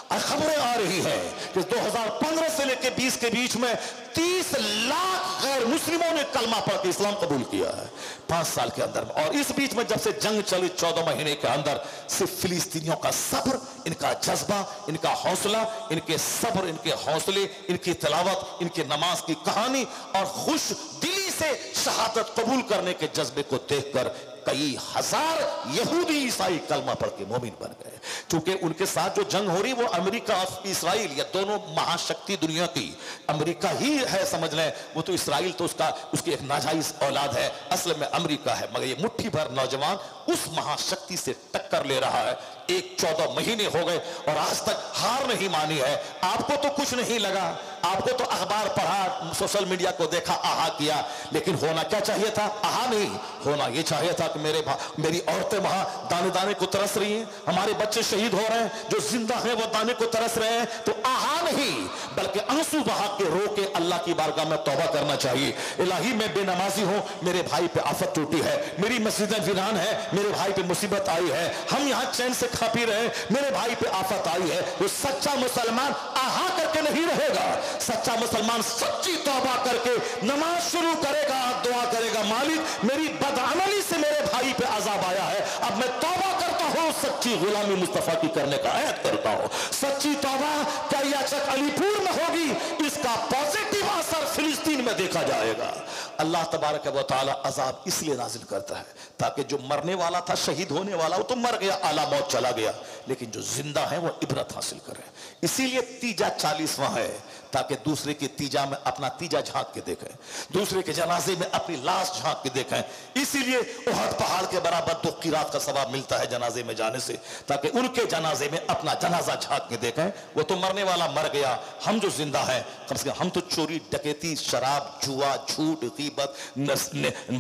खबरें आ रही है कि 2015 से लेकर 20 के बीच में 30 लाख गैर मुस्लिमों ने कलमा पढ़ के इस्लाम कबूल किया है 5 साल के अंदर में। और इस बीच में जब से जंग चली 14 महीने के अंदर, सिर्फ फिलिस्तीनियों का सब्र, इनका जज्बा, इनका हौसला, इनके सब्र, इनके हौसले, इनकी तिलावत, इनके नमाज की कहानी और खुश दिली से शहादत कबूल करने के जज्बे को देखकर कई हजार यहूदी ईसाई कलमा पढ़ के मोमिन बन गए। क्योंकि उनके साथ जो जंग हो रही वो अमेरिका और इस्राइल, या दोनों महाशक्ति दुनिया की, अमेरिका ही है समझ लें, वो तो इस्राइल तो उसकी एक नाजायज औलाद है, असल में अमेरिका है, मगर ये मुट्ठी भर नौजवान उस महाशक्ति से टक्कर ले रहा है। 14 महीने हो गए और आज तक हार नहीं मानी है। आपको तो कुछ नहीं लगा, आपको तो अखबार पढ़ा, सोशल मीडिया को देखा, आहा किया, लेकिन होना क्या चाहिए था? आहा नहीं, होना यह चाहिए था कि मेरी औरतें वहां दाने दाने को तरस रही हैं, हमारे बच्चे शहीद हो रहे हैं, जो जिंदा हैं वो दाने को तरस रहे हैं, तो आहा नहीं बल्कि आंसू बहा के रो के अल्लाह की बारगाह में तौबा करना चाहिए। इलाही मैं बेनमाजी हूं, मेरे भाई पे आफत टूटी है, मेरी मस्जिदें वीरान है, मेरे भाई पे मुसीबत आई है, हम यहां चैन से खा पी रहे हैं, मेरे भाई पे आफत आई है। तो सच्चा मुसलमान आहा करके नहीं रहेगा, सच्चा मुसलमान सच्ची तौबा करके नमाज शुरू करेगा, दुआ करेगा, मालिक मेरी बदअमली से मेरे भाई पे अजाब आया है, अब मैं तौबा करता हूं, सच्ची गुलामी मुस्तफा की करने का अहद करता हूं। सच्ची तौबा क्या याचक अलीपुर में होगी, इसका पॉजिटिव असर फिलिस्तीन में देखा जाएगा। अल्लाह तबारक व तआला अजाब इसलिए नाजिल करता है ताकि जो मरने वाला था, शहीद होने वाला, वो तो मर गया, आला मौत चला गया, लेकिन जो जिंदा है वो इबरत हासिल करे। इसीलिए तीजा 40वां है, ताकि दूसरे के तीजा में अपना तीजा झांक के देखें, दूसरे के जनाजे में अपनी लाश झांक के देखें। इसीलिए उहद पहाड़ के बराबर 2 क़िरात का सवाब मिलता है जनाजे में जाने से, ताकि उनके जनाजे में अपना जनाजा झांक के देखें। वो तो मरने वाला मर गया, हम जो जिंदा हैं कम से कम हम तो चोरी, डकैती, शराब, जुआ, झूठ, गीबत,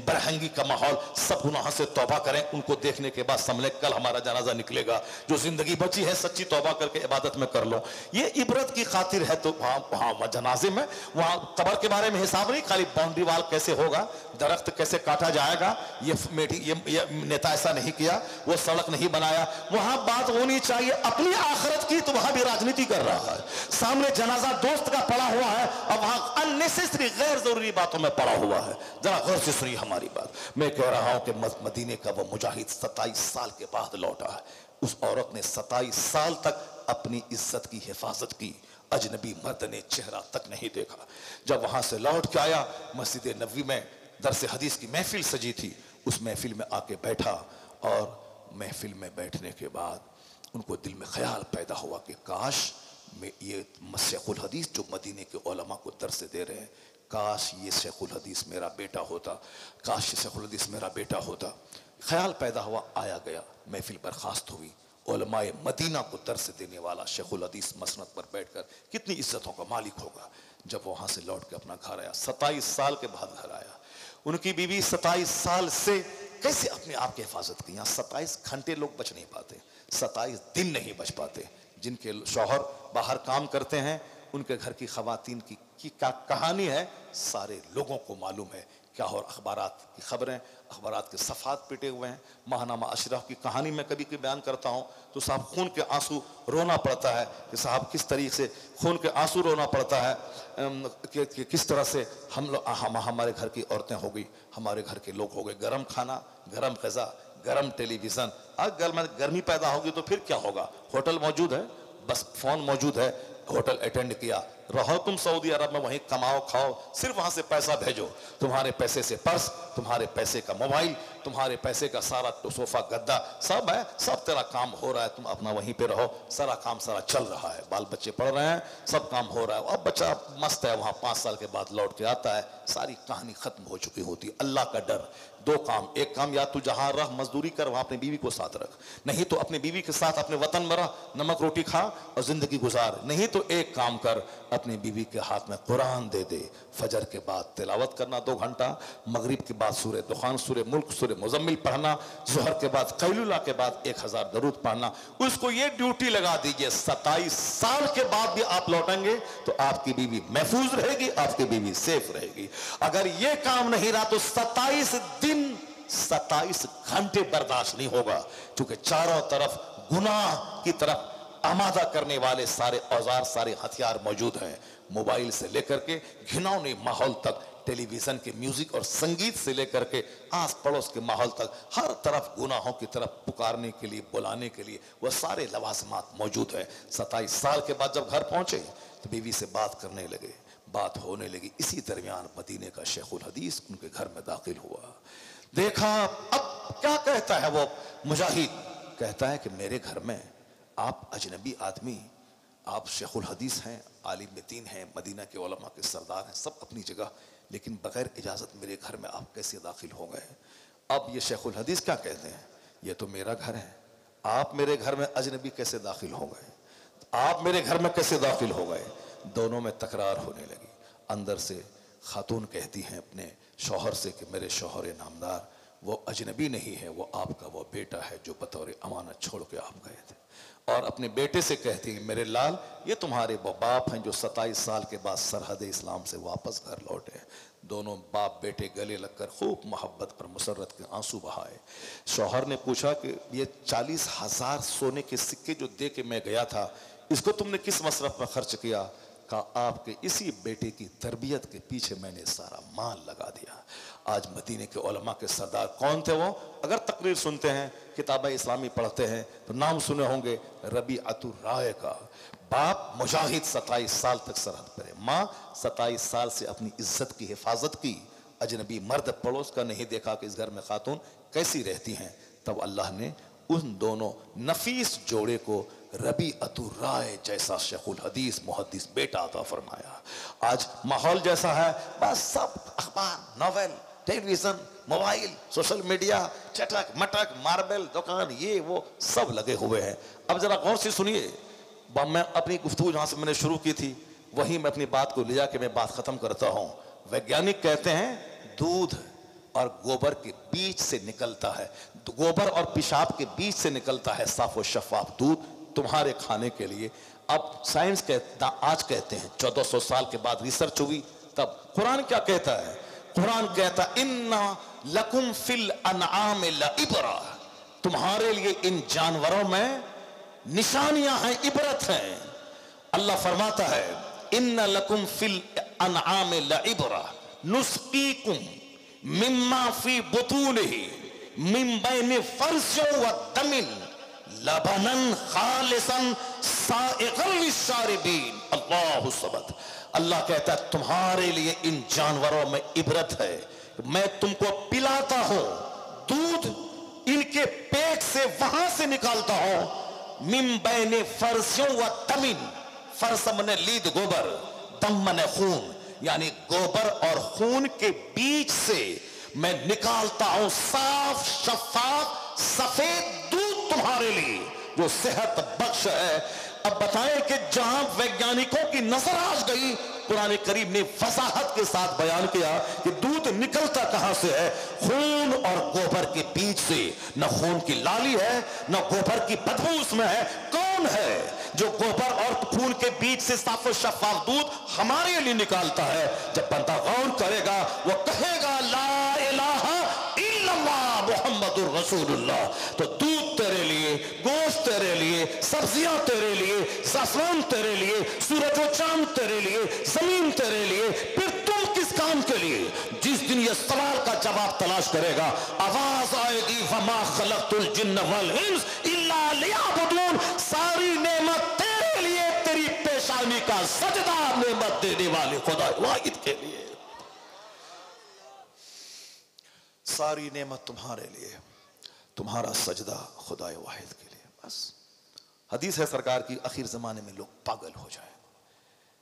बरहंगी का माहौल, सब गुनाह से तौबा करें। उनको देखने के बाद समझे कल हमारा जनाजा निकलेगा, जो जिंदगी बची है सच्ची तौबा करके इबादत में कर लो। ये इबरत की खातिर है, तो वहां वहां जनाजे में, वहां कब्र के बारे में हिसाब नहीं, खाली बाउंड्री वाल कैसे होगा, दरख्त कैसे काटा जाएगा, ये नेता ऐसा नहीं किया, वो सड़क नहीं बनाया। वहां बात होनी चाहिए अपनी आखिरत की, तो वहां भी राजनीति कर रहा है। सामने जनाजा दोस्त का पड़ा हुआ है और वहां अननेसेसरी गैर जरूरी बातों में पड़ा हुआ है। जरा गौर से सुनिए हमारी बात। मैं कह रहा हूं कि मदीने का वो मुजाहिद 27 साल के बाद लौटा है। उस औरत ने 27 साल तक अपनी इज्जत की हिफाजत की। अजनबी मर्द ने चेहरा तक नहीं देखा। जब वहां से लौट के आया, मस्जिद नबवी में दरस हदीस की महफिल सजी थी, उस महफिल में आके बैठा और महफिल में बैठने के बाद उनको दिल में ख्याल पैदा हुआ कि काश मैं ये शेखुल हदीस जो मदीने के उलमा को दर्स दे रहे हैं, काश ये शेखुल हदीस मेरा बेटा होता, काश ये शेखुल हदीस मेरा बेटा होता। ख्याल पैदा हुआ, आया गया, महफिल बर्खास्त हुई। उलमाए मदीना को दर्स देने वाला शेखुल हदीस मसनद पर बैठकर कितनी इज्जतों का मालिक होगा। जब वहां से लौट के अपना घर आया, 27 साल के बाद घर आया, उनकी बीवी 27 साल से कैसे अपने आप की हिफाजत की। यहाँ 27 घंटे लोग बच नहीं पाते, 27 दिन नहीं बच पाते। जिनके शौहर बाहर काम करते हैं, उनके घर की खवातीन की क्या कहानी है सारे लोगों को मालूम है। क्या हो, अखबारात की खबरें, अखबारात के सफ़ात पिटे हुए हैं। महानामा अशरफ की कहानी में कभी कभी बयान करता हूँ तो साहब खून के आंसू रोना पड़ता है कि साहब किस तरीके से खून के आंसू रोना पड़ता है कि किस तरह से हमारे घर की औरतें हो गई, हमारे घर के लोग हो गए, गर्म खाना, गर्म ग़िज़ा, गर्म टेलीविज़न। अगर गर्मी पैदा होगी तो फिर क्या होगा? होटल मौजूद है, बस फ़ोन मौजूद है, होटल अटेंड किया, रहो तुम सऊदी अरब में, वहीं कमाओ खाओ, सिर्फ वहां से पैसा भेजो। तुम्हारे पैसे से पर्स, तुम्हारे पैसे का मोबाइल, तुम्हारे पैसे का सारा सोफा गद्दा सब है, सब तेरा काम हो रहा है, तुम अपना वहीं पे रहो, सारा काम सारा चल रहा है, बाल बच्चे पढ़ रहे हैं, सब काम हो रहा है। अब बच्चा मस्त है, वहां 5 साल के बाद लौट के आता है, सारी कहानी खत्म हो चुकी होती है। अल्लाह का डर, 2 काम, एक काम या तू जहां रह मजदूरी कर, वहां अपनी बीवी को साथ रख, नहीं तो अपनी बीवी के साथ अपने वतन में रह, नमक रोटी खा और जिंदगी गुजार, नहीं तो एक काम कर, अपनी बीवी के हाथ में कुरान दे दे, फजर के बाद तिलावत करना 2 घंटा, मगरिब के बाद सूरह दुखान, सूरह मुल्क, सूरह मुजम्मिल पढ़ना, जोहर के बाद कैलुला के बाद 1000 दरूद पढ़ना। उसको ये ड्यूटी लगा दीजिए, 27 साल के बाद भी आप लौटेंगे तो आपकी बीवी महफूज रहेगी, आपकी बीवी सेफ रहेगी। अगर ये काम नहीं रहा तो 27 दिन 27 घंटे बर्दाश्त नहीं होगा, क्योंकि चारों तरफ गुनाह की तरफ आमादा करने वाले सारे औजार, सारे हथियार मौजूद हैं। मोबाइल से लेकर के घिनौने माहौल तक, टेलीविजन के म्यूजिक और संगीत से लेकर के आस पड़ोस के माहौल तक, हर तरफ गुनाहों की तरफ पुकारने के लिए, बुलाने के लिए वह सारे लवाजमात मौजूद है। 27 साल के बाद जब घर पहुंचे तो बीवी से बात करने लगे, बात होने लगी। इसी दरमियान मदीने का शेखुल हदीस उनके घर में दाखिल हुआ। देखा, अब क्या कहता है वो मुजाहिद, कहता है कि मेरे घर में आप अजनबी आदमी, आप शेखुल हदीस हैं, आलिम दीन हैं, मदीना के उलमा के सरदार हैं, सब अपनी जगह, लेकिन बगैर इजाज़त मेरे घर में आप कैसे दाखिल हो गए? अब ये शेखुल हदीस क्या कहते हैं, ये तो मेरा घर है, आप मेरे घर में अजनबी कैसे दाखिल हो गए? आप मेरे घर में कैसे दाखिल हो गए? दोनों में तकरार होने लगी। अंदर से खातून कहती हैं अपने शौहर से कि मेरे शौहर नामदार, वो अजनबी नहीं है, वो आपका वो बेटा है जो बतौर अमानत छोड़ के आप गए थे। और अपने बेटे से कहती है, मेरे लाल, ये तुम्हारे वो बाप हैं जो 27 साल के बाद सरहद इस्लाम से वापस घर लौटे। दोनों बाप बेटे गले लगकर खूब मोहब्बत पर मुसर्रत के आंसू बहाए। शौहर ने पूछा कि ये 40,000 सोने के सिक्के जो दे के मैं गया था, इसको तुमने किस मसरफ में खर्च किया? कहा, आपके इसी बेटे की तरबियत के पीछे मैंने सारा माल लगा दिया। आज मदीने के उलमा के सरदार कौन थे वो? अगर तकरीर सुनते हैं, किताबें इस्लामी पढ़ते हैं तो नाम सुने होंगे, रबीअतुर राय का बाप मुजाहिद 27 साल तक सरहद पर है, माँ 27 साल से अपनी इज्जत की हिफाजत की, अजनबी मर्द पड़ोस का नहीं देखा कि इस घर में खातून कैसी रहती हैं। तब अल्लाह ने उन दोनों नफीस जोड़े को रबीअतुर राय जैसा शेखुल हदीस मुहद्दिस बेटा अता फरमाया। आज माहौल जैसा है, बस सब अखबार, novel, television, mobile, social media, चटक मटक, मार्बल दुकान, ये वो सब लगे हुए हैं। अब जरा गौर से सुनिए, मैं अपनी गुफ्तगू जहां से मैंने शुरू की थी वहीं मैं अपनी बात को ले जाके मैं बात खत्म करता हूं। वैज्ञानिक कहते हैं दूध और गोबर के बीच से निकलता है, गोबर और पेशाब के बीच से निकलता है साफ और शफाफ दूध तुम्हारे खाने के लिए। अब साइंस कहता, आज कहते हैं 1400 साल के बाद रिसर्च हुई, तब कुरान क्या कहता है? कुरान कहता इन्ना लकुम फिल अनआम लइब्रा, तुम्हारे लिए इन जानवरों में निशानियां हैं, इबरत हैं। अल्लाह फरमाता है इन्ना लकुम फिल अनआम लइब्रा नुस्कीकुम मिम्मा फी बुतूनिही मिन बैनि फर्सिन व दमिन लबनन खालिसन साइगन लिशारिबीन। अल्लाहु समद। अल्लाह कहता है तुम्हारे लिए इन जानवरों में इबरत है, मैं तुमको पिलाता हूं दूध, इनके पेट से वहां से निकालता हूं, मिन बैने फर्सियों व तमिन, फर्स मने लीद गोबर, दम मने खून, यानी गोबर और खून के बीच से मैं निकालता हूं साफ शफाफ सफेद दूध तुम्हारे लिए जो सेहत बख्श है। अब बताएं कि जहां वैज्ञानिकों की नजर आज गई, कुरान करीम ने फसाहत के साथ बयान किया कि दूध निकलता कहां से है? खून और गोबर के बीच से। न खून की लाली है न गोबर की बदबू उसमें है। कौन है जो गोबर और खून के बीच से साफ और शफाफ दूध हमारे लिए निकालता है? जब बंदा गौर करेगा वो कहेगा ला इलाहा इल्लल्लाह मुहम्मदुर रसूलुल्लाह। तो दूध तेरे लिए, गोश्त तेरे लिए, सब्जियां तेरे लिए, ज़अफ़रान तेरे लिए, सूरज और चांद तेरे लिए, जमीन तेरे लिए, फिर तुम किस काम के लिए? जिस दिन ये सवाल का जवाब तलाश करेगा, आवाज आएगी वमा खलक़तुल जिन्न वल इंस इल्ला लियअबुदून। सारी नेमत तेरे लिए, तेरी पेशानी का सजदा नेमत देने वाले खुदा वाहिद के लिए, सारी नेमत तुम्हारे लिए, तुम्हारा सजदा खुदा वाहिद के लिए। बस हदीस है सरकार की, आखिर जमाने में लोग पागल हो जाए,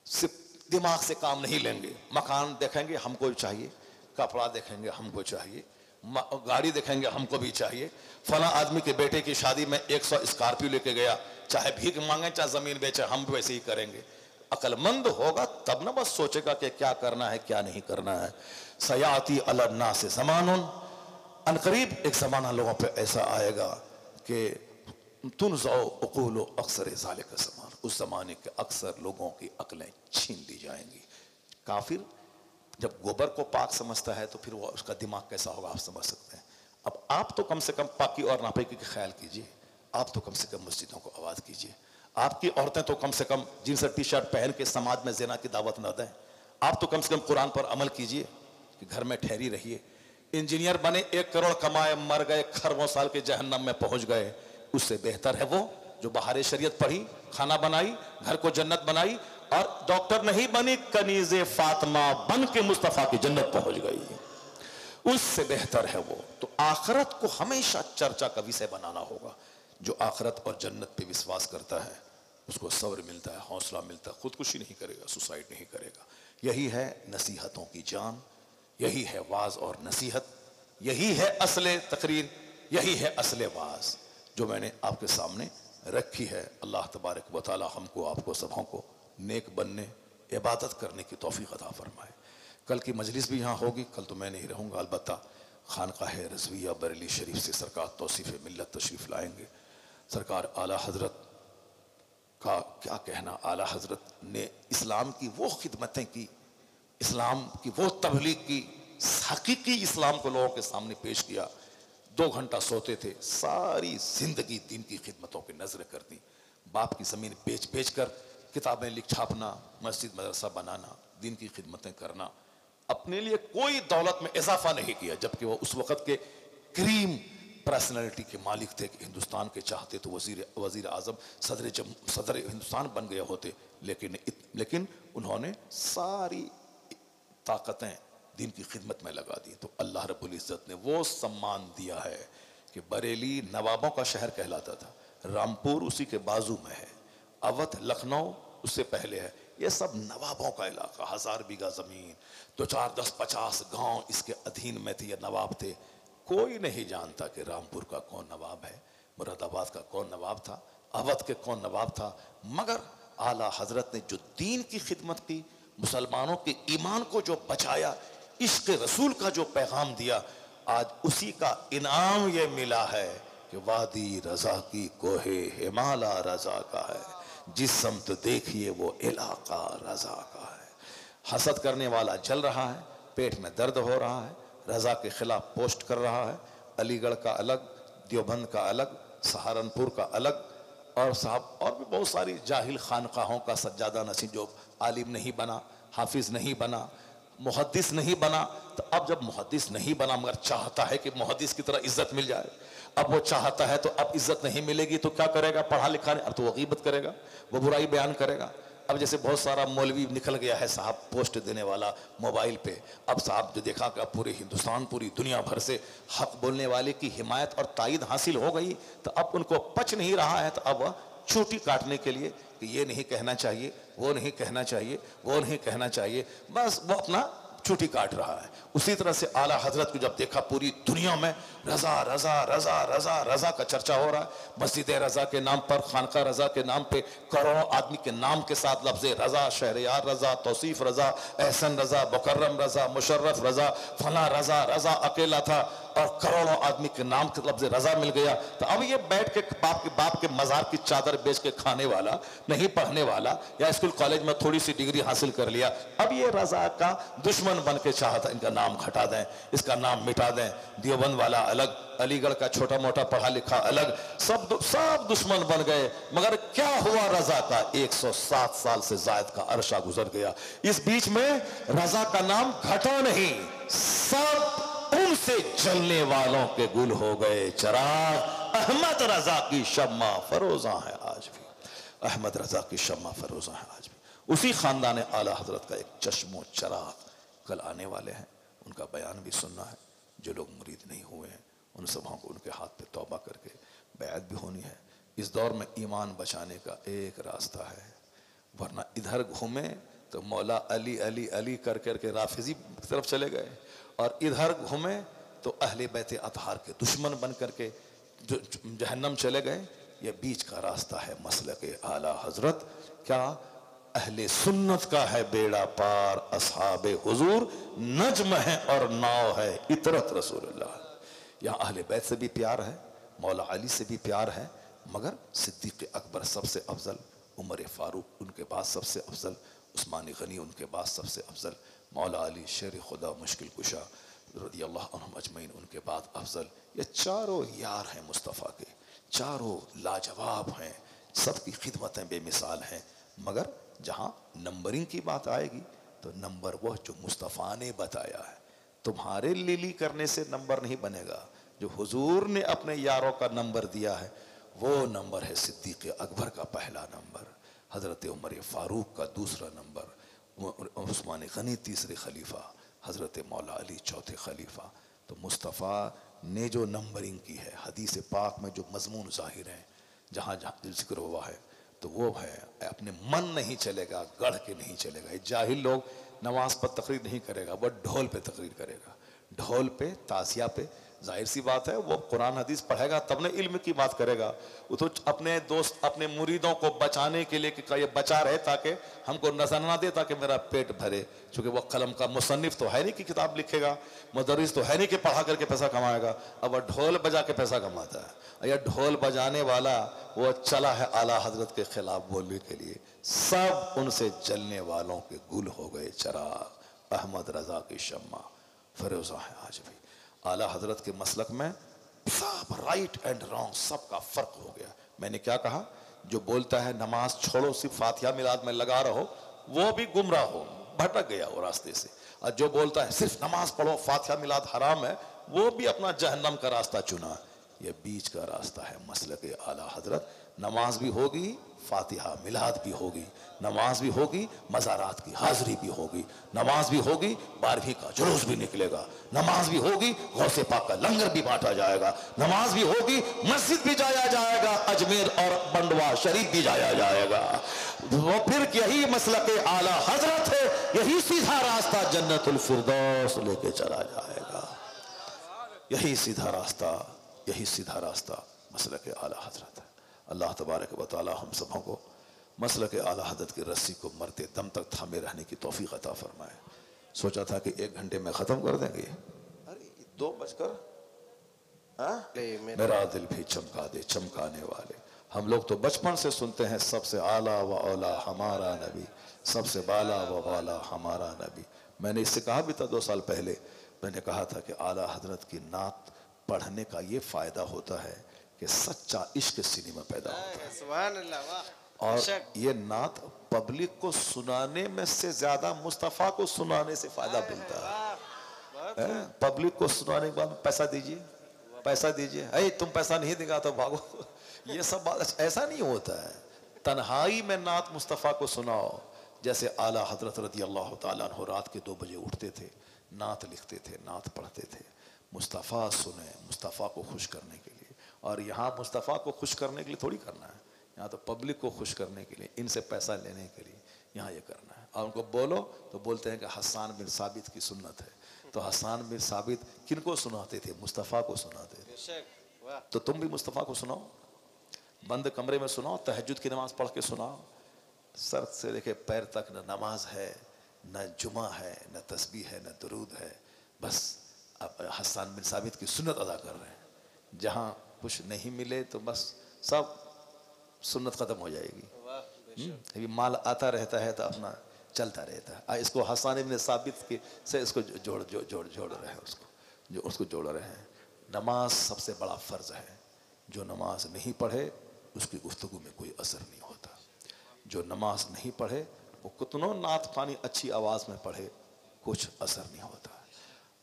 सिर्फ दिमाग से काम नहीं लेंगे। मकान देखेंगे हमको भी चाहिए, कपड़ा देखेंगे हमको चाहिए, गाड़ी देखेंगे हमको भी चाहिए। फला आदमी के बेटे की शादी में 100 स्कॉर्पियो लेके गया, चाहे भीख मांगे चाहे जमीन बेचे, हम भी वैसे ही करेंगे। अकलमंद होगा तब ना बस सोचेगा कि क्या करना है क्या नहीं करना है। सयाती अलन्ना से ज़मानुन, अनकरीब एक ज़माना लोगों पे ऐसा आएगा कि तुनज़ौ उक़ूल अक्सर ज़ालिका ज़मान, उस ज़माने के अक्सर लोगों की अक्लें छीन ली जाएंगी। काफिर जब गोबर को पाक समझता है तो फिर वो उसका दिमाग कैसा होगा आप समझ सकते हैं। अब आप तो कम से कम पाकी और नापाकी का ख्याल कीजिए, आप तो कम से कम मस्जिदों को आवाज़ कीजिए, आपकी औरतें तो कम से कम जींस और टी शर्ट पहन के समाज में ज़िना की दावत न दें, आप तो कम से कम कुरान पर अमल कीजिए कि घर में ठहरी रहिए। इंजीनियर बने 1 करोड़ कमाए मर गए, खरबों साल के जहन्नम में पहुंच गए, उससे बेहतर है वो जो बाहर शरीयत पढ़ी, खाना बनाई, घर को जन्नत बनाई और डॉक्टर नहीं बनी, कनीज़े फातिमा बन के मुस्तफ़ा की जन्नत पहुंच गई, उससे बेहतर है वो। तो आखिरत को हमेशा चर्चा का विषय बनाना होगा। जो आखिरत और जन्नत पे विश्वास करता है उसको सब्र मिलता है, हौसला मिलता है, खुदकुशी नहीं करेगा, सुसाइड नहीं करेगा। यही है नसीहतों की जान, यही है वाज और नसीहत, यही है असले तकरीर, यही है असले वाज जो मैंने आपके सामने रखी है। अल्लाह तबारक व तआला हमको आपको सबों को नेक बनने, इबादत करने की तौफीक अता फरमाए। कल की मजलिस भी यहाँ होगी, कल तो मैं नहीं रहूँगा, अलबत्ता खानकाह रज़विया बरेली शरीफ से सरकार तौसीफ़ मिल्लत तशरीफ़ लाएंगे। सरकार आला हजरत का क्या कहना, आला हजरत ने इस्लाम की वो खिदमतें की, इस्लाम की वो तबलीग की, हकीकी इस्लाम को लोगों के सामने पेश किया। 2 घंटा सोते थे, सारी जिंदगी दीन की खिदमतों की नजरें कर दी। बाप की ज़मीन बेच बेच कर किताबें लिख छापना, मस्जिद मदरसा बनाना, दीन की खिदमतें करना, अपने लिए कोई दौलत में इजाफा नहीं किया, जबकि वो उस वक़्त के करीम पर्सनैलिटी के मालिक थे कि हिंदुस्तान के चाहते तो वज़ीर आज़म सदर हिंदुस्तान बन गए होते, लेकिन उन्होंने सारी ताकतें दीन की खिदमत में लगा दी। तो अल्लाह रब्बुल इज़्ज़त ने वो सम्मान दिया है कि बरेली नवाबों का शहर कहलाता था, रामपुर उसी के बाजू में है, अवध लखनऊ उससे पहले है, ये सब नवाबों का इलाका, 1000 बीघा ज़मीन, 2 4 10 50 गांव इसके अधीन में थे, ये नवाब थे। कोई नहीं जानता कि रामपुर का कौन नवाब है, मुरादाबाद का कौन नवाब था, अवध के कौन नवाब था, मगर आला हजरत ने जो दीन की खिदमत की, मुसलमानों के ईमान को जो बचाया, इश्क रसूल का जो पैगाम दिया, आज उसी का इनाम ये मिला है कि वादी रजा की कोहे हिमाला रजा का है। जिस समत देखिए वो इलाका रजा का है। हसद करने वाला जल रहा है, पेट में दर्द हो रहा है, रजा के खिलाफ पोस्ट कर रहा है। अलीगढ़ का अलग, देवबंद का अलग, सहारनपुर का अलग, और साहब और भी बहुत सारी जाहिल खानकाहों का सज्जादा नसीं जो आलिम नहीं बना, हाफिज नहीं बना, मुहद्दिस नहीं बना। तो अब जब मुहद्दिस नहीं बना मगर चाहता है कि मुहद्दिस की तरह इज्जत मिल जाए, अब वो चाहता है तो अब इज्जत नहीं मिलेगी तो क्या करेगा? पढ़ा लिखा नहीं, अब तो वो गीबत करेगा, वो बुराई बयान करेगा। अब जैसे बहुत सारा मौलवी निकल गया है साहब पोस्ट देने वाला मोबाइल पे। अब साहब जो देखा कि पूरे हिंदुस्तान, पूरी दुनिया भर से हक बोलने वाले की हिमायत और तायद हासिल हो गई, तो अब उनको पच नहीं रहा है, तो अब वह चोटी काटने के लिए कि ये नहीं कहना चाहिए, वो नहीं कहना चाहिए, वो नहीं कहना चाहिए, बस वो अपना चोटी काट रहा है। उसी तरह से आला हजरत को जब देखा पूरी दुनिया में रजा रजा रजा रजा रजा का चर्चा हो रहा है, मस्जिद रजा के नाम पर, खानका रजा के नाम पे करोड़ों आदमी के नाम के साथ लफ्ज़ रजा, शहरयार रजा, तौसीफ रजा, एहसन रजा, मुकर्रम रजा, मुशर्रफ रजा, फला रजा, रजा अकेला था और करोड़ों आदमी के नाम के लफ्ज़ रजा मिल गया। तो अब ये बैठ के बाप के मजार की चादर बेच के खाने वाला, नहीं पढ़ने वाला, या स्कूल कॉलेज में थोड़ी सी डिग्री हासिल कर लिया, अब ये रजा का दुश्मन बन के चाहता इनका नाम घटा दें, इसका नाम मिटा दें। देवबंद वाला अलग, अलीगढ़ का छोटा मोटा पढ़ा लिखा अलग, सब दुश्मन बन गए। मगर क्या हुआ रजा का? 107 साल से जायद का अरसा गुजर गया, इस बीच में रजा का नाम घटा नहीं, सब उनसे जलने वालों के गुल हो गए चराग। अहमद रजा की शम्मा फरोजा है आज भी, अहमद रजा की शम्मा फरोजा है आज भी। उसी खानदान आला हजरत का एक चश्मो चराग कल आने वाले हैं, उनका बयान भी सुनना है। जो लोग मुरीद नहीं हुए हैं उन सबों को उनके हाथ पे तौबा करके बैत भी होनी है। इस दौर में ईमान बचाने का एक रास्ता है, वरना इधर घूमे तो मौला अली अली अली कर करके राफिजी की तरफ चले गए, और इधर घूमे तो अहले बैत अतहार के दुश्मन बन करके जो जहन्नम चले गए। ये बीच का रास्ता है मसलक आला हजरत। क्या अहले सुन्नत का है बेड़ा पार, असहाबे हुजूर नज्म है और नाव है इतरत रसूलुल्लाह। यहाँ अहले बैत से भी प्यार है, मौला अली से भी प्यार है, मगर सिद्दीक अकबर सबसे अफजल, उमर फारूक उनके बाद सबसे अफजल, उस्मान गनी उनके बाद सबसे अफजल, मौला अली शेर खुदा मुश्किल कुशा रज़ियल्लाहु अन्हुम अजमईन उनके बाद अफजल। ये चारों यार हैं मुस्तफ़ा के, चारों लाजवाब हैं, सबकी खिदमतें बेमिसाल हैं। मगर जहाँ नंबरिंग की बात आएगी तो नंबर वह जो मुस्तफ़ा ने बताया है। तुम्हारे लिली करने से नंबर नहीं बनेगा, जो हुजूर ने अपने यारों का नंबर दिया है वो नंबर है सिद्दीक अकबर का पहला नंबर, हज़रत उमर फारूक का दूसरा नंबर, उस्मान गनी तीसरे खलीफा, हज़रत मौला अली चौथे खलीफा। तो मुस्तफ़ा ने जो नंबरिंग की है, हदीस पाक में जो मजमून ज़ाहिर है, जहाँ जहाँ जिक्र हुआ है, तो वो है अपने मन नहीं चलेगा, गढ़ के नहीं चलेगा। जाहिल लोग नमाज पर तकरीर नहीं करेगा, वह ढोल पे तकरीर करेगा, ढोल पे, ताजिया पे। जाहिर सी बात है वो कुरान हदीस पढ़ेगा तब ने इल्म की बात करेगा। वो तो अपने दोस्त, अपने मुरीदों को बचाने के लिए कि ये बचा रहे ताकि हमको नजर ना दे, ताकि मेरा पेट भरे। चूंकि वो कलम का मुसन्निफ तो है नहीं कि किताब लिखेगा, मुदर्रिस तो है नहीं कि पढ़ा करके पैसा कमाएगा, अब वह ढोल बजा के पैसा कमाता है। यह ढोल बजाने वाला वो चला है आला हजरत के खिलाफ बोलने के लिए, सब उनसे जलने वालों के गुल हो गए चराग। अहमद रजा की शम्मा फरोजा है आज भी। आला हजरत के मसलक में सब राइट एंड रॉन्ग सबका फर्क हो गया। मैंने क्या कहा? जो बोलता है नमाज छोड़ो सिर्फ फातिहा मिलाद में लगा रहो, वो भी गुमराह हो, भटक गया वो रास्ते से। और जो बोलता है सिर्फ नमाज पढ़ो फातिहा मिलाद हराम है, वो भी अपना जहन्नम का रास्ता चुना। ये बीच का रास्ता है मसलक आला हजरत। नमाज भी होगी, फातिहा मिलाद भी होगी, नमाज भी होगी, मज़ारात की हाजिरी भी होगी, नमाज भी होगी, 12वीं का जुलूस भी निकलेगा, नमाज भी होगी, गौसे पाक का लंगर भी बांटा जाएगा, नमाज भी होगी, मस्जिद भी जाया जाएगा, अजमेर और बंडवा शरीफ भी जाया जाएगा। वो फिर यही मसलक आला हजरत है, यही सीधा रास्ता जन्नतुल फिरदौस लेके चला जाएगा। यही सीधा रास्ता, यही सीधा रास्ता मसलक आला हजरत है। अल्लाह तबारक व तआला हम सबों को मसलक आला हजरत की रस्सी को मरते दम तक थामे रहने की तौफीक अता फरमाए। सोचा था कि 1 घंटे में ख़त्म कर देंगे, अरे 2 बजकर, मेरा दिल भी चमका दे चमकाने वाले, हम लोग तो बचपन से सुनते हैं सबसे आला व औला हमारा नबी, सबसे बाला व वाला हमारा नबी। मैंने इससे कहा भी था 2 साल पहले, मैंने कहा था कि आला हजरत की नात पढ़ने का ये फायदा होता है कि सच्चा इश्क सीने में पैदा होता है। सुभान अल्लाह, वाह। और ये नात पब्लिक को सुनाने में से ज्यादा मुस्तफा को सुनाने से फायदा मिलता है। पब्लिक को सुनाने के बाद पैसा दीजिए, पैसा दीजिए, अरे तुम पैसा नहीं देगा तो भागो। ये सब बात ऐसा नहीं होता है। तन्हाई में नात मुस्तफा को सुनाओ। जैसे आला हजरत रज़ी अल्लाह ताला अन्हु रात के 2 बजे उठते थे, नात लिखते थे, नात पढ़ते थे। मुस्तफ़ा सुने, मुस्तफ़ा को खुश करने के लिए। और यहाँ मुस्तफ़ा को खुश करने के लिए थोड़ी करना है, यहाँ तो पब्लिक को खुश करने के लिए, इनसे पैसा लेने के लिए यहाँ ये करना है। और उनको बोलो तो बोलते हैं कि हसन बिन साबित की सुन्नत है। तो हसन बिन साबित किनको सुनाते थे? मुस्तफ़ा को सुनाते थे। तो तुम भी मुस्तफ़ा को सुनाओ, बंद कमरे में सुनाओ, तहज्जुद की नमाज पढ़ के सुनाओ। सर से लेके पैर तक न नमाज है, न जुमा है, न तस्बीह है, न दुरूद है। बस अब हसन बिन साबित की सुन्नत अदा कर रहे हैं। जहाँ कुछ नहीं मिले तो बस सब सुन्नत ख़त्म हो जाएगी। अभी माल आता रहता है तो अपना चलता रहता है। इसको हसन बिन साबित के से इसको जोड़ रहे हैं, उसको जोड़ रहे हैं। नमाज सबसे बड़ा फ़र्ज है। जो नमाज नहीं पढ़े उसकी गुफ्तगू में कोई असर नहीं होता। जो नमाज नहीं पढ़े वो कितनों नात पानी अच्छी आवाज़ में पढ़े, कुछ असर नहीं होता।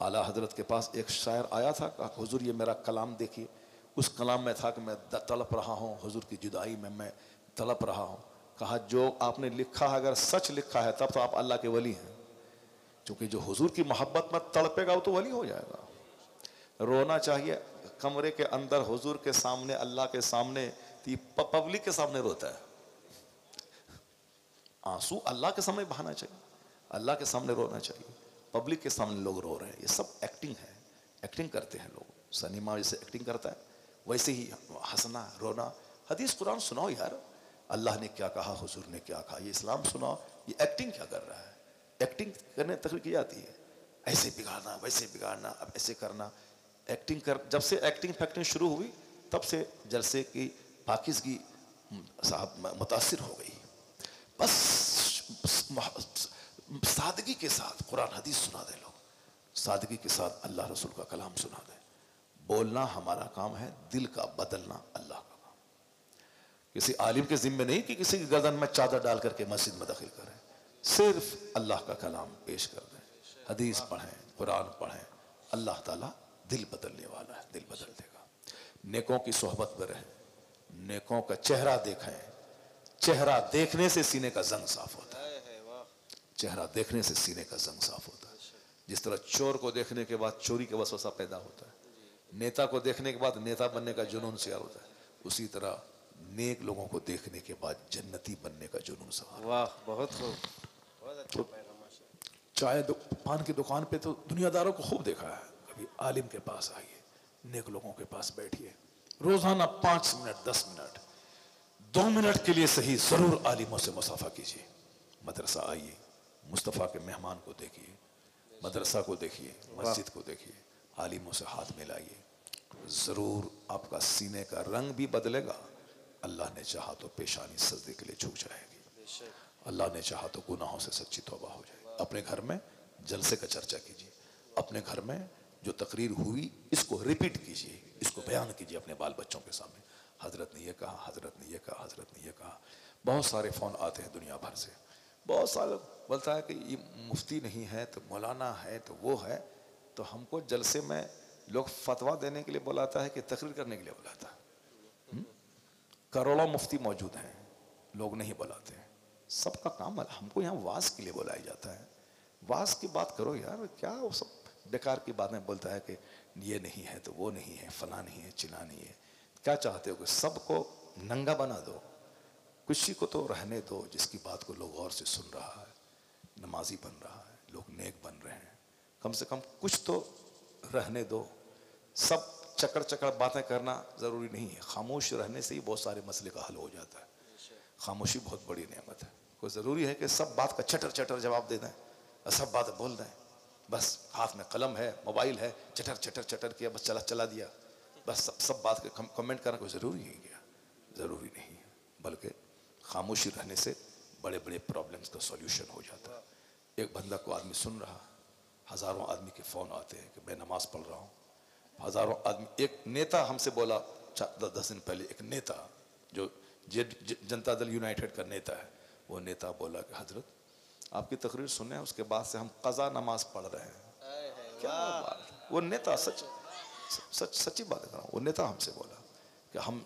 आला हजरत के पास एक शायर आया था, कहा हुजूर ये मेरा कलाम देखिए। उस कलाम में था कि मैं तड़प रहा हूँ, हुजूर की जुदाई में मैं तड़प रहा हूँ। कहा जो आपने लिखा है अगर सच लिखा है तब तो आप अल्लाह के वली हैं, क्योंकि जो हुजूर की मोहब्बत में तड़पेगा वो तो वली हो जाएगा। रोना चाहिए कमरे के अंदर हुजूर के सामने, अल्लाह के सामने, तो पब्लिक के सामने रोता है। आंसू अल्लाह के सामने बहाना चाहिए, अल्लाह के सामने रोना चाहिए। पब्लिक के सामने लोग रो रहे हैं, ये सब एक्टिंग है, एक्टिंग करते हैं लोग। सिनेमा जैसे एक्टिंग करता है वैसे ही हंसना रोना। हदीस कुरान सुनाओ यार, अल्लाह ने क्या कहा, हुजूर ने क्या कहा, ये इस्लाम सुनाओ। ये एक्टिंग क्या कर रहा है? एक्टिंग करने तक की जाती है, ऐसे बिगाड़ना वैसे बिगाड़ना, अब ऐसे करना। एक्टिंग कर, जब से एक्टिंग फैक्टिंग शुरू हुई तब से जलसे की पाकिज़गी साहब मुतासिर हो गई। बस सादगी के साथ कुरान हदीस सुना दे लोग, सादगी के साथ अल्लाह रसूल का कलाम सुना दे। बोलना हमारा काम है, दिल का बदलना अल्लाह का काम। किसी आलिम के जिम्मे नहीं कि किसी की गर्दन में चादर डाल करके मस्जिद में दाखिल करें, सिर्फ अल्लाह का कलाम पेश कर दें, हदीस पढ़ें, कुरान पढ़ें। अल्लाह ताला दिल बदलने वाला है, दिल बदल देगा। नेकों की सोहबत में रहें, नेकों का चेहरा देखें। चेहरा देखने से सीने का जंग साफ होता है, चेहरा देखने से सीने का जंग साफ होता है। जिस तरह चोर को देखने के बाद चोरी का वसवसा पैदा होता है, नेता को देखने के बाद नेता बनने का जुनून सवार होता है, उसी तरह नेक लोगों को देखने के बाद जन्नती बनने का जुनून सवार। वाह, बहुत खूब, बहुत अच्छा। चाय पान की दुकान पे तो दुनियादारों को खूब देखा है। कभी आलिम के पास आइए, नेक लोगों के पास बैठिए, रोजाना 5 मिनट 10 मिनट 2 मिनट के लिए सही जरूर आलिमों से मुसाफा कीजिए। मदरसा आइए, मुस्तफ़ा के मेहमान को देखिए, मदरसा को देखिए, मस्जिद को देखिए, आलिमों से हाथ मिलाइए। ज़रूर आपका सीने का रंग भी बदलेगा। अल्लाह ने चाहा तो पेशानी सजदे के लिए झुक जाएगी, अल्लाह ने चाहा तो गुनाहों से सच्ची तौबा हो जाएगी। अपने घर में जलसे का चर्चा कीजिए, अपने घर में जो तकरीर हुई इसको रिपीट कीजिए, इसको बयान कीजिए अपने बाल बच्चों के सामने। हजरत ने ये कहा, हजरत ने ये कहा, हजरत ने ये कहा। बहुत सारे फ़ोन आते हैं दुनिया भर से, बहुत सारे बोलता है कि ये मुफ्ती नहीं है तो मौलाना है तो वो है। तो हमको जलसे में लोग फतवा देने के लिए बुलाता है कि तकरीर करने के लिए बुलाता है? करोड़ों मुफ्ती मौजूद हैं, लोग नहीं बुलाते हैं। सबका काम है, हमको यहाँ वाज के लिए बुलाया जाता है। वाज की बात करो यार, क्या वो सब बेकार की बातें बोलता है कि ये नहीं है तो वो नहीं है, फला नहीं है, चिना नहीं है। क्या चाहते हो कि सबको नंगा बना दो? किसी को तो रहने दो जिसकी बात को लोग गौर से सुन रहा है, नमाजी बन रहा है, लोग नेक बन रहे हैं। कम से कम कुछ तो रहने दो। सब चक्कर चक्कर बातें करना ज़रूरी नहीं है। खामोश रहने से ही बहुत सारे मसले का हल हो जाता है। खामोशी बहुत बड़ी नेमत है। कोई ज़रूरी है कि सब बात का चटर चटर जवाब दे दें और सब बात बोल दें? बस हाथ में कलम है, मोबाइल है, चटर चटर चटर किया, बस चला दिया, बस सब बात के कमेंट करना कोई ज़रूरी है क्या? ज़रूरी नहीं है, बल्कि खामोशी रहने से बड़े बड़े प्रॉब्लम्स का सॉल्यूशन हो जाता है। एक बंदा को आदमी सुन रहा, हज़ारों आदमी के फ़ोन आते हैं कि मैं नमाज़ पढ़ रहा हूँ, हज़ारों आदमी। एक नेता हमसे बोला 10 दिन पहले, एक नेता जो जनता दल यूनाइटेड का नेता है, वो नेता बोला कि हजरत आपकी तकरीर सुने, उसके बाद से हम कज़ा नमाज पढ़ रहे हैं। क्या बात! वो नेता सच्ची बात है, वो नेता हमसे बोला कि हम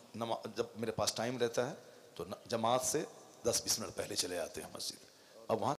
जब मेरे पास टाइम रहता है तो जमात से 10-20 मिनट पहले चले आते हैं मस्जिद। अब वहाँ